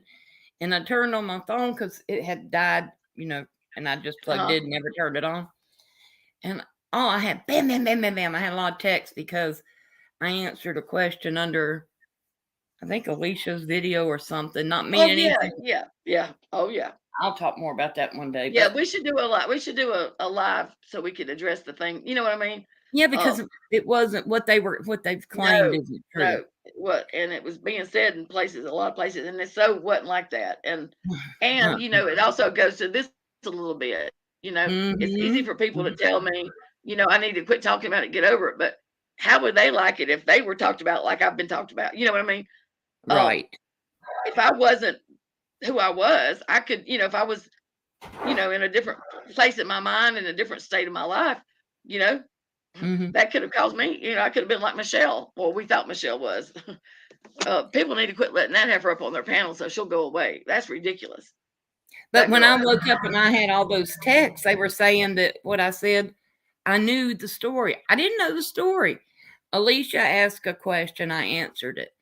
and I turned on my phone because it had died, and I just plugged it and never turned it on. And I had bam, bam, bam, bam, bam. I had a lot of text because I answered a question under, I think, Alicia's video or something. Not me. Yeah. Oh yeah. I'll talk more about that one day. Yeah, we should do a live. We should do a live so we could address the thing. You know what I mean? Yeah, because it wasn't what they've claimed isn't true. No, and it was being said in places, a lot of places, and it wasn't like that. And it also goes to this a little bit. It's easy for people to tell me, I need to quit talking about it, get over it. But how would they like it if they were talked about like I've been talked about? You know what I mean? Right. If I wasn't who I was, I could, if I was, in a different place in my mind, in a different state of my life, that could have caused me, I could have been like Michelle. Well, we thought Michelle was. People need to quit letting that have her up on their panel so she'll go away. That's ridiculous. But when I woke up and I had all those texts, they were saying that what I said, I knew the story. I didn't know the story. Alicia asked a question. I answered it.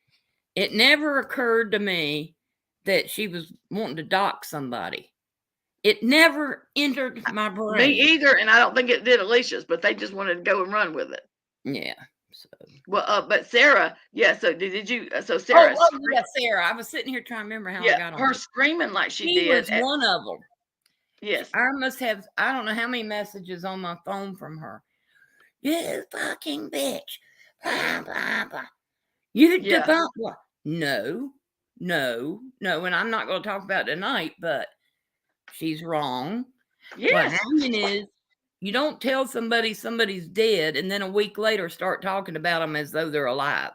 It never occurred to me that she was wanting to dox somebody. It never entered my brain. Me either, and I don't think it did Alicia's, but they just wanted to go and run with it. Yeah. So. Well, but Sarah, yeah. So did you? So Sarah. Oh yeah, Sarah. I was sitting here trying to remember how I got on. Her screaming like she did. Was one of them. Yes. I must have. I don't know how many messages on my phone from her. You fucking bitch. Blah blah blah. You debunk what? No. And I'm not going to talk about it tonight, but she's wrong. Yes. What happened is you don't tell somebody's dead and then a week later start talking about them as though they're alive.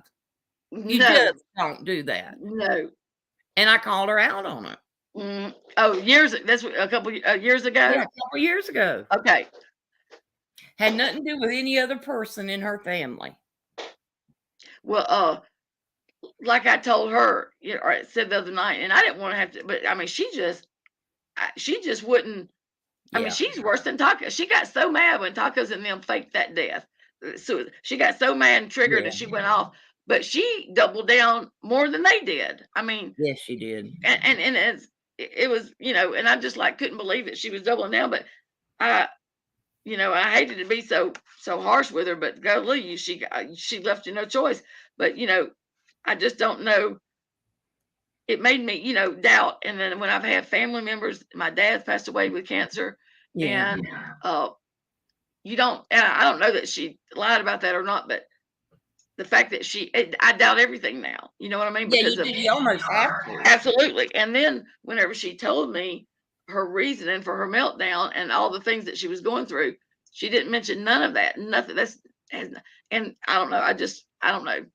You just don't do that. No. And I called her out on it. That's a couple years ago? Yeah, a couple years ago. Okay. Had nothing to do with any other person in her family. Well, like I told her, or I said the other night, and I didn't want to have to, but I mean, she just wouldn't. I mean, she's worse than Taco. She got so mad when Tacos and them faked that death. So she got so mad and triggered, and she went off. But she doubled down more than they did. I mean, yes, she did. And it was, and I just couldn't believe it. She was doubling down, but I hated to be so harsh with her, but golly, she left you no choice. But I just don't know. it made me, you know, doubt. And then when I've had family members, my dad's passed away with cancer, Yeah. and you don't, and I don't know that she lied about that or not, but the fact that I doubt everything now. You know what I mean? Yeah, Because you of do. You almost have to. absolutely. And then whenever she told me her reasoning for her meltdown and all the things that she was going through, she didn't mention none of that. Nothing. And I don't know. I don't know.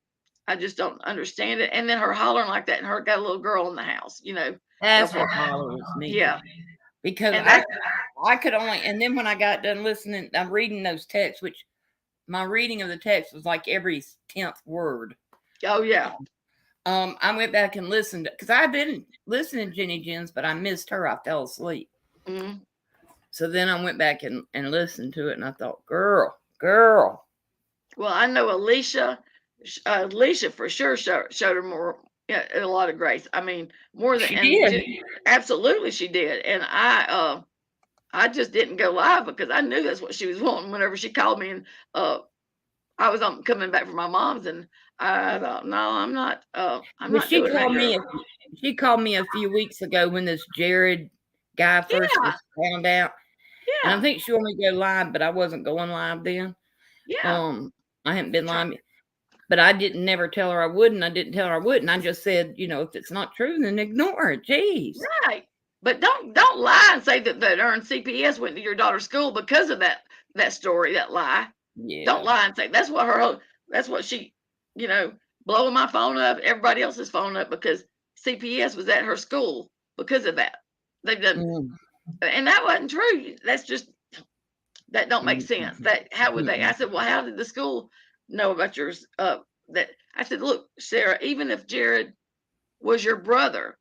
I just don't understand it. And then her hollering like that, and her got a little girl in the house. You know. That's So, what bothers me. yeah. Because And that, I could only, and then when I got done listening, I'm reading those texts, which my reading of the text was like every 10th word. oh yeah. I went back and listened because I didn't listen to Jenny Jens, but I missed her. I fell asleep. Mm-hmm. So then I went back and listened to it, and I thought, girl. Well, I know Alicia for sure showed her more, yeah, a lot of grace. I mean, more than She and did. absolutely she did. And I just didn't go live because I knew that's what she was wanting. Whenever she called me, and I was coming back from my mom's, and I thought, no, I'm not. I'm Well, not doing that. Girl. she called me a few weeks ago when this Jared guy first Yeah, was found out, and I yeah, think she wanted me to go live, but I wasn't going live then. yeah. I hadn't been live, but I didn't never tell her I wouldn't. I didn't tell her I wouldn't. I just said, you know, if it's not true, then ignore it. Jeez. Right. But don't lie and say that earned CPS went to your daughter's school because of that story, that lie. Yeah. Don't lie and say that's what she, you know, blowing my phone up, everybody else's phone up, because CPS was at her school because of that. They've done, and that wasn't true. That's just, that don't make sense. That, how would they? I said, well, how did the school know about yours? That I said, look, Sarah, even if Jared was your brother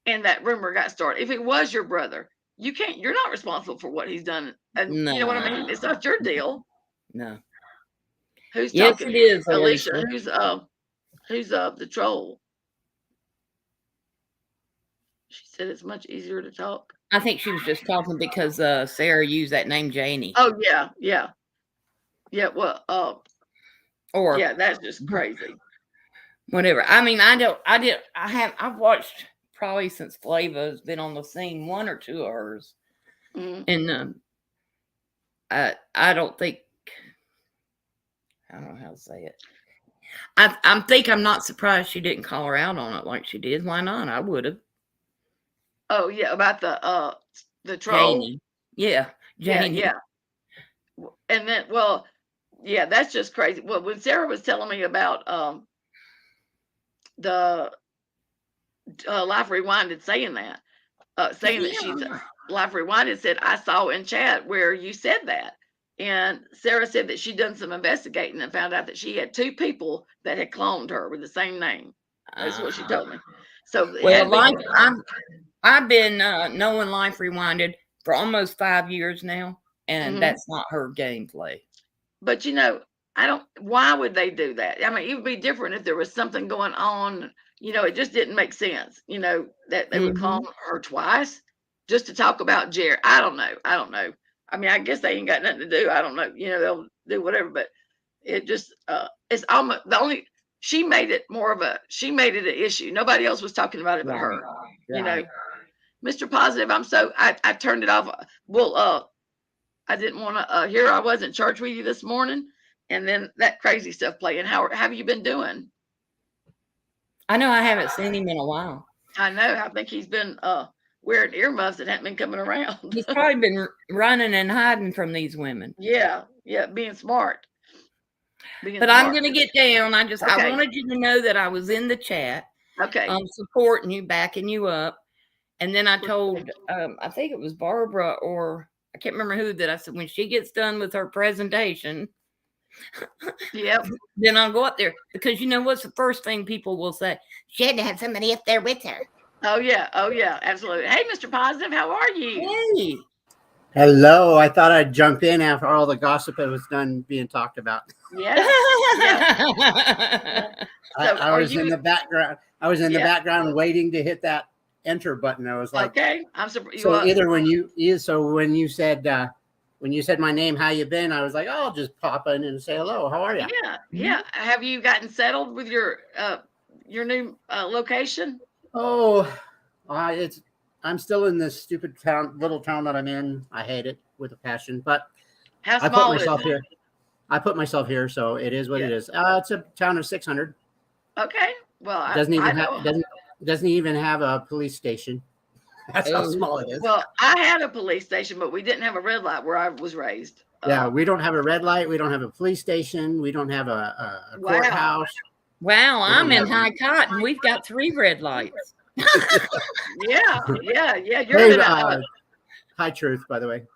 and that rumor got started, if it was your brother, you're not responsible for what he's done. And No. you know what I mean? It's not your deal. No. Who's Yes, talking? it is, Alicia. Alicia. Who's the troll? She said it's much easier to talk. I think she was just talking because Sarah used that name Janie. Oh yeah, yeah. Yeah, well, or yeah, that's just crazy. Whatever. I mean, I've watched probably since Flava's been on the scene, one or two of hers. And I don't think, I don't know how to say it. I'm not surprised she didn't call her out on it like she did. Why not? I would have. Oh yeah, about the troll. Janie. Yeah, Janie. Yeah. And then, well, yeah, that's just crazy. Well, when Sarah was telling me about the Life Rewinded saying that she's Life Rewinded said, I saw in chat where you said that. And Sarah said that she'd done some investigating and found out that she had two people that had cloned her with the same name. That's what she told me. So, well, I've been knowing Life Rewinded for almost 5 years now, and that's not her gameplay. But you know, why would they do that? I mean, it would be different if there was something going on. You know, it just didn't make sense, you know, that they would clone her twice just to talk about Jared. I don't know. I mean, I guess they ain't got nothing to do. I don't know. You know, they'll do whatever, but it just, it's almost she made it an issue. Nobody else was talking about it but her. You know, Mr. Positive, I turned it off. Well, I didn't want to hear I wasn't church with you this morning. And then that crazy stuff playing. How have you been doing? I know I haven't seen him in a while. I know. I think he's been wearing earmuffs that haven't been coming around. He's probably been running and hiding from these women. Yeah, being smart. I'm going to get down. I wanted you to know that I was in the chat. Okay. Supporting you, backing you up. And then I told, I think it was Barbara, or I can't remember who, that I said, when she gets done with her presentation, then I'll go up there, because you know what's the first thing people will say? She had to have somebody up there with her. Oh yeah, absolutely. Hey, Mr. Positive, how are you? Hey. Hello. I thought I'd jump in after all the gossip that was done being talked about. Yeah. I was in the background. I was in the background waiting to hit that enter button. I was like, okay, I'm surprised. So either when you said my name, how you been? I was like, oh, I'll just pop in and say hello. How are you? Yeah. Have you gotten settled with your new location? Oh, I'm still in this stupid little town that I'm in. I hate it with a passion, but How I put small is myself it? here. I put myself here, so it is what Yeah. it is. It's a town of 600. Okay. Well, Doesn't I even have know. doesn't even have a police station. That's how Oh. small it is. Well, I had a police station, but we didn't have a red light where I was raised. Yeah, we don't have a red light. We don't have a police station. We don't have a Wow. courthouse. Wow, We don't I'm in have- High Cotton. We've got 3 red lights. Yeah. You're Hey, in a, high truth, by the way.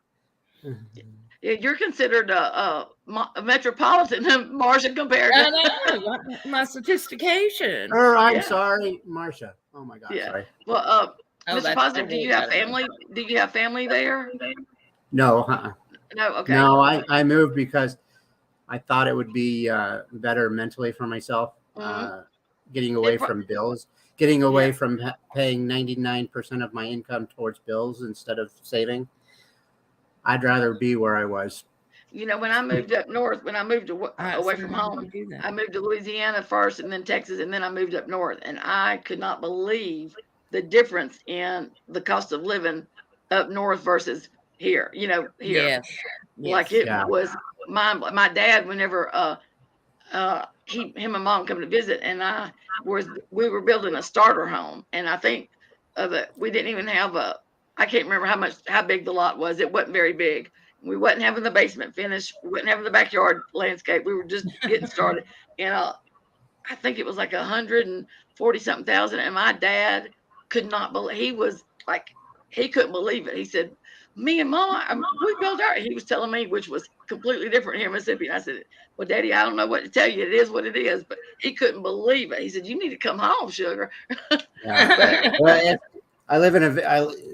you're considered a metropolitan, Marsha, compared I to. know my sophistication. I'm Yeah. sorry, Marcia. Oh my God, Yeah. sorry. Well, Oh, Mr. that's Positive, do okay, you have by the way. family? Do you have family there? No, No. Okay. no. I moved because I thought it would be better mentally for myself, Mhm. getting away pro- from bills, getting away Yeah. from paying 99% of my income towards bills instead of saving. I'd rather be where I was. You know, when I moved up north, when I moved away from Sometimes home, you do that. I moved to Louisiana first and then Texas, and then I moved up north. And I could not believe the difference in the cost of living up north versus here, here. Yes. Like Yes. it Yeah. was my dad, whenever him and mom come to visit, and we were building a starter home, and I think we didn't even have I can't remember how big the lot was. It wasn't very big. We wasn't having the basement finished. We wasn't having the backyard landscape. We were just getting started, and I think it was like 140 something thousand. And my dad could not believe, he couldn't believe it. He said, "Me and Mama, we built our." He was telling me, which was completely different here in Mississippi. And I said, "Well, Daddy, I don't know what to tell you. It is what it is." But he couldn't believe it. He said, "You need to come home, sugar." Yeah. Well, I live in a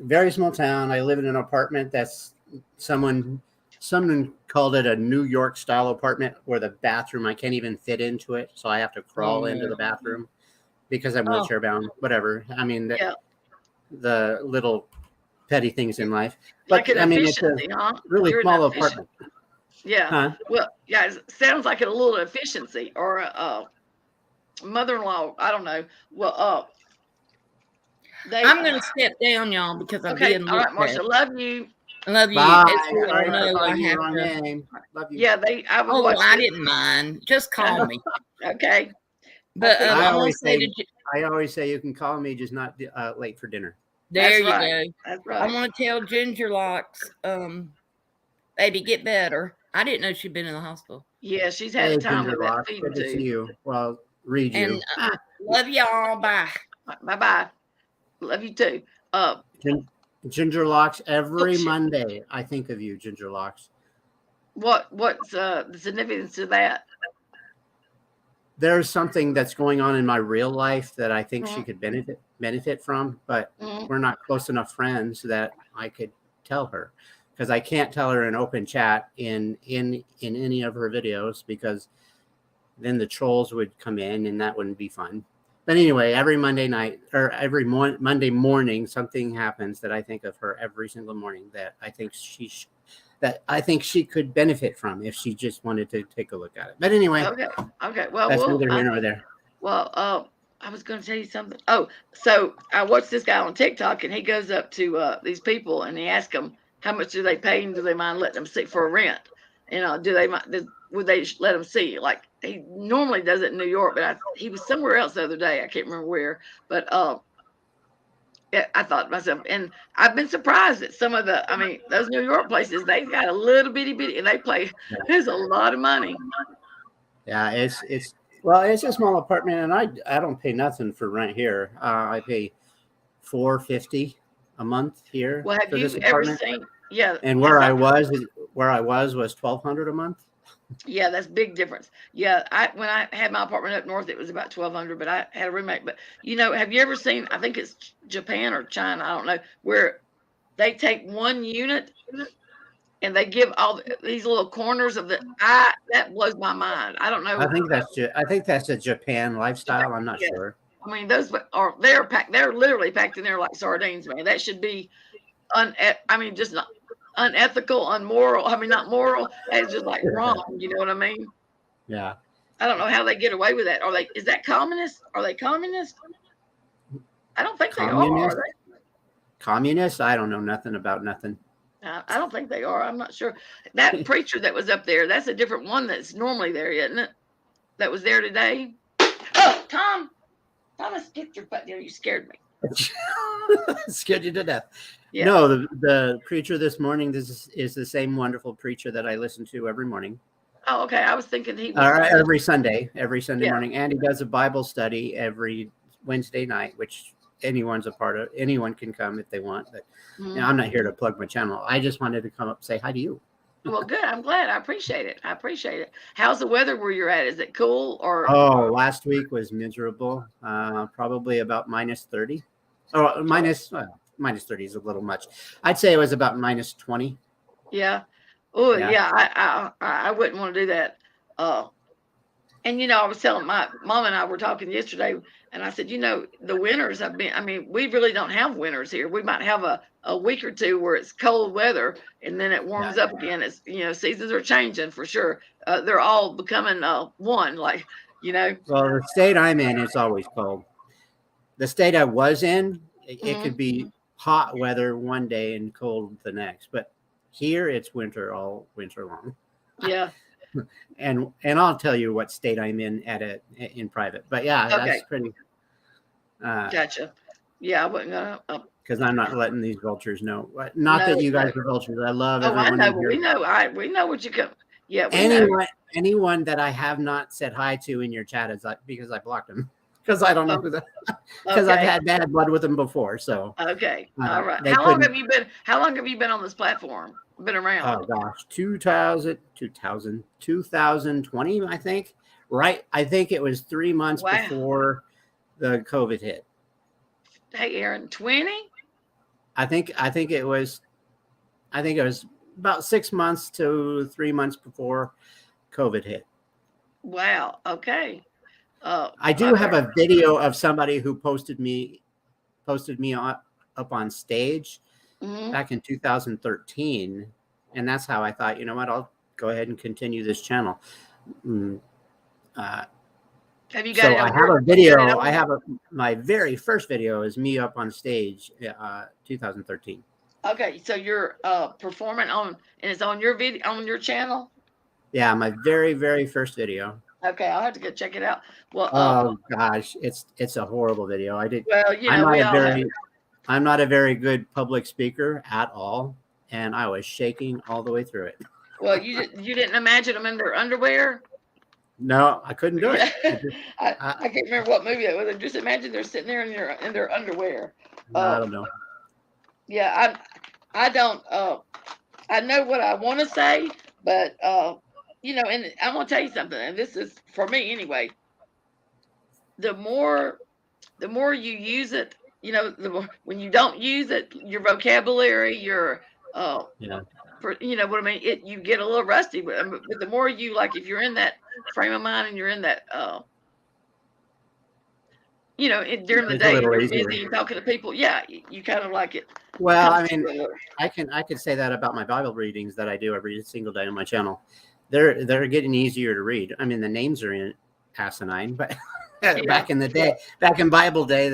very small town. I live in an apartment that's someone called it a New York style apartment where the bathroom, I can't even fit into it. So I have to crawl into the bathroom because I'm wheelchair bound, whatever. I mean, Yeah. the little petty things in life. But Like an I mean, it's a efficiency, huh? really You're an small efficient- apartment. Yeah. Huh? Well, yeah, it sounds like a little efficiency or a mother-in-law. I don't know. Well, I'm going to step down, y'all, because I'm okay. being All right, looked at. Marsha, love you. I love you. Bye. As you all Sorry for know, I calling you the have wrong to. name. Love you. Yeah, I would Oh, watch I this. didn't mind. Just call me. Okay. But I I want to always say say- to I always say you can call me, just not late for dinner. there That's you right. go. That's I right. want to tell Ginger Locks, baby, get better. I didn't know she'd been in the hospital. Yeah, she's had Hey, a time Ginger with that Lock, feeding good to see tube. you. Well, read you. And love y'all. Bye. Bye-bye. Love you too. Ginger Locks, every shit. Monday I think of you, Ginger Locks. What's the significance of that? There's something that's going on in my real life that I think she Mhm. could benefit from, but Mhm. we're not close enough friends that I could tell her, because I can't tell her in open chat in any of her videos, because then the trolls would come in and that wouldn't be fun. But anyway, every Monday night or every Monday morning, something happens that I think of her every single morning that I think she could benefit from if she just wanted to take a look at it. But anyway, Okay. Well, that's neither here nor there. Well, I was going to tell you something. Oh, so I watched this guy on TikTok, and he goes up to these people and he asks them how much do they pay and do they mind letting them see for rent? Do they would they let them see? Like he normally does it in New York, but he was somewhere else the other day. I can't remember where, but I thought to myself, and I've been surprised at some of those New York places. They've got a little bitty, and they play. There's a lot of money. Yeah, it's a small apartment, and I don't pay nothing for rent here. I pay $450 a month here. Well, have for you this ever apartment. seen? Yeah, And where I was $1,200 a month. yeah, that's big difference. Yeah, when I had my apartment up north, it was about 1,200, but I had a roommate. But have you ever seen? I think it's Japan or China. I don't know, where they take one unit and they give all these little corners of that blows my mind. I don't know. I think that's a Japan lifestyle. I'm not sure. I mean, those are they're packed. They're literally packed in there like sardines, man. That should be just not unethical, unmoral. I mean, not moral. It's just like wrong. You know what I mean? Yeah. I don't know how they get away with that. Is that communist? Are they communist? I don't think they are. Communist? Are they? Communists? I don't know nothing about nothing. I don't think they are. I'm not sure. That preacher that was up there, that's a different one that's normally there, isn't it? That was there today. Oh, Thomas, get your butt there. You scared me. Scared you to death. Yeah. No, the preacher this morning, this is the same wonderful preacher that I listen to every morning. Oh, okay. I was thinking he was Every Sunday Yeah. morning. And he does a Bible study every Wednesday night, which anyone's a part of. Anyone can come if they want. But Mhm. you know, I'm not here to plug my channel. I just wanted to come up and say hi to you. Well, good. I'm glad. I appreciate it. I appreciate it. How's the weather where you're at? Is it cool or? Oh, last week was miserable. Probably about minus 30. Oh, minus 30 is a little much. I'd say it was about minus 20. Yeah. Oh, Yeah. yeah. I wouldn't want to do that. And I was telling my mom and I were talking yesterday, and I said, the winters have been. I mean, we really don't have winters here. We might have a week or two where it's cold weather, and then it warms up again. It's seasons are changing for sure. They're all becoming one, like. Well, the state I'm in, it's always cold. The state I was in, it could be hot weather one day and cold the next. But here, it's winter all winter long. Yeah. And I'll tell you what state I'm in in private. But yeah, Okay. that's pretty. Gotcha. Yeah, I wasn't gonna. Because I'm not letting these vultures know. Not that you guys are vultures. I love everyone. I know. in here. We know what you come. Yeah. We know. Anyone that I have not said hi to in your chat is because I blocked them. Because I don't know who because I've had bad blood with them before. So okay. All right. they How long couldn't- have you been on this platform? Been around? Oh gosh, 2020, I think. Right. I think it was 3 months Wow. before the COVID hit. Hey, Aaron, 20? I think it was about 6 months to 3 months before COVID hit. Wow. Okay. I do have a video of somebody who posted me up on stage back in 2013, and that's how I thought, you know what, I'll go ahead and continue this channel. Have you got So it? I have a video. My very first video is me up on stage, 2013. Okay, so you're performing and it's on your video on your channel. Yeah, my very, very first video. Okay, I'll have to go check it out. Well, Oh gosh, it's a horrible video. Well, I'm not a very good public speaker at all, and I was shaking all the way through it. Well, you didn't imagine them in their underwear. No, I couldn't do it. I can't remember what movie that was. Just imagine they're sitting there in their underwear. I don't know. Yeah, I don't. I know what I want to say, but and I'm gonna tell you something, and this is for me anyway. The more you use it, the more, when you don't use it, your vocabulary, your you know what I mean. You get a little rusty, but the more you if you're in that frame of mind and you're in that, during the day you're busy and talking to people. Yeah, you kind of like it. Well, I mean, I could say that about my Bible readings that I do every single day on my channel. They're getting easier to read. I mean, the names are asinine, but back in the day, back in Bible day,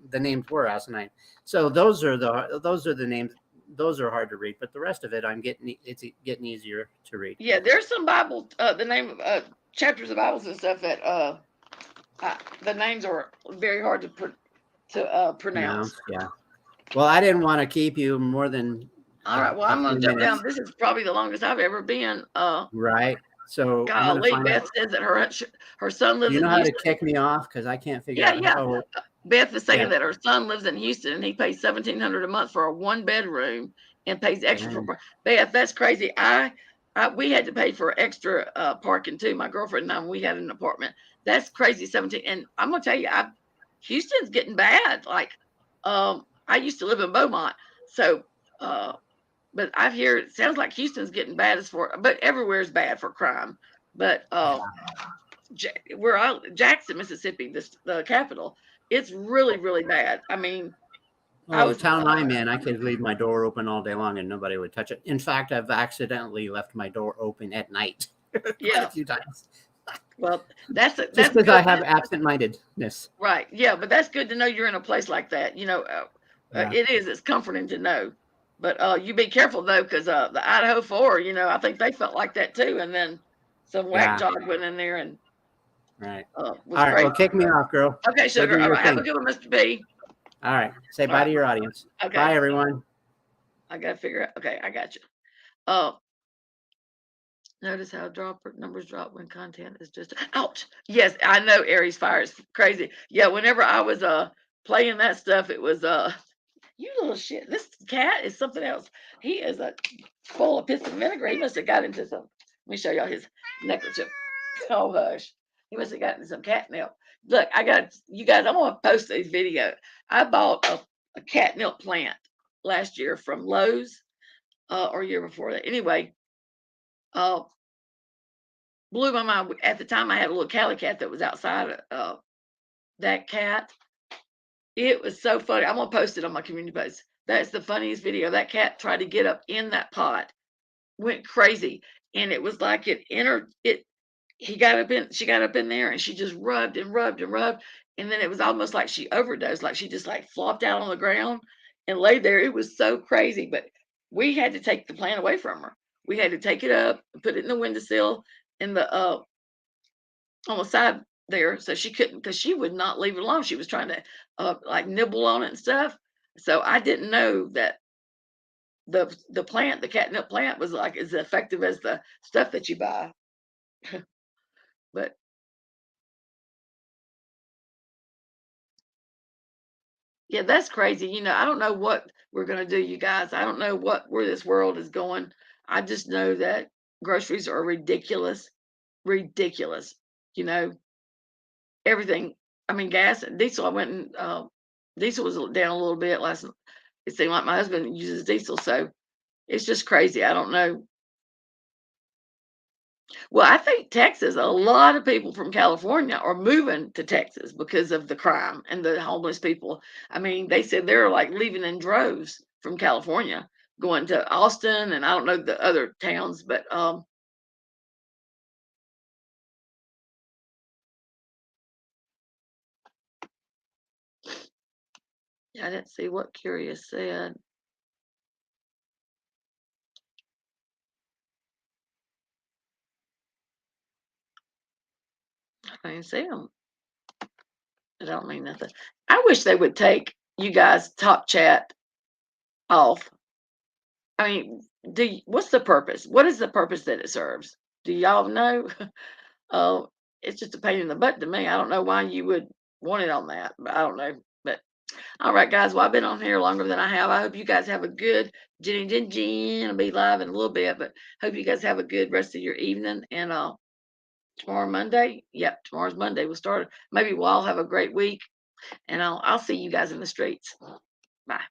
the names were asinine. So those are the names. Those are hard to read, but the rest of it, it's getting easier to read. Yeah, there's some Bible, the name of chapters of Bibles and stuff that the names are very hard to pronounce. Yeah. Well, I didn't want to keep you more than. All right. Well, I'm going to jump down. This is probably the longest I've ever been. Right. So golly, Beth says that her son lives in Houston. You know how to kick me off because I can't figure out. Yeah. Beth is saying that her son lives in Houston and he pays $1,700 a month for a 1-bedroom and pays extra for. Beth, that's crazy. We had to pay for extra parking too. My girlfriend and I, we had an apartment. That's crazy. 17. And I'm gonna tell you, Houston's getting bad. I used to live in Beaumont, so but I've heard it sounds like Houston's getting bad but everywhere is bad for crime. But Jackson, Mississippi, the capital, it's really, really bad. I mean, the town I'm in, I could leave my door open all day long and nobody would touch it. In fact, I've accidentally left my door open at night. Yeah, a few times. Well, that's Just that's because I good. have absent-mindedness. Right. Yeah, but that's good to know you're in a place like that. Yeah. It's comforting to know. But you be careful though, because the Idaho 4, I think they felt like that too. And then some whack Yeah. job went in there and Right. was All right. crazy. Well, kick me off, girl. Okay, Go sugar. do All your right. Have a thing. good one, Mr. B. All right. Say All bye right. to your audience. Okay. Bye, everyone. I gotta figure out. Okay, I got you. Notice how numbers drop when content is just ouch. Yes, I know Aries fire is crazy. Yeah, whenever I was playing that stuff, it was you little shit. This cat is something else. He is a full of piss and vinegar. He must have got into some. Let me show y'all his neckerchief. Oh hush. He must have gotten some catnip. Look, I got you guys. I'm gonna post these videos. I bought a catnip plant last year from Lowe's, or year before that. Anyway, uh, blew my mind. At the time, I had a little Cali cat that was outside of that cat. It was so funny. I'm gonna post it on my community post. That's the funniest video. That cat tried to get up in that pot, went crazy, and it was like it entered it. He got up in, she got up in there, and she just rubbed and rubbed and rubbed, and then it was almost like she overdosed, like she just like flopped out on the ground and laid there. It was so crazy, but we had to take the plant away from her. We had to take it up, put it in the windowsill in the on the side there, so she couldn't, because she would not leave it alone. She was trying to like nibble on it and stuff. So I didn't know that the plant, the catnip plant, was like as effective as the stuff that you buy. But yeah, that's crazy. I don't know what we're gonna do, you guys. I don't know where this world is going. I just know that groceries are ridiculous, ridiculous. You know, everything. I mean, gas and diesel. I went and diesel was down a little bit last. It seemed like my husband uses diesel, so it's just crazy. I don't know. Well, I think Texas, a lot of people from California are moving to Texas because of the crime and the homeless people. I mean, they said they're like leaving in droves from California, going to Austin, and I don't know the other towns, but I didn't see what Curious said. I didn't see them. I don't mean nothing. I wish they would take you guys top chat off. I mean, what's the purpose? What is the purpose that it serves? Do y'all know? Oh, it's just a pain in the butt to me. I don't know why you would want it on that, but I don't know. But all right, guys. Well, I've been on here longer than I have. I hope you guys have a good I'll be live in a little bit, but hope you guys have a good rest of your evening. And tomorrow Monday. Yep, tomorrow's Monday. We'll start. Maybe we'll all have a great week. And I'll see you guys in the streets. Bye.